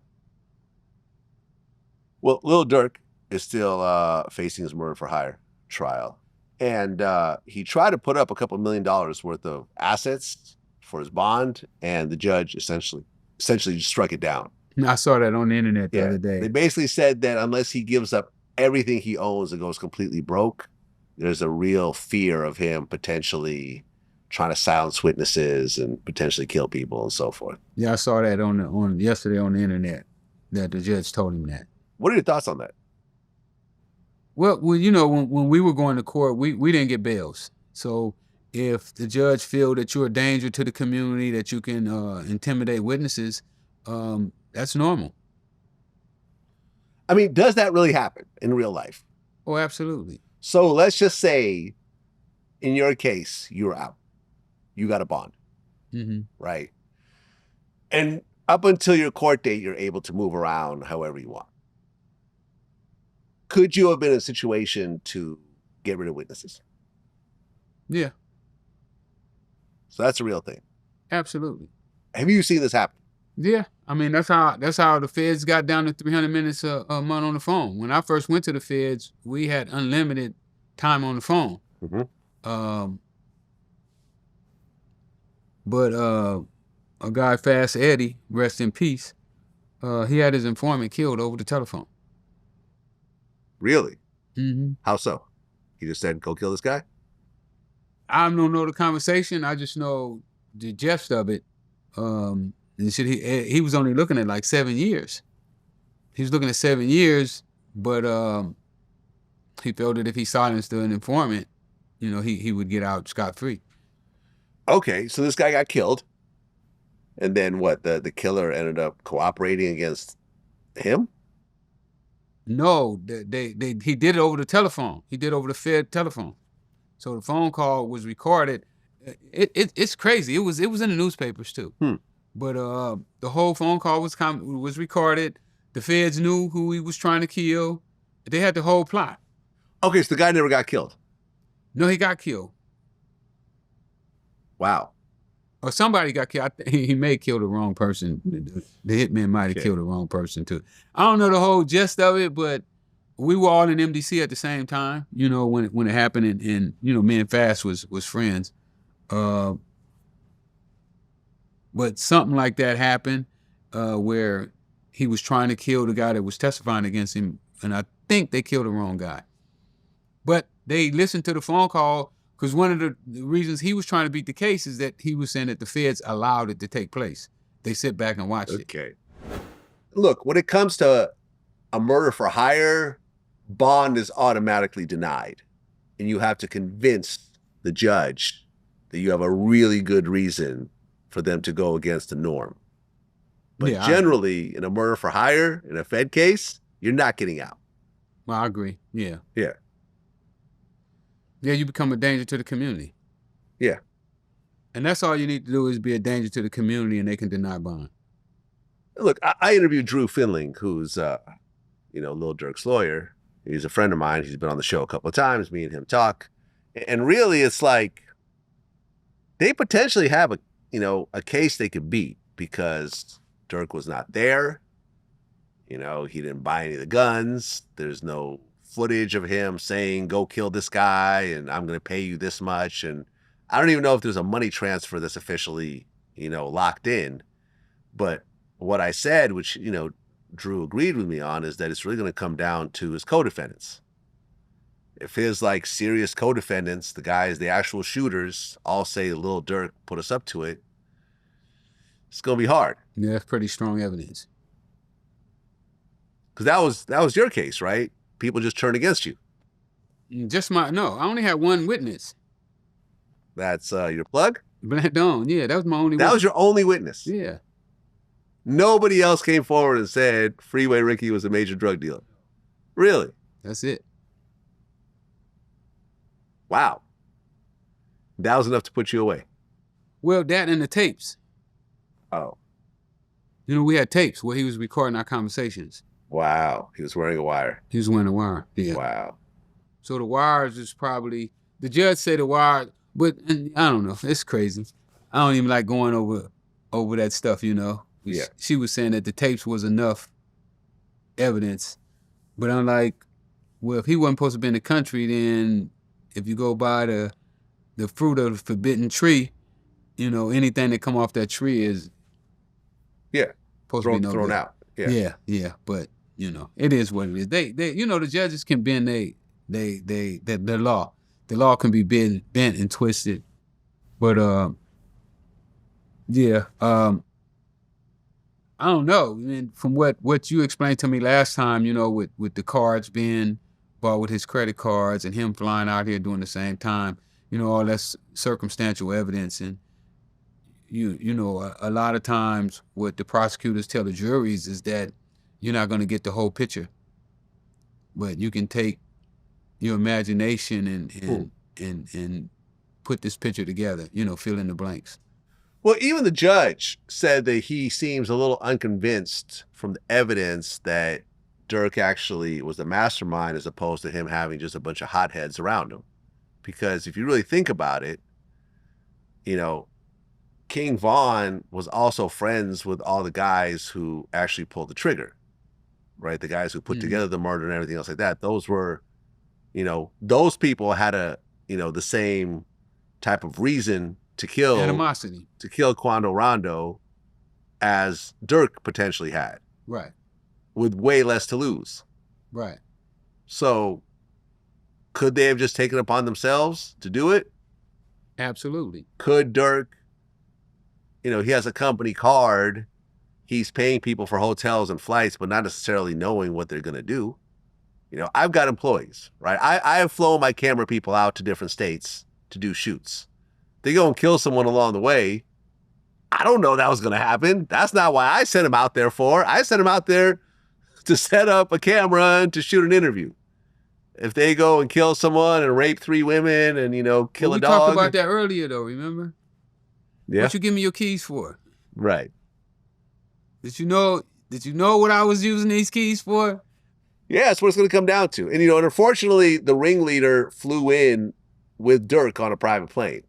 Speaker 1: Lil Durk is still facing his murder for hire trial. And he tried to put up a couple $1 million worth of assets for his bond, and the judge essentially just struck it down.
Speaker 2: I saw that on the internet the other day.
Speaker 1: They basically said that unless he gives up everything he owns and goes completely broke, there's a real fear of him potentially trying to silence witnesses and potentially kill people and so forth.
Speaker 2: Yeah, I saw that on yesterday on the internet, that the judge told him that.
Speaker 1: What are your thoughts on that?
Speaker 2: Well, when we were going to court, we didn't get bails. So if the judge feel that you're a danger to the community, that you can intimidate witnesses, that's normal.
Speaker 1: I mean, does that really happen in real life?
Speaker 2: Oh, absolutely.
Speaker 1: So let's just say, in your case, you're out. You got a bond, right? And up until your court date, you're able to move around however you want. Could you have been in a situation to get rid of witnesses?
Speaker 2: Yeah.
Speaker 1: So that's a real thing.
Speaker 2: Absolutely.
Speaker 1: Have you seen this happen?
Speaker 2: Yeah. I mean, that's how the feds got down to 300 minutes a month on the phone. When I first went to the feds, we had unlimited time on the phone. But a guy, Fast Eddie, rest in peace, he had his informant killed over the telephone.
Speaker 1: Really? How so? He just said, go kill this guy?
Speaker 2: I don't know the conversation. I just know the gist of it. He was only looking at like 7 years. He was looking at 7 years, but he felt that if he silenced an informant, you know, he would get out scot-free.
Speaker 1: Okay, so this guy got killed. And then what? The killer ended up cooperating against him?
Speaker 2: No, he did it over the telephone. He did it over the Fed telephone. So the phone call was recorded. It's crazy. It was in the newspapers too. But the whole phone call was recorded. The feds knew who he was trying to kill. They had the whole plot.
Speaker 1: Okay, so the guy never got killed.
Speaker 2: No, he got killed.
Speaker 1: Wow.
Speaker 2: Or somebody got killed. He may have killed the wrong person. The hitman might have killed the wrong person too. I don't know the whole gist of it, but we were all in MDC at the same time, you know, when it happened, and you know, me and Fast was friends. But something like that happened where he was trying to kill the guy that was testifying against him, and I think they killed the wrong guy. But they listened to the phone call because one of the reasons he was trying to beat the case is that he was saying that the feds allowed it to take place. They sit back and watched it.
Speaker 1: Okay. Look, when it comes to a murder for hire, bond is automatically denied. And you have to convince the judge that you have a really good reason for them to go against the norm. But generally, in a murder for hire, in a Fed case, you're not getting out.
Speaker 2: Well, I agree. Yeah.
Speaker 1: Yeah.
Speaker 2: Yeah, you become a danger to the community.
Speaker 1: Yeah.
Speaker 2: And that's all you need to do is be a danger to the community, and they can deny bond.
Speaker 1: Look, I interviewed Drew Finling, who's, you know, Lil Durk's lawyer. He's a friend of mine. He's been on the show a couple of times. Me and him talk. And really, it's like they potentially have a case they could beat because Durk was not there. You know, he didn't buy any of the guns. There's no footage of him saying, go kill this guy and I'm going to pay you this much. And I don't even know if there's a money transfer that's officially, you know, locked in. But what I said, which, you know, Drew agreed with me on, is that it's really going to come down to his co-defendants. If his like serious co-defendants, the guys, the actual shooters, all say Lil Durk put us up to it, it's going to be hard.
Speaker 2: Yeah, that's pretty strong evidence.
Speaker 1: Because that was your case, right? People just turned against you.
Speaker 2: No, I only had one witness.
Speaker 1: That's your plug?
Speaker 2: Black Dawn, yeah, that was my only witness.
Speaker 1: That was your only witness?
Speaker 2: Yeah.
Speaker 1: Nobody else came forward and said Freeway Ricky was a major drug dealer? Really?
Speaker 2: That's it.
Speaker 1: Wow. That was enough to put you away?
Speaker 2: Well, that and the tapes.
Speaker 1: Oh.
Speaker 2: You know, we had tapes where he was recording our conversations.
Speaker 1: Wow. He was wearing a wire.
Speaker 2: He was wearing a wire, yeah.
Speaker 1: Wow.
Speaker 2: So the wires is probably, the judge said the wire, but I don't know, it's crazy. I don't even like going over that stuff, you know.
Speaker 1: Yeah.
Speaker 2: She was saying that the tapes was enough evidence, but I'm like, well, if he wasn't supposed to be in the country, then if you go by the fruit of the forbidden tree, you know, anything that come off that tree is
Speaker 1: supposed to be thrown out.
Speaker 2: Yeah. But you know, it is what it is. They you know, the judges can bend the law. The law can be bent and twisted. But I don't know. I mean, from what you explained to me last time, you know, with the cards being bought with his credit cards and him flying out here doing the same time, you know, all that's circumstantial evidence. And you know, a lot of times what the prosecutors tell the juries is that you're not going to get the whole picture, but you can take your imagination and put this picture together, you know, fill in the blanks.
Speaker 1: Well, even the judge said that he seems a little unconvinced from the evidence that Durk actually was the mastermind as opposed to him having just a bunch of hotheads around him. Because if you really think about it, you know, King Von was also friends with all the guys who actually pulled the trigger, right? The guys who put together the murder and everything else like that. Those were, those people had the same type of reason to kill
Speaker 2: animosity,
Speaker 1: to kill Quando Rondo as Durk potentially had.
Speaker 2: Right.
Speaker 1: With way less to lose.
Speaker 2: Right.
Speaker 1: So could they have just taken it upon themselves to do it?
Speaker 2: Absolutely.
Speaker 1: Could Durk, he has a company card. He's paying people for hotels and flights, but not necessarily knowing what they're going to do. I've got employees, right? I have flown my camera people out to different states to do shoots. They go and kill someone along the way. I don't know that was going to happen. That's not why I sent them out there for. I sent them out there to set up a camera and to shoot an interview. If they go and kill someone and rape 3 women and, kill a dog.
Speaker 2: We talked about that earlier, though, remember?
Speaker 1: Yeah.
Speaker 2: What you give me your keys for?
Speaker 1: Right.
Speaker 2: Did you know what I was using these keys for?
Speaker 1: Yeah, that's what it's going to come down to. And, and unfortunately, the ringleader flew in with Durk on a private plane.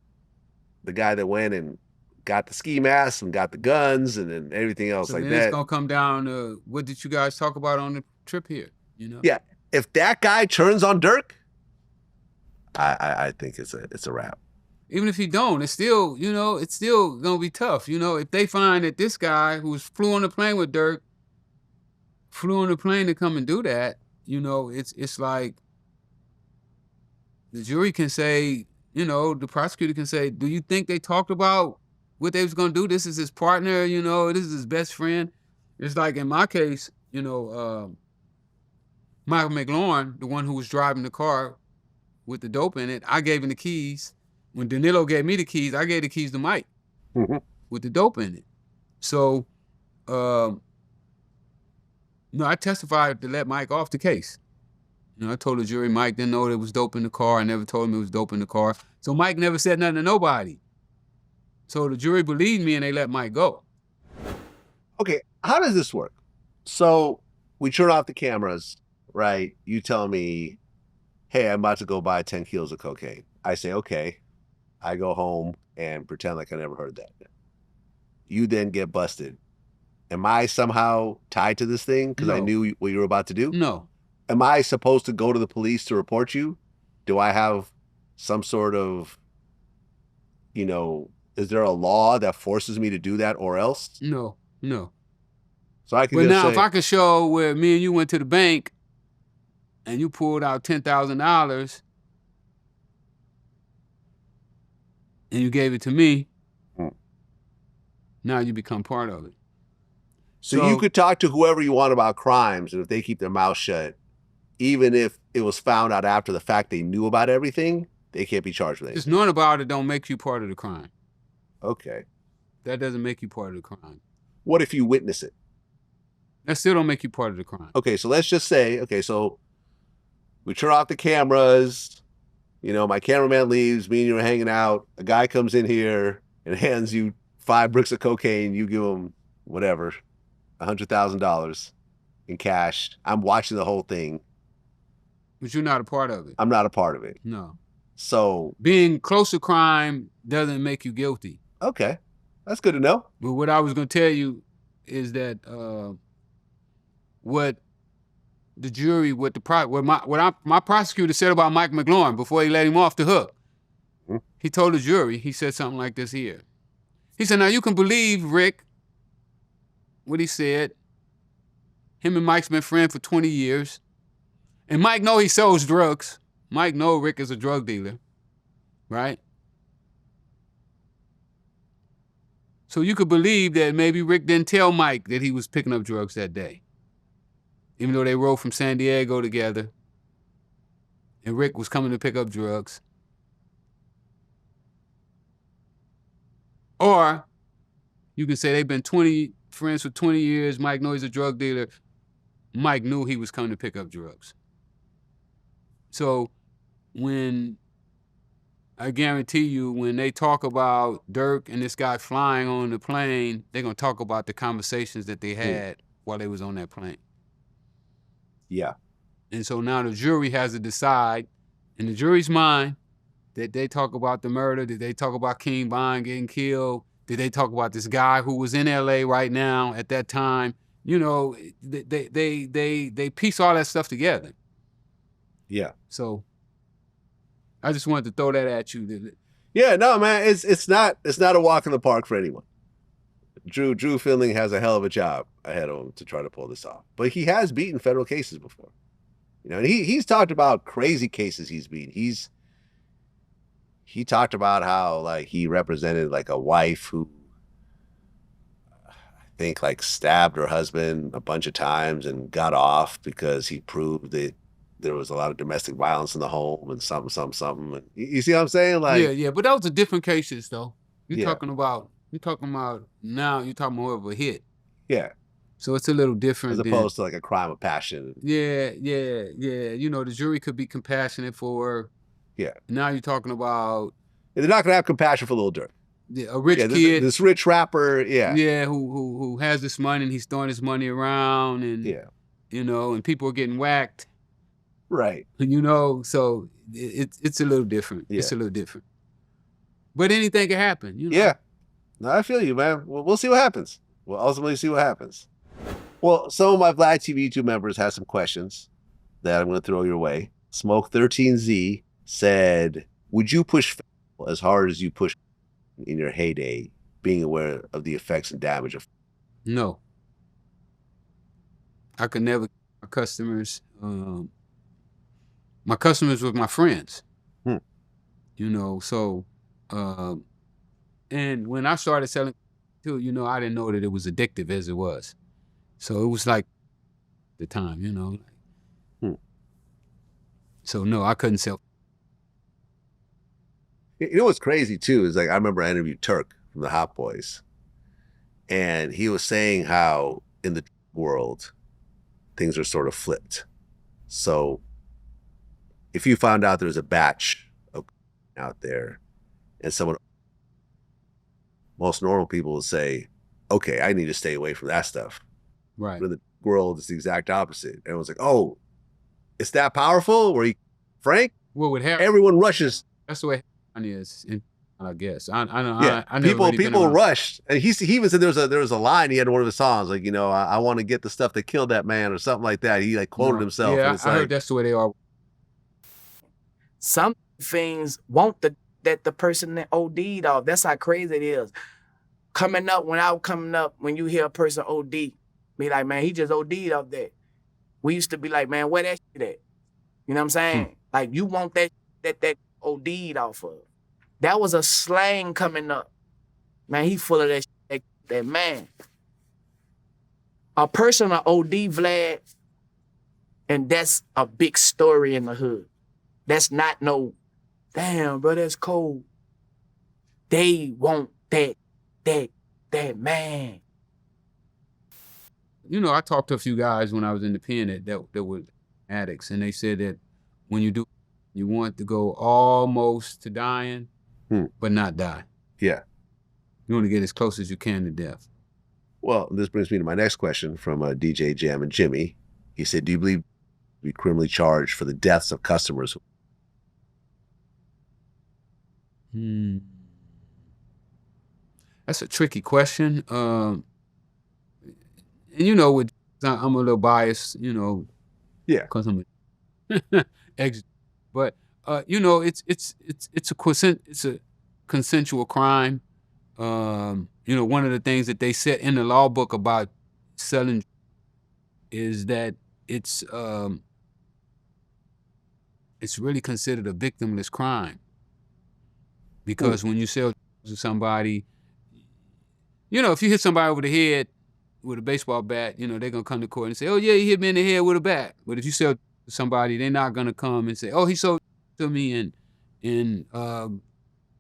Speaker 1: The guy that went and got the ski mask and got the guns and everything else like that.
Speaker 2: It's going to come down to what did you guys talk about on the trip here?
Speaker 1: Yeah. If that guy turns on Durk, I think it's a wrap.
Speaker 2: Even if he don't, it's still, it's still going to be tough. If they find that this guy who flew on the plane with Durk, flew on the plane to come and do that, it's like the jury can say, the prosecutor can say, do you think they talked about what they was going to do? This is his partner, this is his best friend. It's like in my case, Michael McLaurin, the one who was driving the car with the dope in it, I gave him the keys. When Danilo gave me the keys, I gave the keys to Mike with the dope in it. So, I testified to let Mike off the case. I told the jury Mike didn't know there was dope in the car. I never told him it was dope in the car. So Mike never said nothing to nobody. So the jury believed me and they let Mike go.
Speaker 1: Okay, how does this work? So we turn off the cameras, right? You tell me, hey, I'm about to go buy 10 kilos of cocaine. I say, okay. I go home and pretend like I never heard that. You then get busted. Am I somehow tied to this thing because I knew what you were about to do?
Speaker 2: No.
Speaker 1: Am I supposed to go to the police to report you? Do I have some sort of, is there a law that forces me to do that or else?
Speaker 2: No.
Speaker 1: So I can
Speaker 2: But
Speaker 1: just
Speaker 2: now
Speaker 1: say,
Speaker 2: if I could show where me and you went to the bank and you pulled out $10,000 and you gave it to me, now you become part of it.
Speaker 1: So you could talk to whoever you want about crimes, and if they keep their mouth shut, even if it was found out after the fact they knew about everything, they can't be charged with anything.
Speaker 2: Just knowing about it don't make you part of the crime.
Speaker 1: Okay.
Speaker 2: That doesn't make you part of the crime.
Speaker 1: What if you witness it?
Speaker 2: That still don't make you part of the crime.
Speaker 1: Okay, so let's just say, so we turn off the cameras, my cameraman leaves, me and you are hanging out, a guy comes in here and hands you 5 bricks of cocaine, you give him whatever, $100,000 in cash. I'm watching the whole thing.
Speaker 2: But you're not a part of it.
Speaker 1: I'm not a part of it.
Speaker 2: No.
Speaker 1: So
Speaker 2: being close to crime doesn't make you guilty.
Speaker 1: Okay. That's good to know.
Speaker 2: But what I was going to tell you is that what the jury, what my prosecutor said about Mike McLaurin before he let him off the hook. He told the jury, he said something like this here. He said, now you can believe Rick, what he said. Him and Mike's been friends for 20 years. And Mike know he sells drugs. Mike know Rick is a drug dealer, right? So you could believe that maybe Rick didn't tell Mike that he was picking up drugs that day, even though they rode from San Diego together and Rick was coming to pick up drugs. Or you can say they've been friends for 20 years. Mike knows he's a drug dealer. Mike knew he was coming to pick up drugs. So I guarantee you, when they talk about Durk and this guy flying on the plane, they're going to talk about the conversations that they had while they was on that plane.
Speaker 1: Yeah.
Speaker 2: And so now the jury has to decide, in the jury's mind, did they talk about the murder? Did they talk about King Von getting killed? Did they talk about this guy who was in LA right now at that time? They piece all that stuff together.
Speaker 1: Yeah.
Speaker 2: So I just wanted to throw that at you.
Speaker 1: Yeah, no, man, it's not a walk in the park for anyone. Drew Findling has a hell of a job ahead of him to try to pull this off. But he has beaten federal cases before. You know, and he's talked about crazy cases he's beaten. He talked about how like he represented like a wife who I think like stabbed her husband a bunch of times and got off because he proved that there was a lot of domestic violence in the home and something. And you see what I'm saying? Like,
Speaker 2: yeah, but those are different cases though. You're
Speaker 1: Yeah.
Speaker 2: talking about now you're talking more of a hit.
Speaker 1: yeah,
Speaker 2: So it's a little different
Speaker 1: as opposed to like a crime of passion.
Speaker 2: Yeah. You know, the jury could be compassionate for her.
Speaker 1: Yeah.
Speaker 2: Now you're talking about
Speaker 1: They're not gonna have compassion for Lil Durk.
Speaker 2: a rich kid.
Speaker 1: This rich rapper, yeah.
Speaker 2: Yeah, who has this money and he's throwing his money around and
Speaker 1: Yeah.
Speaker 2: you know, and people are getting whacked.
Speaker 1: Right.
Speaker 2: You know, so it's a little different.
Speaker 1: Yeah.
Speaker 2: It's a little different. But anything can happen, you know.
Speaker 1: Yeah. No, I feel you, man. We'll see what happens. We'll ultimately see what happens. Well, some of my Vlad TV YouTube members have some questions that I'm going to throw your way. Smoke13Z said, would you push as hard as you push in your heyday, being aware of the effects and damage of?
Speaker 2: No. I could never my customers with my friends. You know, so and when I started selling too, you know, I didn't know that it was addictive as it was. So it was like the time, you know. So no, I couldn't sell.
Speaker 1: You know what's crazy too is like I remember I interviewed Turk from the Hot Boys, and he was saying how in the world things are sort of flipped. So if you found out there's a batch of out there, and most normal people will say, "Okay, I need to stay away from that stuff."
Speaker 2: Right.
Speaker 1: But in the world, it's the exact opposite. Everyone's like, "Oh, it's that powerful?" Where Frank?
Speaker 2: What would happen?
Speaker 1: Everyone rushes.
Speaker 2: That's the way it is. I guess. I
Speaker 1: People rushed, and he even said there was a line he had in one of his songs, like, you know, I want to get the stuff that killed that man or something like that. He like quoted himself.
Speaker 2: Yeah,
Speaker 1: and it's
Speaker 2: I
Speaker 1: like,
Speaker 2: heard that's the way they are.
Speaker 8: Some things want that the person that OD'd off. That's how crazy it is. When you hear a person OD, be like, man, he just OD'd off that. We used to be like, man, where that shit at? You know what I'm saying? Like, you want that OD'd off of. That was a slang coming up. Man, he full of that shit, that man. A person will OD Vlad, and that's a big story in the hood. That's not no, damn, bro, that's cold. They want that man.
Speaker 2: You know, I talked to a few guys when I was in the pen that were addicts, and they said that when you do, you want to go almost to dying, but not die.
Speaker 1: Yeah.
Speaker 2: You want to get as close as you can to death.
Speaker 1: Well, this brings me to my next question from DJ Jam and Jimmy. He said, do you believe be criminally charged for the deaths of customers?
Speaker 2: That's a tricky question. And you know, I'm a little biased, you know.
Speaker 1: Yeah.
Speaker 2: Because I'm a but you know, it's a consensual crime. You know, one of the things that they said in the law book about selling is that it's really considered a victimless crime. Because when you sell to somebody, you know, if you hit somebody over the head with a baseball bat, you know, they're going to come to court and say, oh, yeah, he hit me in the head with a bat. But if you sell to somebody, they're not going to come and say, oh, he sold to me and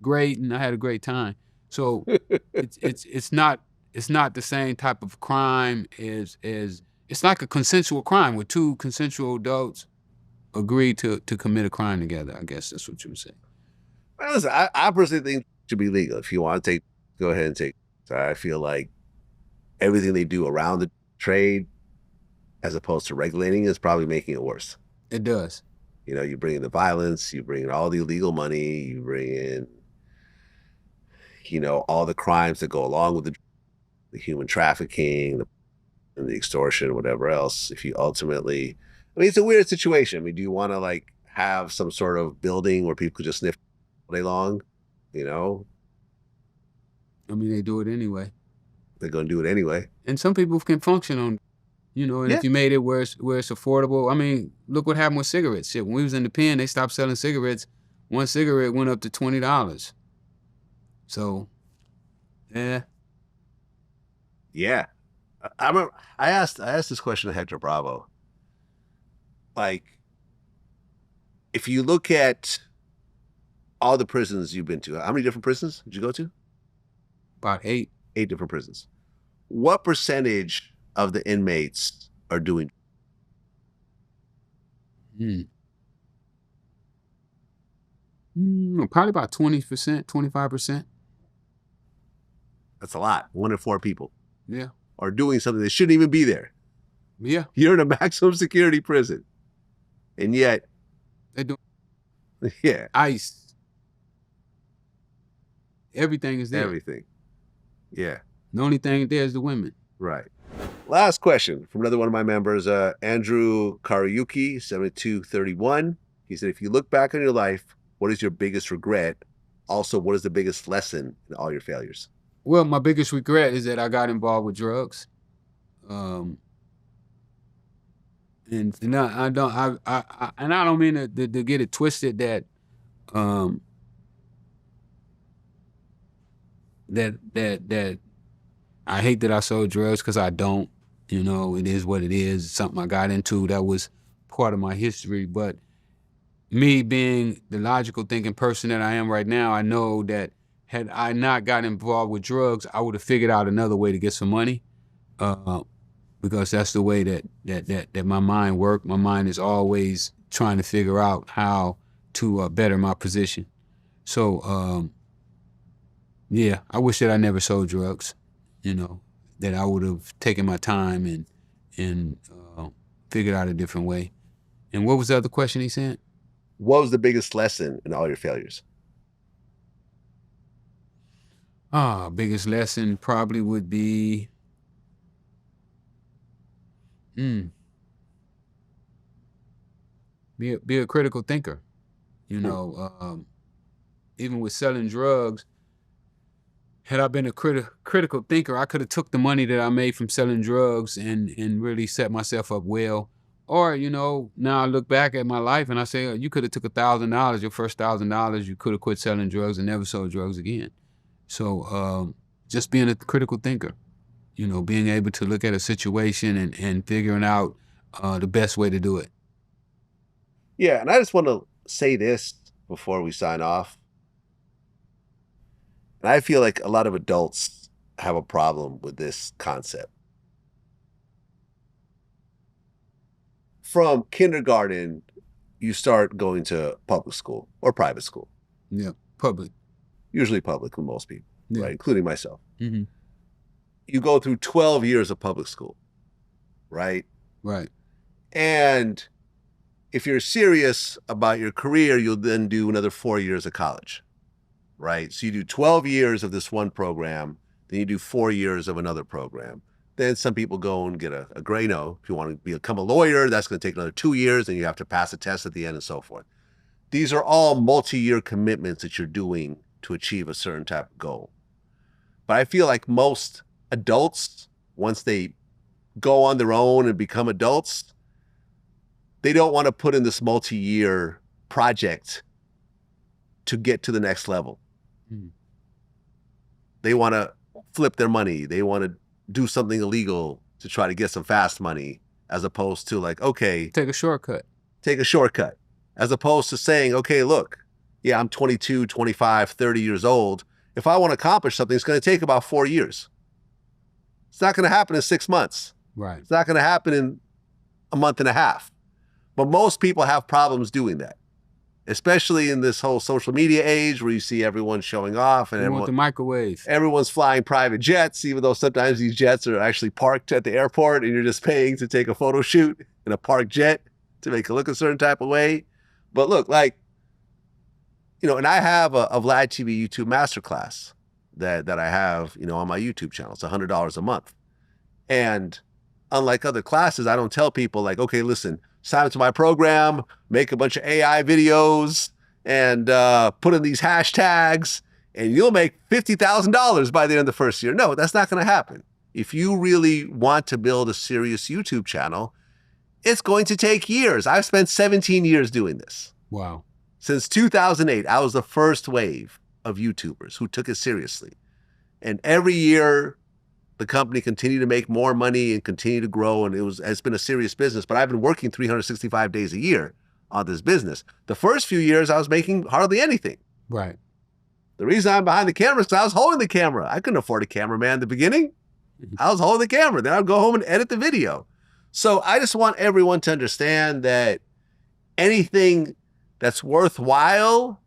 Speaker 2: great, and I had a great time. So it's not the same type of crime as it's like a consensual crime where two consensual adults agree to commit a crime together. I guess that's what you would say.
Speaker 1: Well, listen, I personally think it should be legal. If you want to take, go ahead and take. So I feel like everything they do around the trade, as opposed to regulating, is probably making it worse.
Speaker 2: It does.
Speaker 1: You know, you bring in the violence, you bring in all the illegal money, you bring in, you know, all the crimes that go along with the human trafficking, the extortion, whatever else. If you ultimately, I mean, it's a weird situation. I mean, do you want to like have some sort of building where people could just sniff all day long, you know?
Speaker 2: I mean, they do it anyway.
Speaker 1: They're going to do it anyway.
Speaker 2: And some people can function on, you know, and if you made it where it's affordable. I mean, look what happened with cigarettes. Shit, when we was in the pen, they stopped selling cigarettes. One cigarette went up to $20. So, yeah.
Speaker 1: Yeah. I remember I asked this question to Hector Bravo. Like, if you look at all the prisons you've been to, how many different prisons did you go to?
Speaker 2: About 8.
Speaker 1: 8 different prisons. What percentage of the inmates are doing?
Speaker 2: Probably about 20%, 25%.
Speaker 1: That's a lot. 1 in 4 people.
Speaker 2: Yeah.
Speaker 1: Are doing something that shouldn't even be there.
Speaker 2: Yeah.
Speaker 1: You're in a maximum security prison. And yet.
Speaker 2: They do.
Speaker 1: Yeah.
Speaker 2: ICE. Everything is there.
Speaker 1: Everything. Yeah.
Speaker 2: The only thing there is the women.
Speaker 1: Right. Last question from another one of my members, Andrew Karayuki, 7231. He said, if you look back on your life, what is your biggest regret? Also, what is the biggest lesson in all your failures?
Speaker 2: Well, my biggest regret is that I got involved with drugs. And I don't mean to get it twisted that that I hate that I sold drugs, because I don't. You know, it is what it is. It's something I got into that was part of my history. But me being the logical thinking person that I am right now, I know that had I not got involved with drugs, I would have figured out another way to get some money, because that's the way that my mind works. My mind is always trying to figure out how to better my position. So, yeah, I wish that I never sold drugs, you know, that I would have taken my time and figured out a different way. And what was the other question he said?
Speaker 1: What was the biggest lesson in all your failures?
Speaker 2: Biggest lesson probably would be, be a critical thinker. You know, even with selling drugs, had I been a critical thinker, I could have took the money that I made from selling drugs and really set myself up well. Or, you know, now I look back at my life and I say, you could have took $1,000, your first $1,000, you could have quit selling drugs and never sold drugs again. So just being a critical thinker, you know, being able to look at a situation and figuring out the best way to do it.
Speaker 1: Yeah, and I just want to say this before we sign off. And I feel like a lot of adults have a problem with this concept. From kindergarten, you start going to public school or private school.
Speaker 2: Yeah, public.
Speaker 1: Usually public with most people, right? Including myself.
Speaker 2: Mm-hmm.
Speaker 1: You go through 12 years of public school, right?
Speaker 2: Right.
Speaker 1: And if you're serious about your career, you'll then do another 4 years of college, right? So you do 12 years of this one program, then you do 4 years of another program. Then some people go and get a grade. If you want to become a lawyer, that's going to take another 2 years, and you have to pass a test at the end and so forth. These are all multi-year commitments that you're doing to achieve a certain type of goal. But I feel like most adults, once they go on their own and become adults, they don't want to put in this multi-year project to get to the next level. They want to flip their money. They want to do something illegal to try to get some fast money, as opposed to like, okay,
Speaker 2: take a shortcut.
Speaker 1: Take a shortcut, as opposed to saying, okay, look, yeah, I'm 22, 25, 30 years old. If I want to accomplish something, it's going to take about 4 years. It's not going to happen in 6 months.
Speaker 2: Right.
Speaker 1: It's not going to happen in a month and a half. But most people have problems doing that, especially in this whole social media age where you see everyone showing off and
Speaker 2: the microwave.
Speaker 1: Everyone's flying private jets, even though sometimes these jets are actually parked at the airport and you're just paying to take a photo shoot in a parked jet to make it look a certain type of way. But look, like, you know, and I have a Vlad TV YouTube masterclass that I have, you know, on my YouTube channel. It's $100 a month. And unlike other classes, I don't tell people like, okay, listen, sign up to my program, make a bunch of AI videos, and put in these hashtags, and you'll make $50,000 by the end of the first year. No, that's not going to happen. If you really want to build a serious YouTube channel, it's going to take years. I've spent 17 years doing this.
Speaker 2: Wow.
Speaker 1: Since 2008, I was the first wave of YouTubers who took it seriously. And every year, the company continued to make more money and continue to grow, and it's been a serious business. But I've been working 365 days a year on this business. The first few years, I was making hardly anything.
Speaker 2: Right.
Speaker 1: The reason I'm behind the camera is because I was holding the camera. I couldn't afford a cameraman in the beginning. I was holding the camera. Then I'd go home and edit the video. So I just want everyone to understand that anything that's worthwhile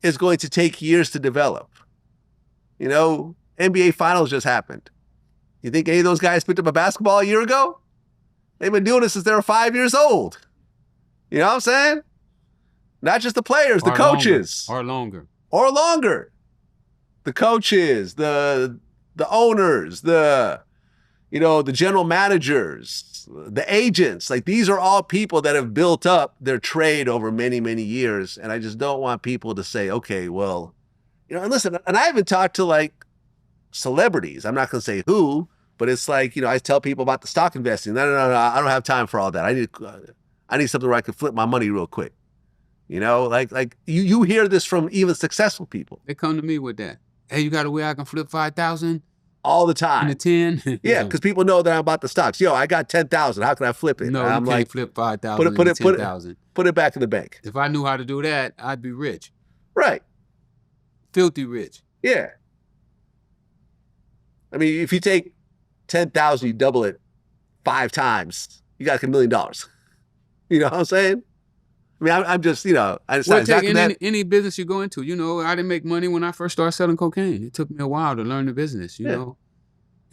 Speaker 1: is going to take years to develop. You know, NBA Finals just happened. You think any of those guys picked up a basketball a year ago? They've been doing this since they were 5 years old. You know what I'm saying? Not just the players, the coaches.
Speaker 2: Or longer.
Speaker 1: Or longer. The coaches, the owners, the general managers, the agents. Like, these are all people that have built up their trade over many, many years. And I just don't want people to say, okay, well, and listen, and I haven't talked to like celebrities. I'm not going to say who, but it's like, I tell people about the stock investing. No, I don't have time for all that. I need something where I can flip my money real quick. Like you hear this from even successful people.
Speaker 2: They come to me with that. Hey, you got a way I can flip 5,000?
Speaker 1: All the time.
Speaker 2: In a 10?
Speaker 1: Yeah, because people know that I'm about the stocks. Yo, I got 10,000. How can I flip it?
Speaker 2: No,
Speaker 1: I'm
Speaker 2: you can't flip 5,000 into 10,000.
Speaker 1: Put it back in the bank.
Speaker 2: If I knew how to do that, I'd be rich.
Speaker 1: Right.
Speaker 2: Filthy rich.
Speaker 1: Yeah. I mean, if you take 10,000, you double it 5 times, you got $1 million. You know what I'm saying? I mean, I'm just,
Speaker 2: Well, take any business you go into. I didn't make money when I first started selling cocaine. It took me a while to learn the business, you know.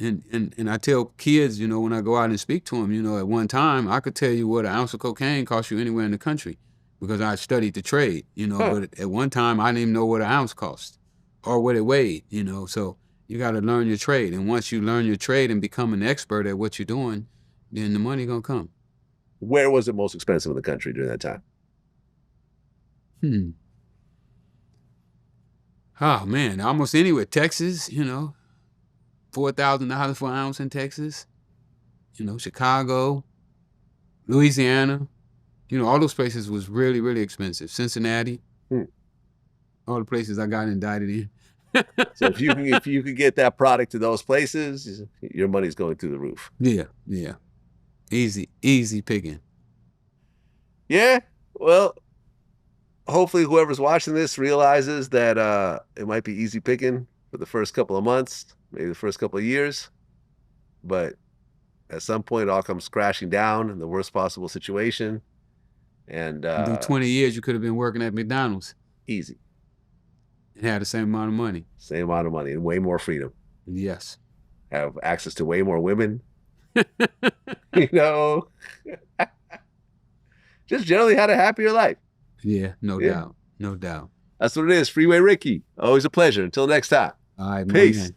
Speaker 2: And I tell kids, when I go out and speak to them, at one time, I could tell you what an ounce of cocaine costs you anywhere in the country because I studied the trade, But at one time, I didn't even know what an ounce cost or what it weighed, So you got to learn your trade. And once you learn your trade and become an expert at what you're doing, then the money going to come.
Speaker 1: Where was it most expensive in the country during that time?
Speaker 2: Oh, man, almost anywhere. Texas, $4,000 for an ounce in Texas. Chicago, Louisiana. All those places was really, really expensive. Cincinnati. All the places I got indicted in.
Speaker 1: So if you could get that product to those places, your money's going through the roof.
Speaker 2: Yeah. Easy picking.
Speaker 1: Yeah, well, hopefully whoever's watching this realizes that it might be easy picking for the first couple of months, maybe the first couple of years. But at some point, it all comes crashing down in the worst possible situation. And
Speaker 2: in 20 years, you could have been working at McDonald's.
Speaker 1: Easy.
Speaker 2: And had the same amount of money.
Speaker 1: Same amount of money and way more freedom.
Speaker 2: Yes.
Speaker 1: Have access to way more women. Just generally had a happier life.
Speaker 2: Yeah, no doubt. No doubt.
Speaker 1: That's what it is. Freeway Ricky. Always a pleasure. Until next time.
Speaker 2: All right,
Speaker 1: peace.